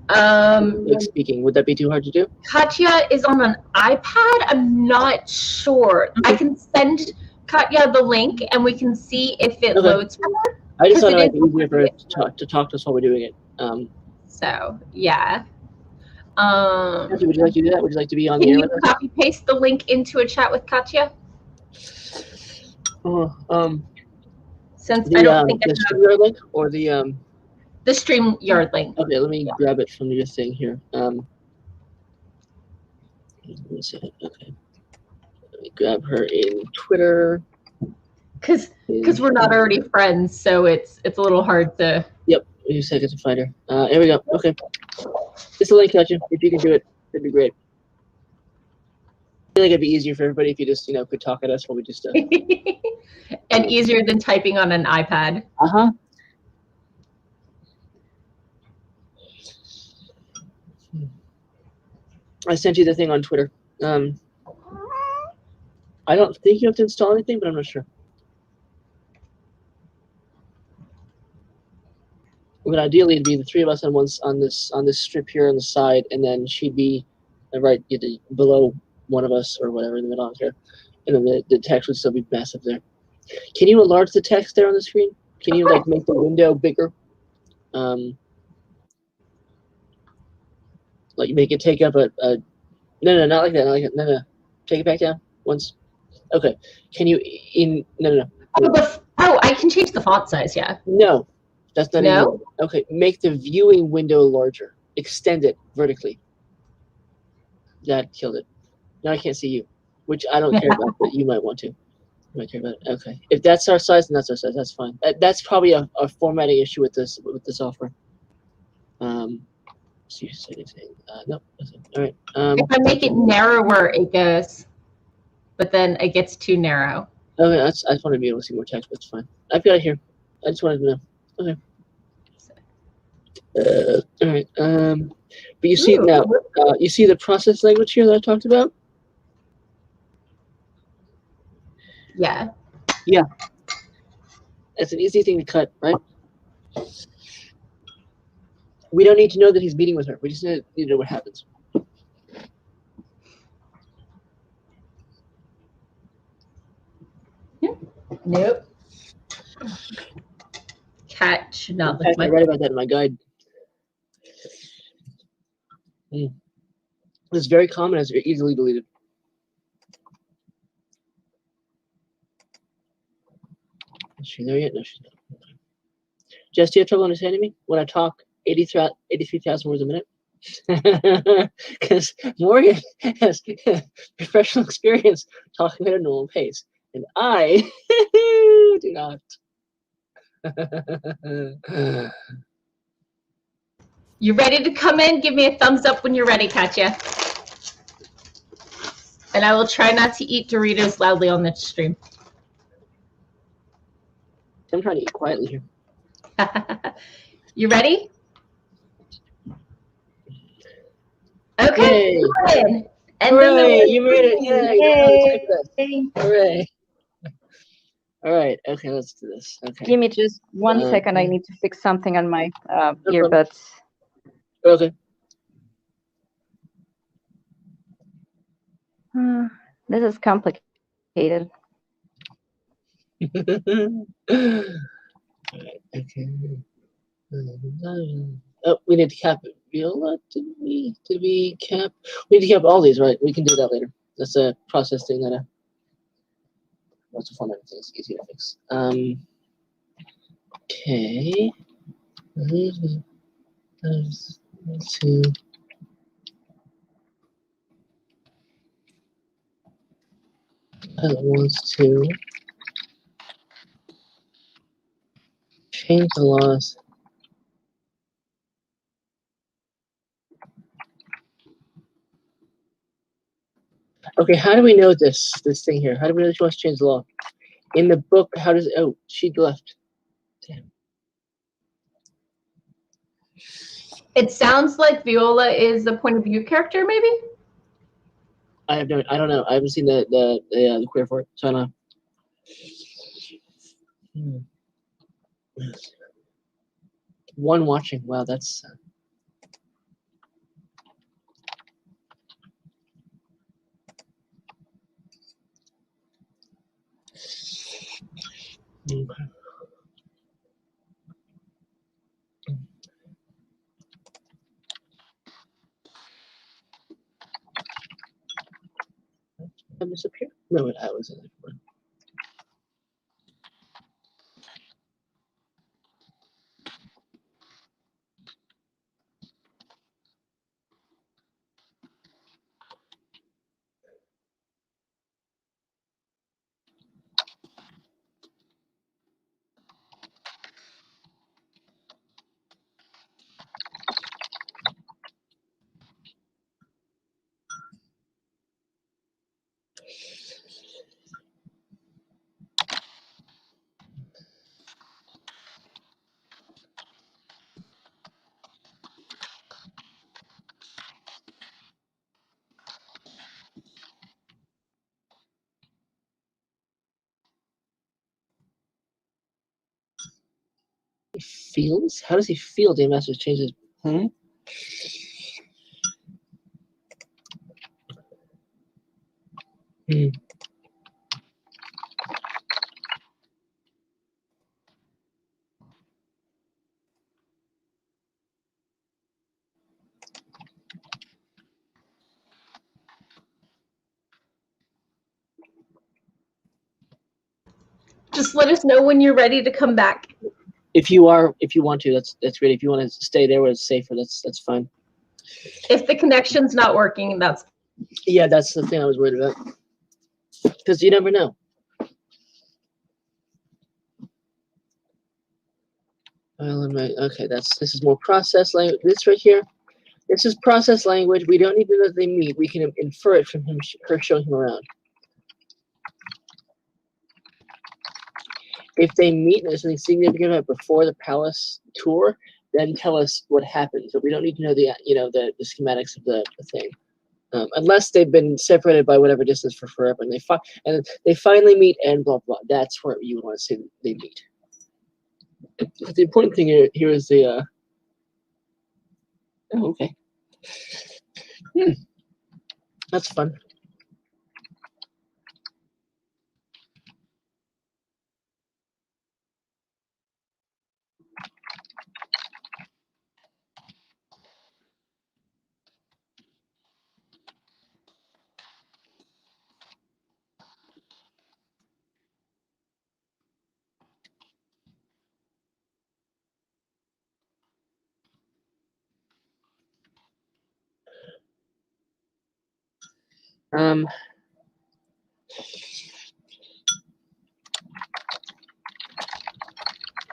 Like speaking, would that be too hard to do? Katya is on an iPad. I'm not sure. Okay. I can send Katya the link and we can see if it loads for her. I just thought it might be easier for her to talk to us while we're doing it. So yeah. Katya, would you like to do that? Would you like to be on Can the air you with us? copy paste the link into a chat with Katya? Since I don't think I the have StreamYard link or the StreamYard link. Okay, let me grab it from your thing here. Let me see. Okay, let me grab her in Twitter. Because we're not already friends, so it's a little hard to. Yep, a second to find her. Here we go. Okay, it's a link, Katya. If you can do it, that'd be great. I feel like it'd be easier for everybody if you just could talk at us while we just. And easier than typing on an iPad. I sent you the thing on Twitter. I don't think you have to install anything, but I'm not sure. But ideally, it'd be the three of us on this strip here on the side, and then she'd be right below one of us or whatever in the middle here, and then the text would still be massive there. Can you enlarge the text there on the screen? Can you make the window bigger? Like make it take up a no, not like that, not like that. No. Take it back down once. Okay. Can you no. Oh, I can change the font size, yeah. No. That's not No? easy. Okay, make the viewing window larger. Extend it vertically. That killed it. Now I can't see you, which I don't care about, but you might want to. You might care about it. Okay. If that's our size, then that's our size. That's fine. That's probably a formatting issue with the software. See anything? No. All right. If I make it narrower, it goes, but then it gets too narrow. Okay, I just want to be able to see more text, but it's fine. I've got it here. I just wanted to know. Okay. All right. But you see now, you see the process language here that I talked about? Yeah. Yeah. It's an easy thing to cut, right? We don't need to know that he's meeting with her. We just need to know what happens. Nope. Cat should not lick my. I read about that in my guide. It's very common as easily deleted. Is she there yet? No, she's not. Jess, do you have trouble understanding me? When I talk, 83,000 words a minute. Because Morgan has professional experience talking at a normal pace, and I do not. You ready to come in? Give me a thumbs up when you're ready, Katya. And I will try not to eat Doritos loudly on the stream. I'm trying to eat quietly here. You ready? Okay. And Hooray! then You made it! Yay! Hooray! All right. Okay, let's do this. Okay. Give me just 1 second. I need to fix something on my earbuds. Okay. This is complicated. Okay. Oh, we need to cap it. Viola, did we cap? We need to cap all these, right? We can do that later. That's a process thing that lots of formatting things easy to fix. Okay. Let's see. It wants to change the laws. Okay, how do we know this thing here? How do we know that she wants to change the law? In the book, how does oh, she left. Damn. it sounds like Viola is the point of view character, maybe? I don't know. I haven't seen the queer for it, so I don't know. One watching. Wow, that's okay. Did I disappear? No, I was in it. He feels? How does he feel? The message changes. Hmm? Hmm. Just let us know when you're ready to come back. If you want to, that's great. If you want to stay there where it's safer, that's fine. If the connection's not working, that's Yeah, that's the thing I was worried about. Because you never know. Okay, this is more process language. This right here, this is process language. We don't need to know that they meet. We can infer it from her showing him around. If they meet and there's something significant about before the palace tour, then tell us what happened. So we don't need to know the schematics of the thing, unless they've been separated by whatever distance for forever, and they finally meet and blah blah. That's where you want to say they meet. But the important thing here is the. Oh, okay. That's fun.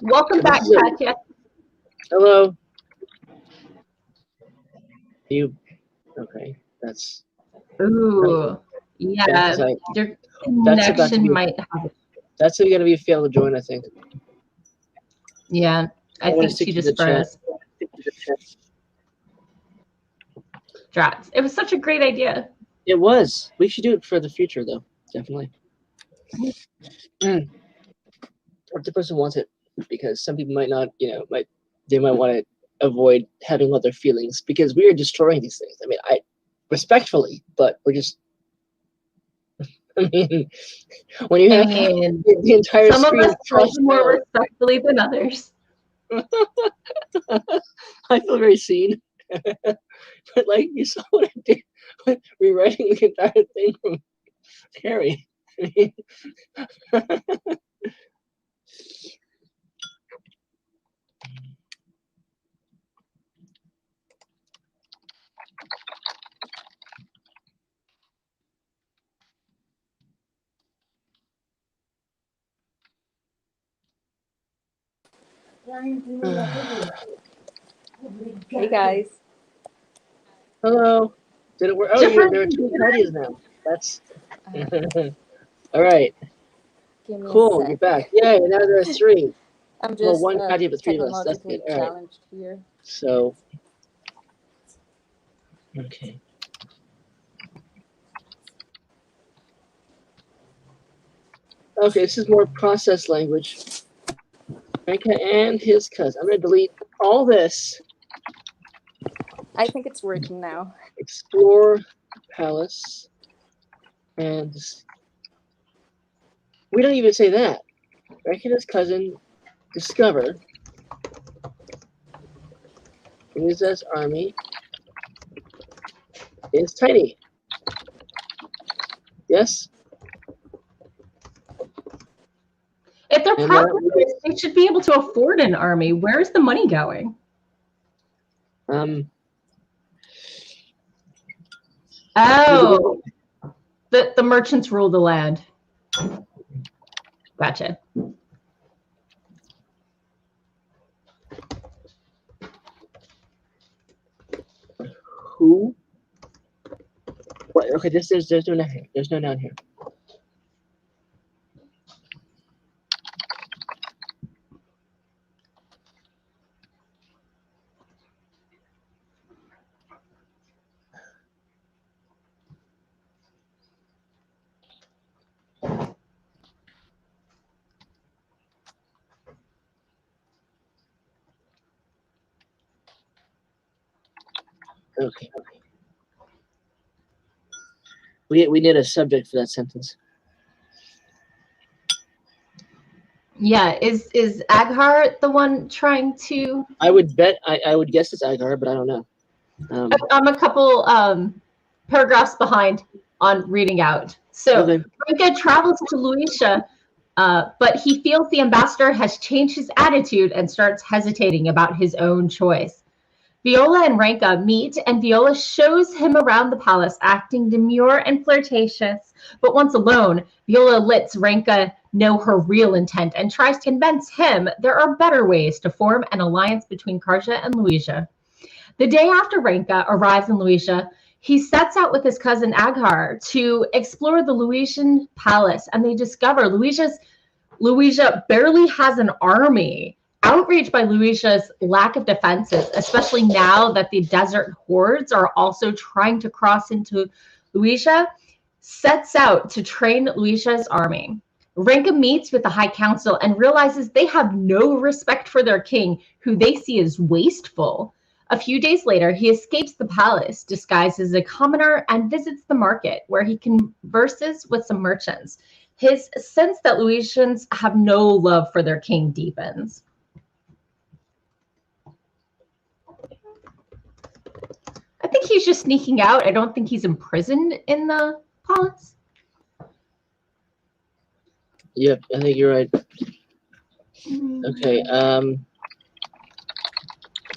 Welcome This back, is a- Katya. Hello. You okay? That's Ooh, yeah, that's your about to connection be. might have it. That's going to be a fail to join, I think. Yeah, I I'm gonna think stick she to the just chat. froze. Drats. It was such a great idea. It was. We should do it for the future, though. Definitely. If the person wants it, because some people might not, they might want to avoid having other feelings because we are destroying these things. I mean, I respectfully, but we're just. I mean, when you have the entire some screen of us crushed slightly more out, respectfully than others. I feel very seen. But like you saw what I did with rewriting the entire thing from Carrie. Hey guys. Hello. Did it work? Oh, there are two parties now. That's all right. Give me Cool. a You're sec. back. Yay! Now there are three. I'm Well, just one party, but three of us. That's technologically good. All right. challenged here. So, okay. Okay, this is more process language. Franka and his cousin. I'm going to delete all this. I think it's working now. Explore palace. And we don't even say that. Franka and his cousin discover Louisa's army is tiny. Yes? If they're And prosperous, they should be able to afford an army. Where is the money going? Oh, the merchants rule the land. Gotcha. Who? What? Okay, there's no noun here. There's no noun here. Okay. We need a subject for that sentence. Yeah, is Aghar the one trying to? I would bet. I would guess it's Agar, but I don't know. I'm a couple paragraphs behind on reading out. So Okay. Franka travels to Luisha, but he feels the ambassador has changed his attitude and starts hesitating about his own choice. Viola and Ranka meet, and Viola shows him around the palace, acting demure and flirtatious. But once alone, Viola lets Ranka know her real intent and tries to convince him there are better ways to form an alliance between Karja and Luisia. The day after Ranka arrives in Luisia, he sets out with his cousin Aghar to explore the Luisian palace, and they discover Luisia barely has an army. Outraged by Luisia's lack of defenses, especially now that the desert hordes are also trying to cross into Luisia, sets out to train Luisia's army. Ranka meets with the High Council and realizes they have no respect for their king, who they see as wasteful. A few days later, he escapes the palace, disguised as a commoner, and visits the market, where he converses with some merchants. His sense that Luisians have no love for their king deepens. I think he's just sneaking out. I don't think he's imprisoned in the palace. Yep, I think you're right. Okay.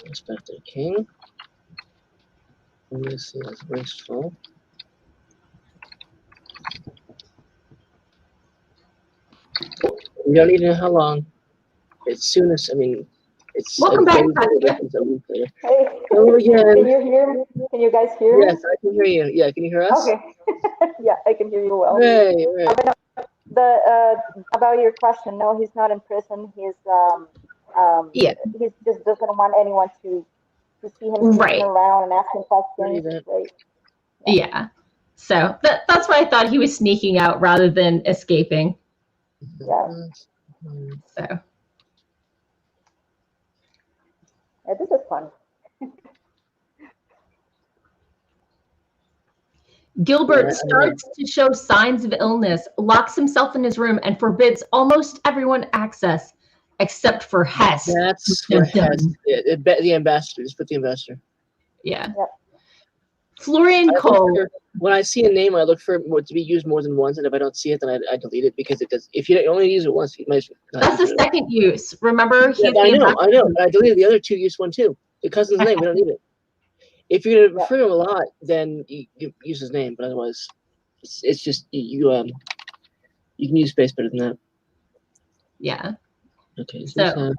Respect the king. Let me see. That's wasteful. We don't even know how long. As soon as, I mean, it's Welcome a back, day Katya. it's a week later. Hey, Hello can again. you hear me? Can you guys hear me? Yes, I can hear you. Yeah, can you hear us? Okay. Yeah, I can hear you well. Hey, right. About your question, no, he's not in prison. Yeah. He just doesn't want anyone to see him Right. sneaking around and asking questions. Right. Right. Yeah. So that's why I thought he was sneaking out rather than escaping. Yeah. So Yeah, this is fun. Gilbert starts to show signs of illness, locks himself in his room, and forbids almost everyone access except for Hess. That's what Hess. The ambassador. Just put the ambassador. Yeah. Yep. Florian Cole. When I see a name, I look for it to be used more than once, and if I don't see it, then I delete it because it does. If you only use it once, you might. That's the second use. Remember, he's I know. I deleted the other two use one too. The cousin's name, we don't need it. If you're gonna refer to him a lot, then you use his name. But otherwise, it's just you can use space better than that. Yeah. Okay. So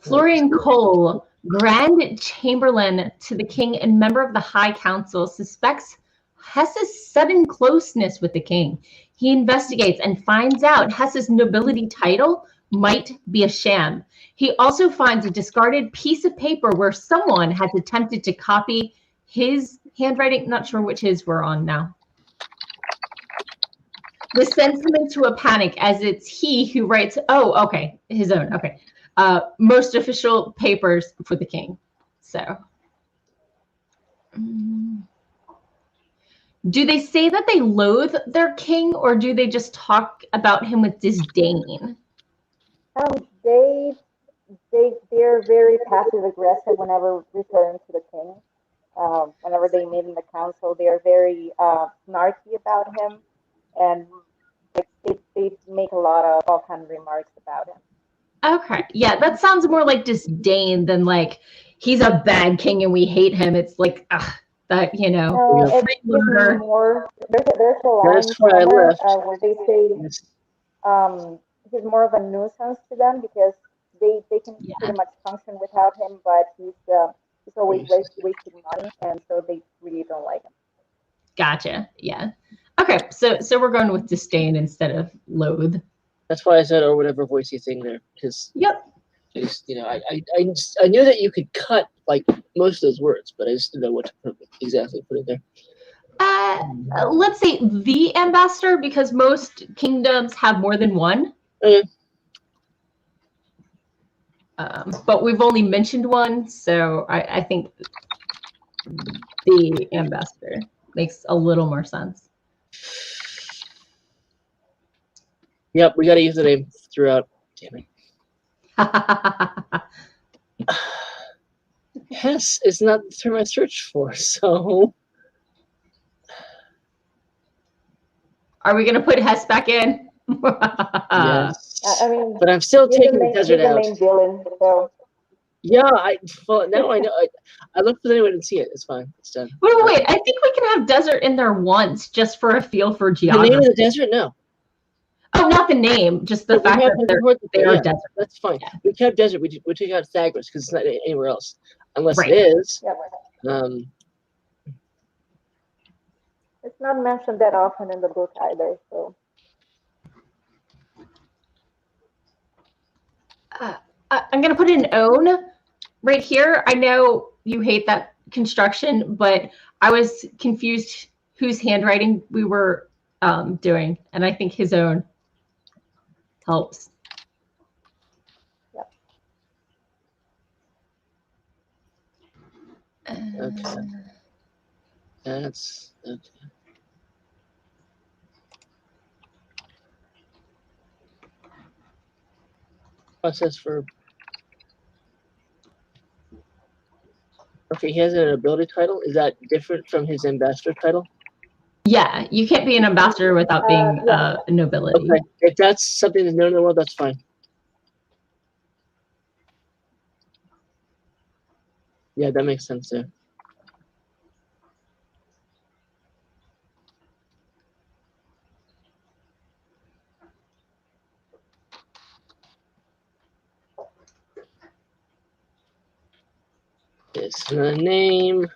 Florian Cole, Grand Chamberlain to the King and member of the High Council, suspects Hess's sudden closeness with the king. He investigates and finds out Hess's nobility title might be a sham. He also finds a discarded piece of paper where someone has attempted to copy his handwriting. Not sure which his we're on now. This sends him into a panic as it's he who writes, oh, okay, his own, okay. Most official papers for the king. So. Do they say that they loathe their king, or do they just talk about him with disdain? They're very passive aggressive whenever referring to the king. Whenever they meet in the council, they are very snarky about him, and they make a lot of offhand remarks about him. Okay, yeah, that sounds more like disdain than like he's a bad king and we hate him. It's like that, you know. It's more. There's a line somewhere where they say he's more of a nuisance to them because they can pretty much function without him, but he's always wasting money, and so they really don't like him. Gotcha. Yeah. Okay, so we're going with disdain instead of loathe. That's why I said or whatever voicey thing there, because I knew that you could cut like most of those words, but I just didn't know what to exactly put in there. Let's say the ambassador, because most kingdoms have more than one. Okay. But we've only mentioned one, so I think the ambassador makes a little more sense. Yep, we got to use the name throughout. Damn it. Hess is not the term I searched for, so. Are we going to put Hess back in? Yes. I mean, but I'm still taking the desert out. Main villain, so. Yeah, now I know. I looked for the name, I didn't see it. It's fine. It's done. Wait. I think we can have desert in there once, just for a feel for geography. The name of the desert? No. Oh, not the name, just the fact that they're desert. That's fine. Yeah. We kept desert. We took out Zagros because it's not anywhere else, unless it is. Yep. It's not mentioned that often in the book either. So. I'm going to put an own right here. I know you hate that construction, but I was confused whose handwriting we were doing, and I think his own helps. Yep. Okay. That's okay. Process for. Okay, he has an ability title. Is that different from his ambassador title? Yeah, you can't be an ambassador without being a nobility. Okay, if that's something that's known in the world, that's fine. Yeah, that makes sense there. Nice. Name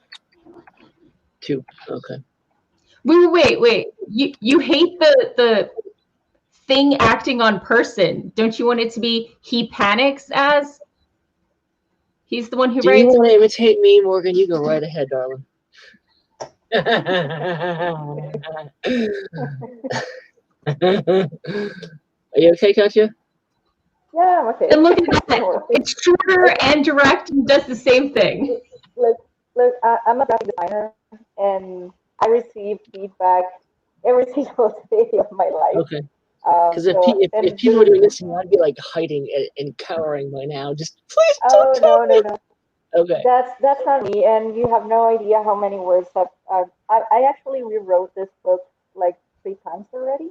2. Okay. Wait. You hate the thing acting on person. Don't you want it to be he panics as? He's the one who Do writes. you want to imitate me, Morgan? You go right ahead, darling. Are you okay, Katya? Yeah, I'm okay. And look at that. It's shorter and direct and does the same thing. Look, I'm a graphic designer, and I receive feedback every single day of my life. Okay. Because if people were doing this, I'd be like hiding and cowering by now. Just please don't tell me. No. Okay. That's not me, and you have no idea how many words I actually rewrote this book like 3 times already.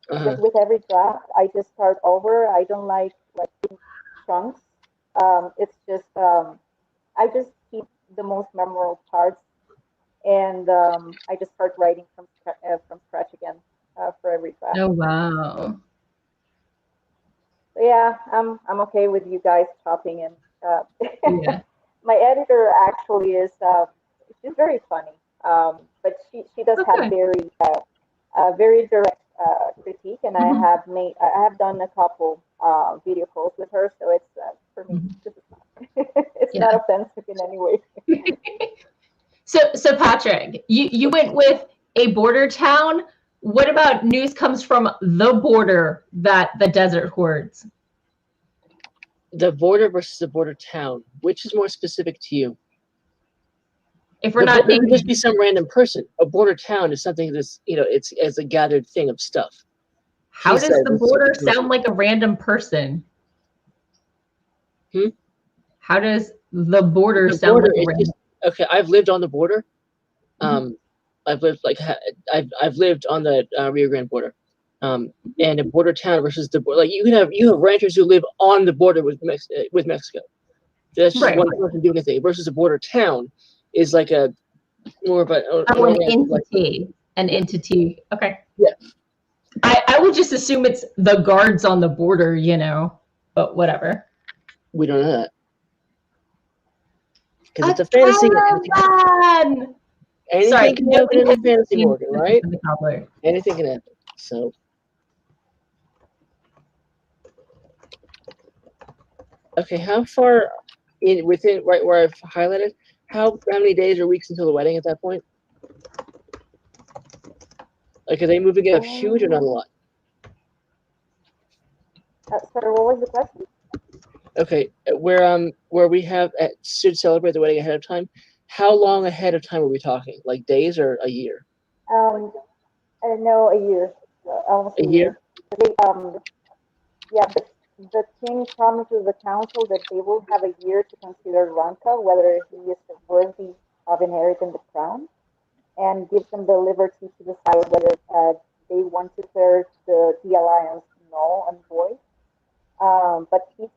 Because with every draft, I just start over. I don't like big chunks. It's just I just keep the most memorable parts, and I just start writing from scratch again for every draft. Oh wow. So yeah, I'm okay with you guys chopping and Yeah. my editor actually is she's very funny, but she does have very direct critique, and I have done a couple video calls with her, so it's for me this is not it's not offensive in any way. So Patrick, you went with a border town. What about news comes from the border that the desert hordes? The border versus the border town. Which is more specific to you? If we're not naming, just be some random person. A border town is something that's it's as a gathered thing of stuff. How does the border sound like a random person? How does the border sound like a random? Okay, I've lived on the border. I've lived I've lived on the Rio Grande border. And a border town versus the border, like you have ranchers who live on the border with Mexico. That's just one person doing a thing. Versus a border town is like a more of an entity. An entity. Okay. Yeah. I would just assume it's the guards on the border, but whatever. We don't know that because it's a fantasy. Anything can happen in a fantasy, Morgan, right? Anything can happen. So. Okay, how far within right where I've highlighted? How many days or weeks until the wedding at that point? Like, are they moving up huge or not a lot? Sorry, what was the question? Okay, where we should celebrate the wedding ahead of time. How long ahead of time are we talking? Like days or a year? No, a year. Almost a year. The king promises the council that they will have a year to consider Ranka, whether he is worthy of inheriting the crown, and gives them the liberty to decide whether they want to declare the alliance null and void. But he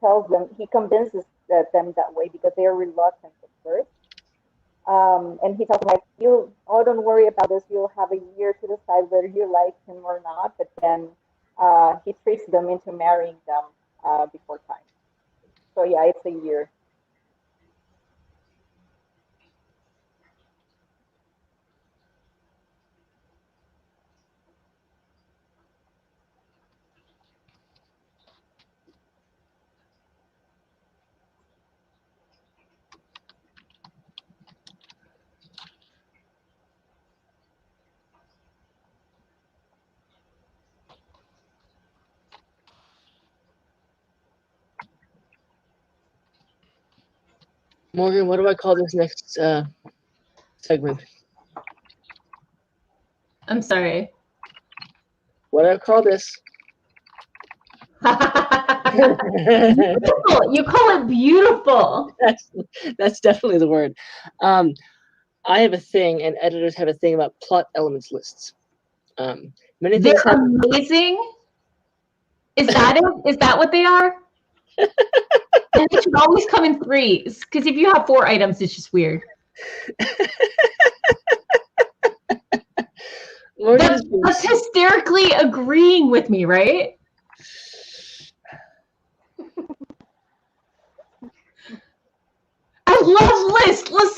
convinces them that way because they are reluctant at first. And he tells them, don't worry about this. You'll have a year to decide whether you like him or not. But then he tricks them into marrying them before time. So yeah, it's a year. Morgan, what do I call this next segment? I'm sorry. What do I call this? Beautiful. You call it beautiful. That's definitely the word. I have a thing, and editors have a thing about plot elements lists. Many things They're amazing. Is that it? Is that what they are? And they should always come in 3s, because if you have 4 items, it's just weird. That's hysterically agreeing with me, right? I love lists. Lists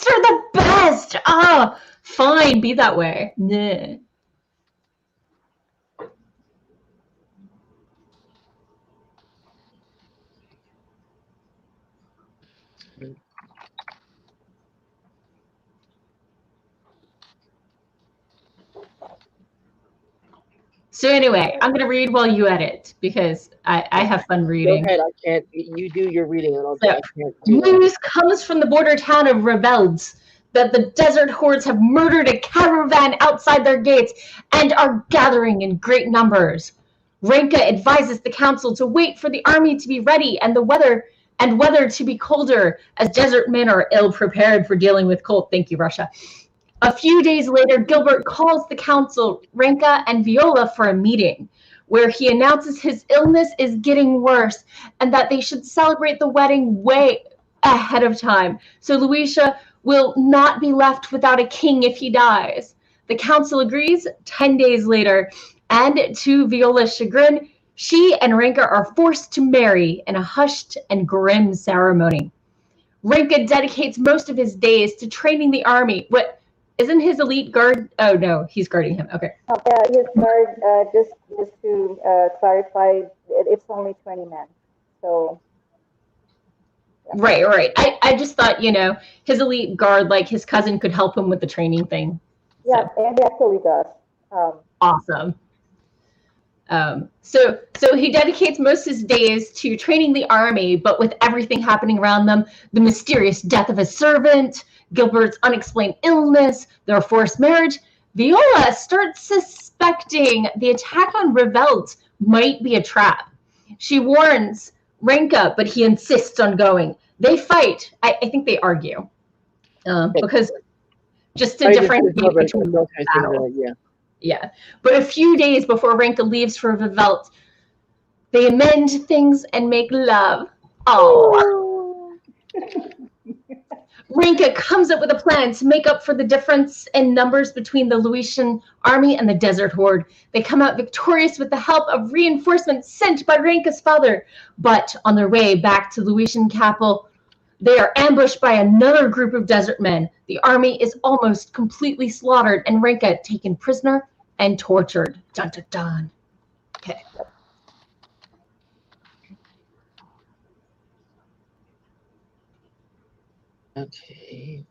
fine, be that way. Nah. So anyway, I'm gonna read while you edit because I have fun reading. Go ahead, I can't. You do your reading, and So, I can't do news that. comes from the border town of Rebels that the desert hordes have murdered a caravan outside their gates and are gathering in great numbers. Renka advises the council to wait for the army to be ready and weather to be colder, as desert men are ill prepared for dealing with cold. Thank you, Russia. A few days later, Gilbert calls the council, Renka, and Viola for a meeting, where he announces his illness is getting worse and that they should celebrate the wedding way ahead of time, so Luisa will not be left without a king if he dies. The council agrees 10 days later, and to Viola's chagrin, she and Renka are forced to marry in a hushed and grim ceremony. Renka dedicates most of his days to training the army. What? Isn't his elite guard? Oh no, he's guarding him. Okay. Yeah, his guard. Just to clarify, it's only 20 men. So. Yeah. Right. I just thought, his elite guard, like his cousin, could help him with the training thing. Yeah, so. And he actually does. Awesome. So he dedicates most of his days to training the army, but with everything happening around them, the mysterious death of a servant, Gilbert's unexplained illness, their forced marriage, Viola starts suspecting the attack on Revelt might be a trap. She warns Renka, but he insists on going. They fight. I think they argue. Because just to differentiate between battle. Yeah. But a few days before Renka leaves for Vivelt, they amend things and make love. Oh. Renka comes up with a plan to make up for the difference in numbers between the Luisian army and the Desert Horde. They come out victorious with the help of reinforcements sent by Renka's father. But on their way back to Luisian capital, they are ambushed by another group of desert men. The army is almost completely slaughtered and Renka taken prisoner and tortured. Dun, dun, dun. Okay. Okay.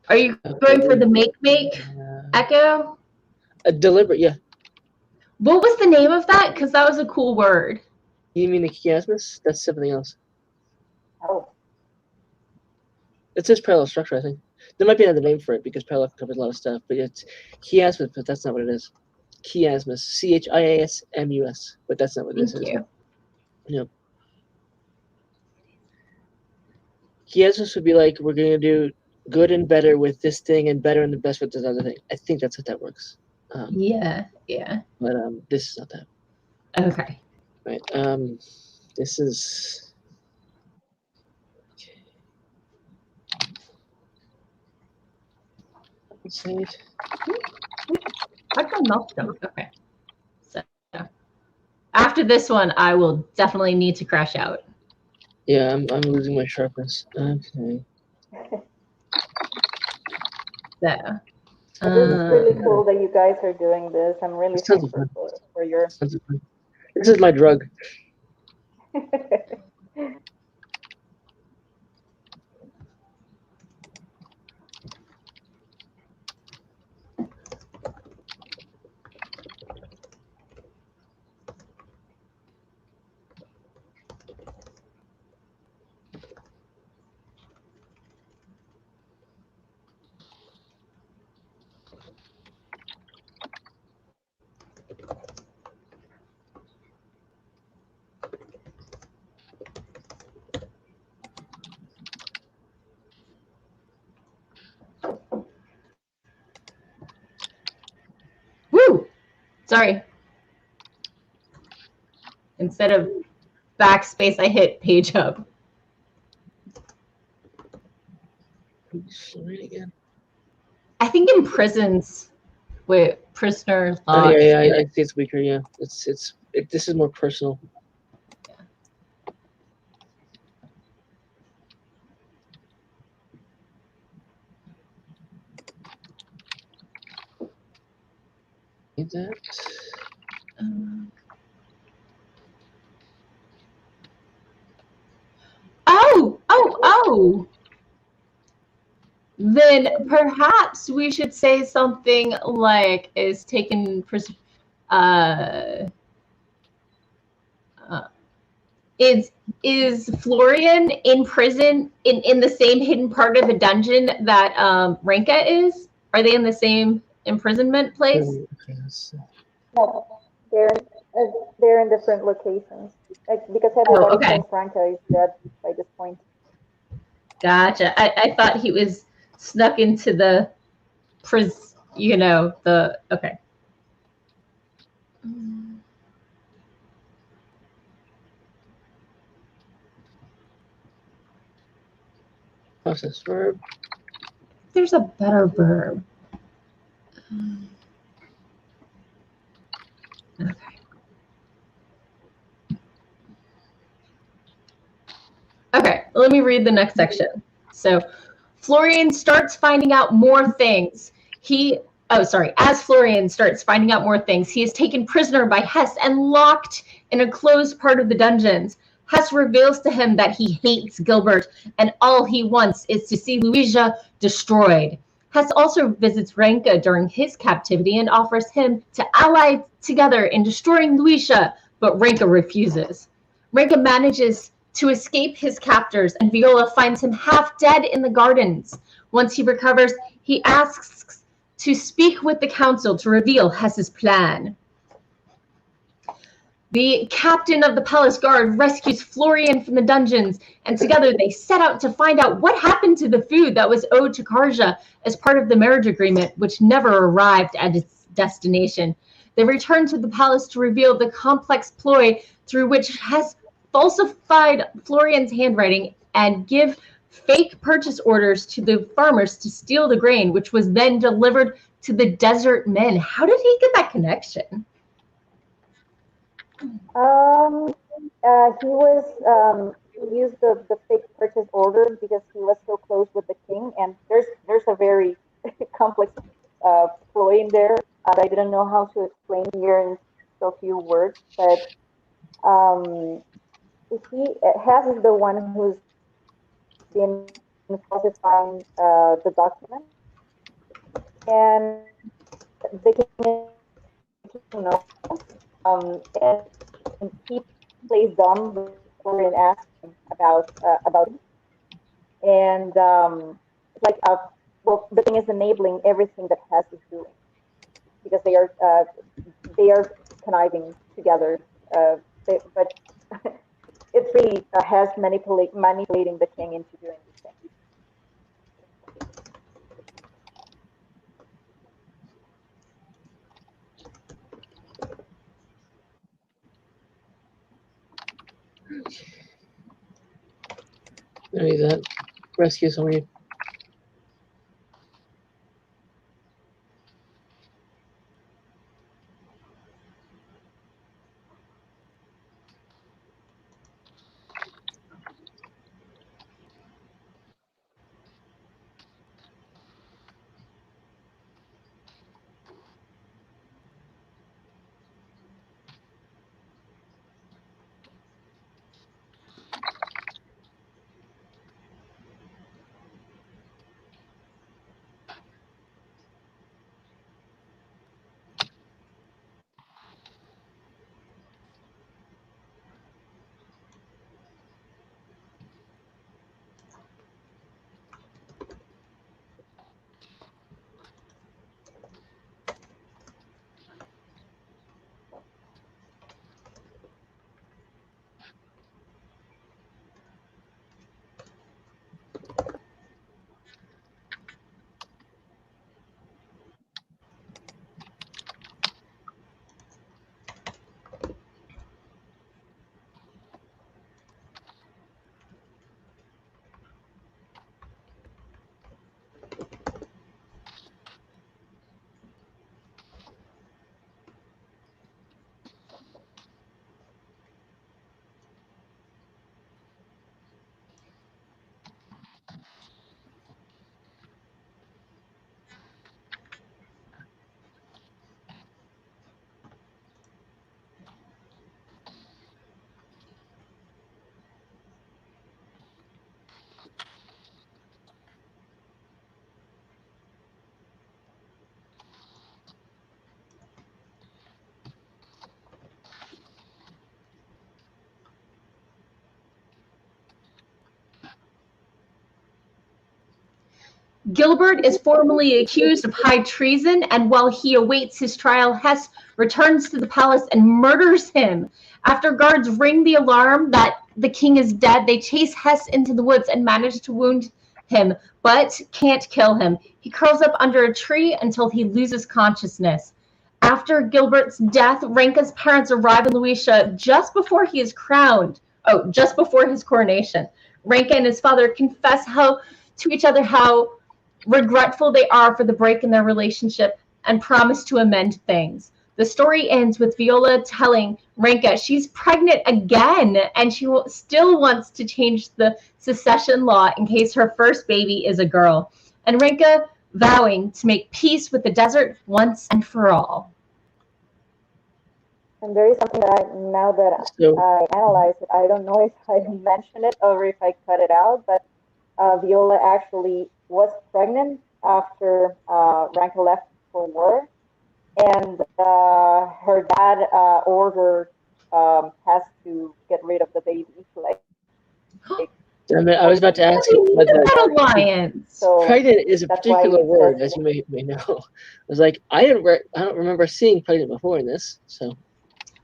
Are you going for the make echo? A deliberate, yeah. What was the name of that? Because that was a cool word. You mean the chiasmus? That's something else. Oh. It says parallel structure, I think. There might be another name for it because parallel covers a lot of stuff, but it's chiasmus, but that's not what it is. Chiasmus, CHIASMUS, but that's not what this is. Thank you. Yep. Chiasmus would be like, we're going to do good and better with this thing and better and the best with this other thing. I think that's how that works. Yeah. But this is not that. Okay. Right. This is. Okay. Save. I've got meltdown. Okay. So after this one, I will definitely need to crash out. Yeah, I'm losing my sharpness. Okay. So. This is really cool that you guys are doing this. I'm really thankful for your. This is my drug. Woo! Sorry. Instead of backspace, I hit page up. Read again. I think in prisons, with prisoner Oh locks. yeah, I see it's weaker. Yeah, this is more personal. Need that. Oh! Then perhaps we should say something like is taken is Florian in prison in the same hidden part of the dungeon that Renka is? Are they in the same imprisonment place? No, they're in different locations. Because everybody thinks Franca is dead by this point. Gotcha. I thought he was snuck into the okay. Process verb. There's a better verb. Okay. Okay, let me read the next section. So Florian starts finding out more things. As Florian starts finding out more things, he is taken prisoner by Hess and locked in a closed part of the dungeons. Hess reveals to him that he hates Gilbert and all he wants is to see Louisa destroyed. Hess also visits Renka during his captivity and offers him to ally together in destroying Louisa, but Renka refuses. Renka manages to escape his captors, and Viola finds him half dead in the gardens. Once he recovers, he asks to speak with the council to reveal Hess's plan. The captain of the palace guard rescues Florian from the dungeons, and together they set out to find out what happened to the food that was owed to Karja as part of the marriage agreement, which never arrived at its destination. They return to the palace to reveal the complex ploy through which Hess falsified Florian's handwriting and give fake purchase orders to the farmers to steal the grain, which was then delivered to the desert men. How did he get that connection? He used the fake purchase orders because he was so close with the king, and there's a very complex ploy in there that I didn't know how to explain here in so few words, but he Hess is the one who's been falsifying the document, and the king knows, and he plays dumb and asks him about it, and well, the thing is enabling everything that Hess is doing because they are conniving together, but it's really Hess manipulating the king into doing these things. I need that. Rescue somebody. Gilbert is formally accused of high treason, and while he awaits his trial, Hess returns to the palace and murders him. After guards ring the alarm that the king is dead, they chase Hess into the woods and manage to wound him, but can't kill him. He curls up under a tree until he loses consciousness. After Gilbert's death, Ranka's parents arrive in Luisha just before he is crowned. Oh, just before his coronation. Ranka and his father confess to each other how regretful they are for the break in their relationship and promise to amend things. The story ends with Viola telling Ranka she's pregnant again and she still wants to change the succession law in case her first baby is a girl. And Ranka vowing to make peace with the desert once and for all. And there is something that now that I analyze it, I don't know if I mentioned it or if I cut it out, but Viola actually was pregnant after Ranka left for war, and her dad ordered Hess to get rid of the baby. I was about to ask you. So pregnant is a particular word, as you may know. I was like, I don't remember seeing pregnant before in this. So.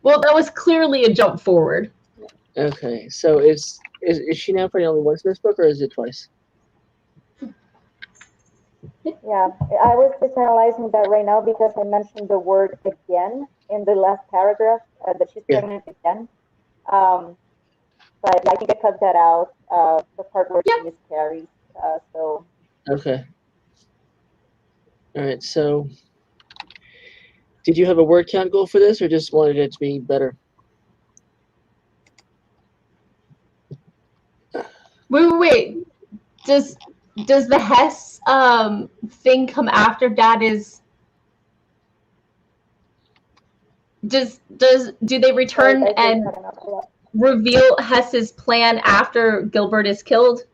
Well, that was clearly a jump forward. Okay, so is she now pregnant only once in this book, or is it twice? Yeah, I was just analyzing that right now because I mentioned the word again in the last paragraph, that she's pregnant again. But I think I cut that out, the part where she miscarries. So. Okay. All right, so did you have a word count goal for this, or just wanted it to be better? Wait. Does the Hess thing come after Dad is? Do they return and reveal Hess's plan after Gilbert is killed?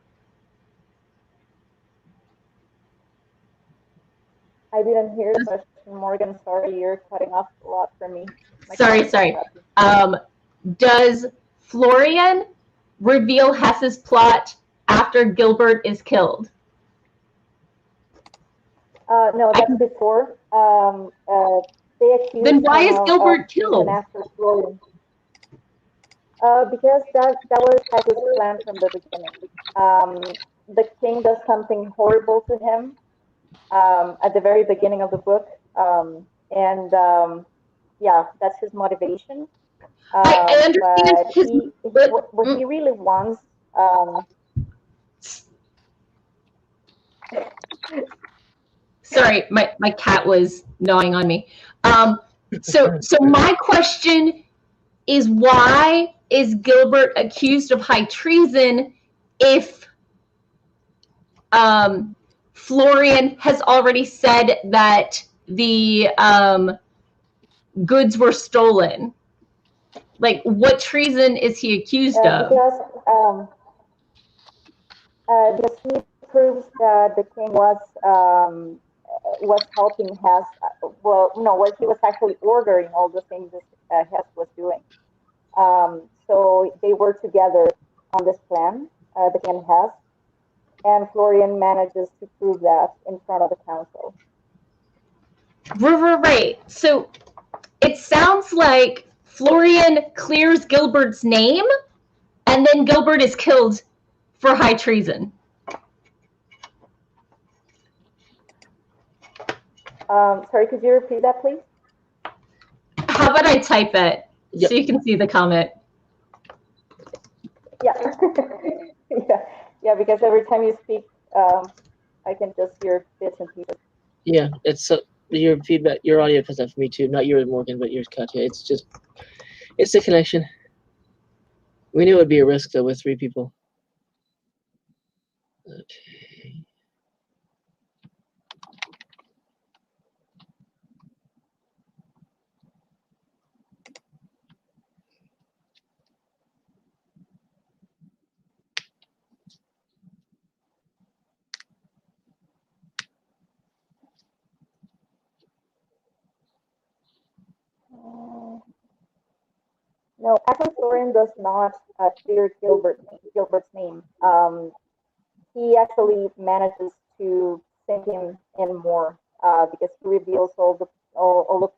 I didn't hear the question, Morgan. Sorry, you're cutting off a lot for me. Sorry. Does Florian reveal Hess's plot after Gilbert is killed? No, that's before. They accuse then why is Gilbert killed? After Florian. Because that was Hess's plan from the beginning. The king does something horrible to him at the very beginning of the book, yeah, that's his motivation. I understand what he really wants. Sorry, my cat was gnawing on me. So my question is, why is Gilbert accused of high treason if Florian has already said that the goods were stolen? Like, what treason is he accused of? Because he proves that the king was helping Hess. Well, no, he was actually ordering all the things that Hess was doing. So they were together on this plan, the king and Hess, and Florian manages to prove that in front of the council. Right. So it sounds like Florian clears Gilbert's name, and then Gilbert is killed for high treason. Sorry, could you repeat that, please? How about I type it so you can see the comment? Yeah. yeah, because every time you speak, I can just hear bits and pieces. Yeah, it's your feedback, your audio cuts out for me too. Not yours, Morgan, but yours, Katya. It's the connection. We knew it would be a risk though with 3 people. Okay. No, actually, Florian does not clear Gilbert's name. He actually manages to sink him in more because he reveals all the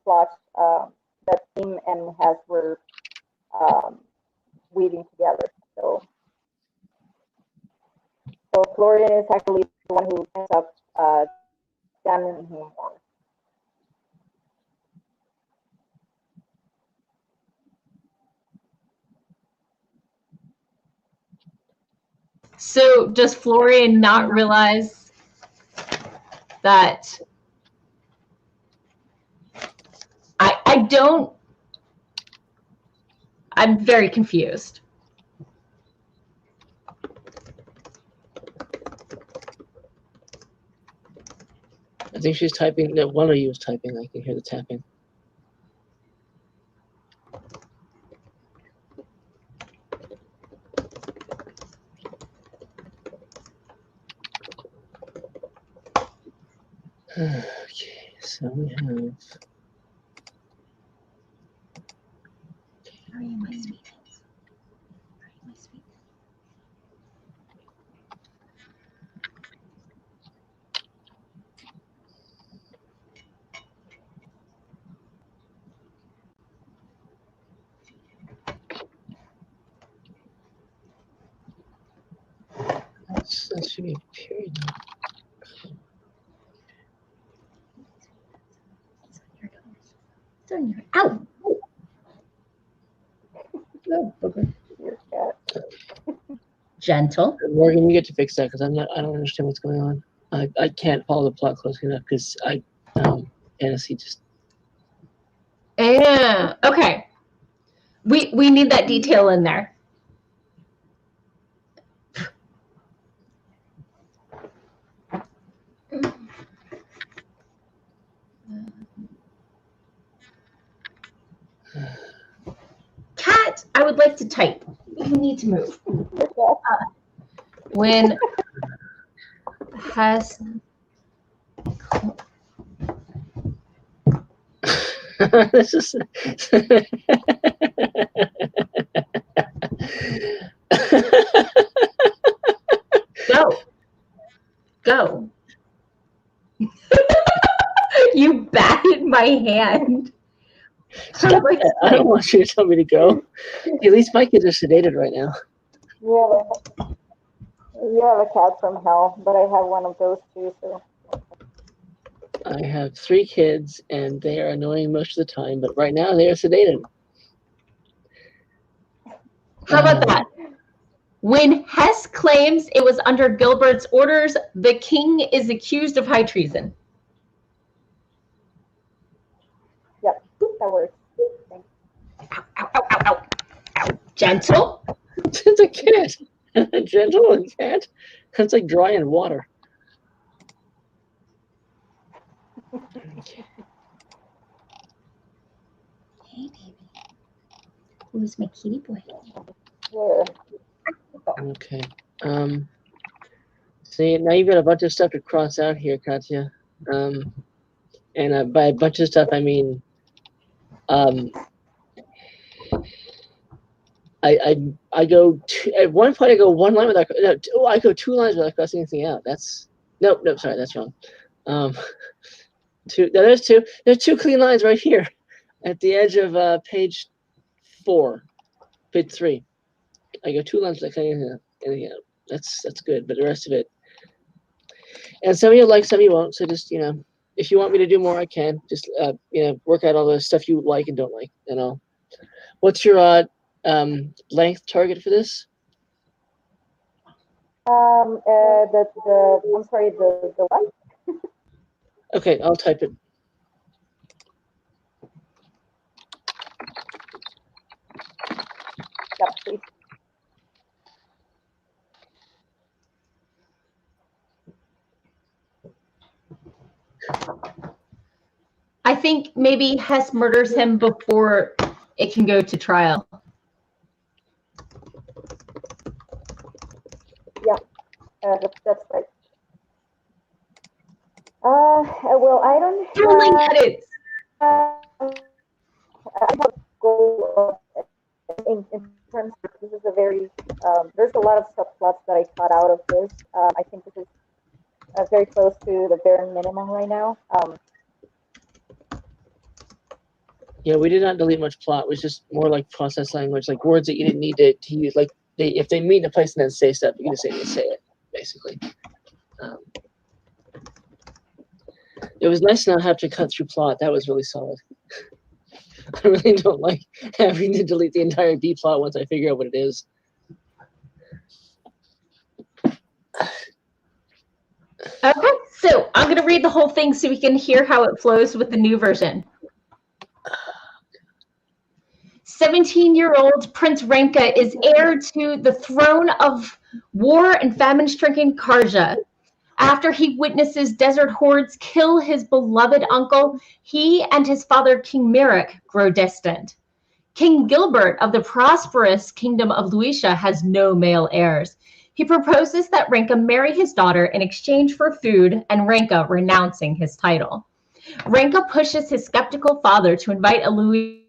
plots that Tim and Hess were weaving together. So Florian is actually the one who ends up damning him more. So does Florian not realize that I don't, I'm very confused. I think she's typing. No, one of you is typing. I can hear the tapping. Okay, so we have. Are you my sweet? Are you my sweet? That should be a period. It's on your, ow! Oh, okay. Your cat. Gentle. Morgan, you get to fix that because I don't understand what's going on. I can't follow the plot closely enough because fantasy just. Yeah. Okay. We need that detail in there. Cat, I would like to type. You need to move. When has This is. go. You batted my hand. Stop it. I don't want you to tell me to go. At least my kids are sedated right now. You have a cat from hell, but I have one of those too. So I have 3 kids, and they are annoying most of the time. But right now, they are sedated. How about that? When Hess claims it was under Gilbert's orders, the king is accused of high treason. yep, that works. Thanks. Ow, ow, ow, ow, ow. Ow. Gentle. It's a cat. Gentle and cat. That's like dry and water. Okay. Hey, baby. Who's my kitty boy? Yeah. Okay. See, now you've got a bunch of stuff to cross out here, Katya. And by a bunch of stuff, I mean, I go at one point I go one line without I go 2 lines without crossing anything out. That's nope, sorry, that's wrong. There's 2 clean lines right here at the edge of page 4, page 3. I go 2 lines without anything out. That's good, but the rest of it, and some of you like, some of you won't. So just if you want me to do more, I can. Just work out all the stuff you like and don't like, and I'll. What's your length target for this? I'm sorry, the what? Okay, I'll type it. Yep, please. I think maybe Hess murders him before it can go to trial. Yeah, that's right. Well, I don't Totally edits. I have a goal in terms of this is a very there's a lot of subplots that I cut out of this. I think this is very close to the bare minimum right now. Yeah, we did not delete much plot. It was just more like process language, like words that you didn't need to use. Like if they meet in a place and then say stuff, you can just say it, basically. It was nice to not have to cut through plot. That was really solid. I really don't like having to delete the entire B plot once I figure out what it is. Okay, so I'm going to read the whole thing so we can hear how it flows with the new version. 17-year-old Prince Renka is heir to the throne of war and famine-stricken Karja. After he witnesses desert hordes kill his beloved uncle, he and his father, King Merrick, grow distant. King Gilbert of the prosperous kingdom of Luisha has no male heirs. He proposes that Renka marry his daughter in exchange for food, and Renka renouncing his title. Renka pushes his skeptical father to invite a Luisha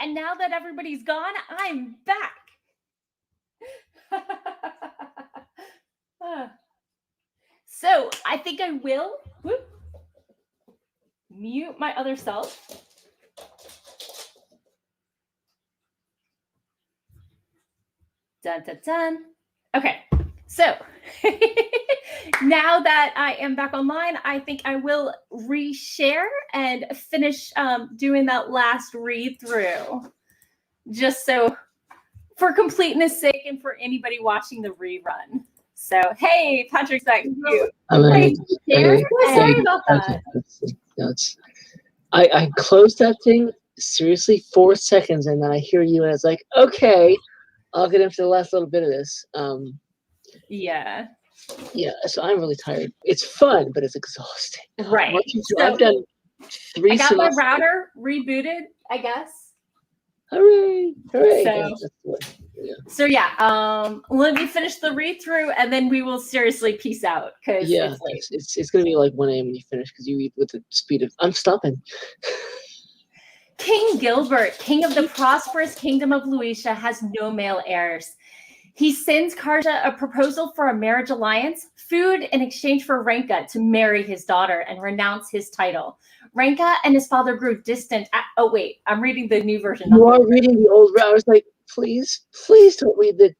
And now that everybody's gone, I'm back. So I think I will mute my other self. Dun, dun, dun. Okay, so now that I am back online, I think I will reshare and finish doing that last read through, just so for completeness sake and for anybody watching the rerun. So, hey, Patrick's back to you. Sorry about that. I closed that thing seriously 4 seconds, and then I hear you, and it's like, okay, I'll get into the last little bit of this. Yeah. So I'm really tired. It's fun, but it's exhausting. Right. So I've done 3 I got semesters. my router rebooted, I guess. Hooray! Hooray! So let me finish the read through, and then we will seriously peace out because it's late. It's gonna be like 1 a.m. when you finish because you read with the speed of I'm stopping. King Gilbert, king of the prosperous kingdom of Luitia, has no male heirs. He sends Karja a proposal for a marriage alliance, food in exchange for Renka to marry his daughter and renounce his title. Renka and his father grew distant. Oh wait, I'm reading the new version. You are reading the old. I was like, please don't read the.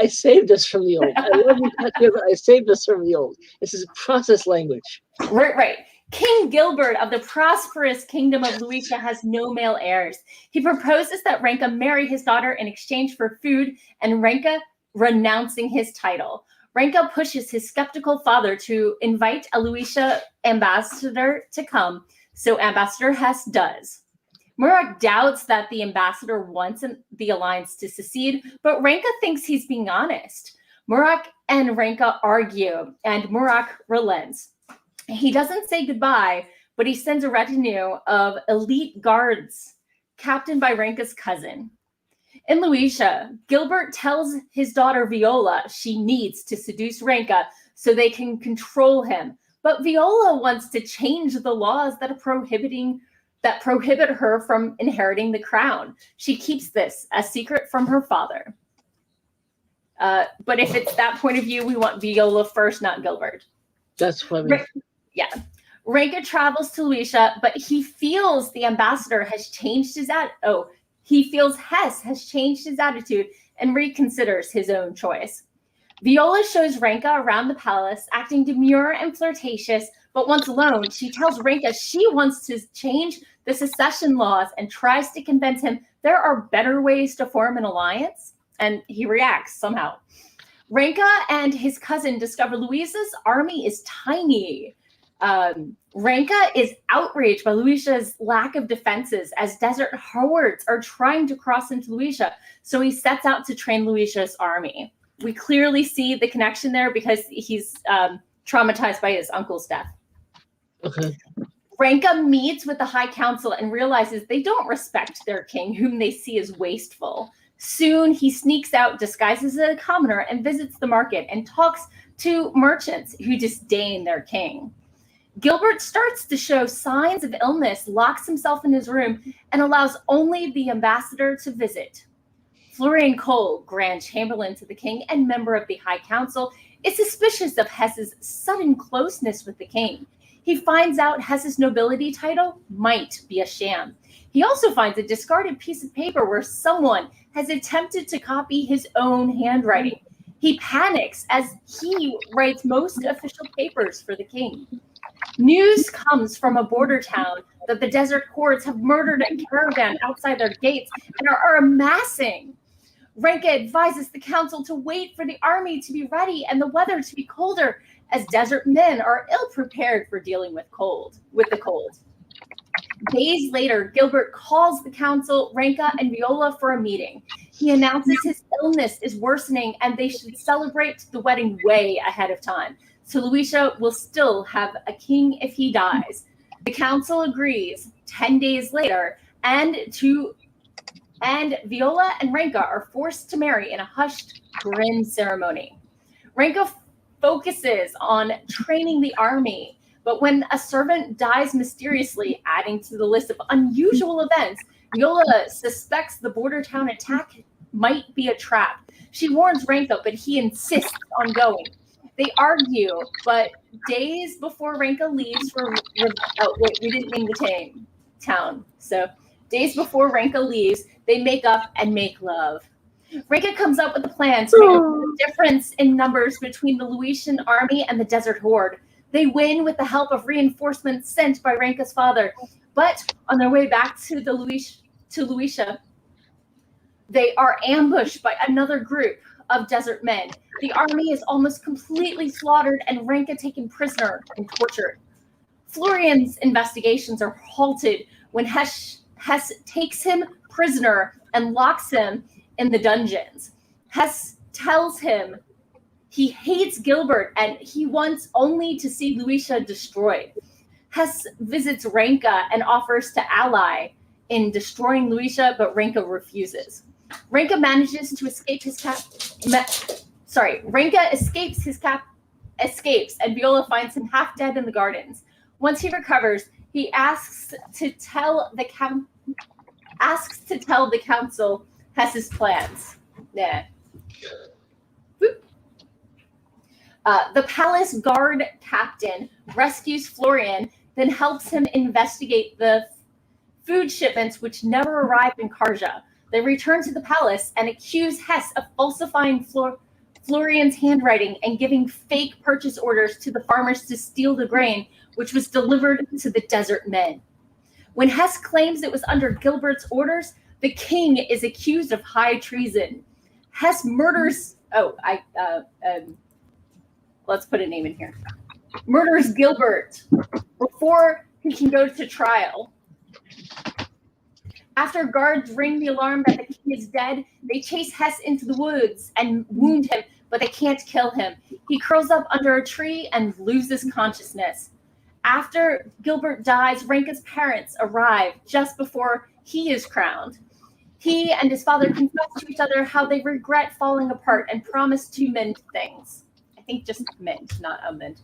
I saved us from the old. I love you, Patrick, but I saved us from the old. This is process language. Right. King Gilbert of the prosperous kingdom of Luitia has no male heirs. He proposes that Renka marry his daughter in exchange for food and Renka renouncing his title. Renka pushes his skeptical father to invite a Luitia ambassador to come, so Ambassador Hess does. Murak doubts that the ambassador wants the alliance to secede, but Renka thinks he's being honest. Murak and Renka argue, and Murak relents. He doesn't say goodbye, but he sends a retinue of elite guards, captained by Renka's cousin. In Luitia, Gilbert tells his daughter Viola she needs to seduce Renka so they can control him. But Viola wants to change the laws that prohibit her from inheriting the crown. She keeps this a secret from her father. But if it's that point of view, we want Viola first, not Gilbert. That's what I mean. Renka travels to Luitia, but he feels the ambassador has changed his he feels Hess has changed his attitude and reconsiders his own choice. Viola shows Renka around the palace, acting demure and flirtatious, but once alone, she tells Renka she wants to change the secession laws and tries to convince him there are better ways to form an alliance, and he reacts somehow. Renka and his cousin discover Luisa's army is tiny. Renka is outraged by Luisia's lack of defenses as desert hordes are trying to cross into Luitia, so he sets out to train Luisia's army. We clearly see the connection there because he's traumatized by his uncle's death. Okay. Renka meets with the High Council and realizes they don't respect their king, whom they see as wasteful. Soon, he sneaks out, disguises as a commoner, and visits the market and talks to merchants who disdain their king. Gilbert starts to show signs of illness, locks himself in his room, and allows only the ambassador to visit. Florian Cole, Grand Chamberlain to the king and member of the High Council, is suspicious of Hess's sudden closeness with the king. He finds out Hess's nobility title might be a sham. He also finds a discarded piece of paper where someone has attempted to copy his own handwriting. He panics as he writes most official papers for the king. News comes from a border town that the desert hordes have murdered a caravan outside their gates and are amassing. Renka advises the council to wait for the army to be ready and the weather to be colder, as desert men are ill-prepared for dealing with the cold. Days later, Gilbert calls the council, Renka, and Viola for a meeting. He announces his illness is worsening and they should celebrate the wedding way ahead of time. So Luitia will still have a king if he dies. The council agrees 10 days later, and Viola and Renka are forced to marry in a hushed, grim ceremony. Renka focuses on training the army, but when a servant dies mysteriously, adding to the list of unusual events, Viola suspects the border town attack might be a trap. She warns Ranka, but he insists on going. They argue, but days before Ranka leaves for we didn't name the town. So days before Ranka leaves, they make up and make love. Ranka comes up with a plan to make a difference in numbers between the Luitian army and the Desert Horde. They win with the help of reinforcements sent by Ranka's father. But on their way back to Luitia, they are ambushed by another group of desert men. The army is almost completely slaughtered and Ranka taken prisoner and tortured. Florian's investigations are halted when Hess takes him prisoner and locks him in the dungeons. Hess tells him he hates Gilbert and he wants only to see Luitia destroyed. Hess visits Ranka and offers to ally in destroying Luitia, but Ranka refuses. Ranka manages to escape Ranka escapes, and Viola finds him half dead in the gardens. Once he recovers, he asks to tell the council Hess's plans. The palace guard captain rescues Florian, then helps him investigate the food shipments which never arrived in Karja. They return to the palace and accuse Hess of falsifying Florian's handwriting and giving fake purchase orders to the farmers to steal the grain, which was delivered to the desert men. When Hess claims it was under Gilbert's orders, the king is accused of high treason. Hess murders... let's put a name in here. Murders Gilbert before he can go to trial. After guards ring the alarm that the king is dead, they chase Hess into the woods and wound him, but they can't kill him. He curls up under a tree and loses consciousness. After Gilbert dies, Ranka's parents arrive just before he is crowned. He and his father confess to each other how they regret falling apart and promise to mend things. I think just mend, not amend.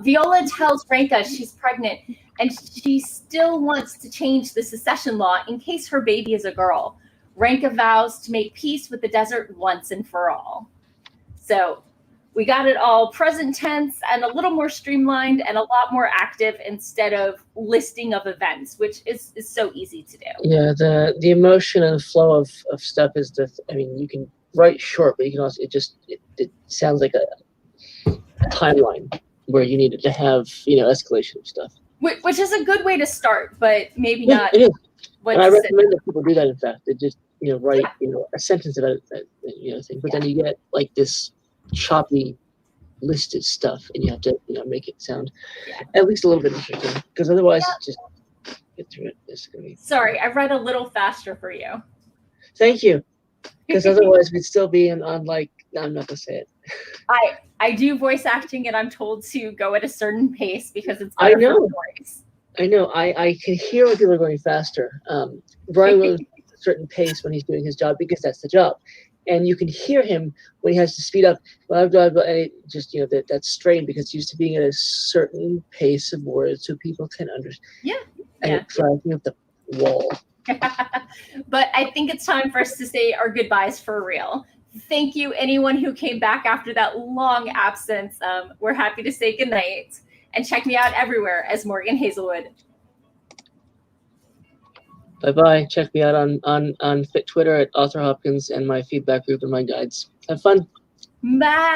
Viola tells Ranka she's pregnant and she still wants to change the secession law in case her baby is a girl. Ranka vows to make peace with the desert once and for all. So we got it all present tense and a little more streamlined and a lot more active instead of listing of events, which is so easy to do. Yeah, the emotion and flow of stuff is you can write short, but you can also, it sounds like a timeline where you needed to have, escalation of stuff. Which is a good way to start, but maybe not. It is. And I recommend that people do that, in fact. They just, write, a sentence about it, thing. But then you get like this choppy listed stuff and you have to, make it sound at least a little bit interesting. Because otherwise, just get through it. It's gonna be... Sorry, I read a little faster for you. Thank you. Because otherwise we'd still be on like, no, I'm not going to say it. I do voice acting and I'm told to go at a certain pace because it's better for the voice. I know. I can hear when people are going faster. Brian goes at a certain pace when he's doing his job because that's the job. And you can hear him when he has to speed up. And it just, that strain because he's used to being at a certain pace of words so people can understand. Yeah. And it drives me up the wall. But I think it's time for us to say our goodbyes for real. Thank you, anyone who came back after that long absence. We're happy to say goodnight. And check me out everywhere as Morgan Hazelwood. Bye-bye. Check me out on Twitter at Author Hopkins and my feedback group and my guides. Have fun. Bye.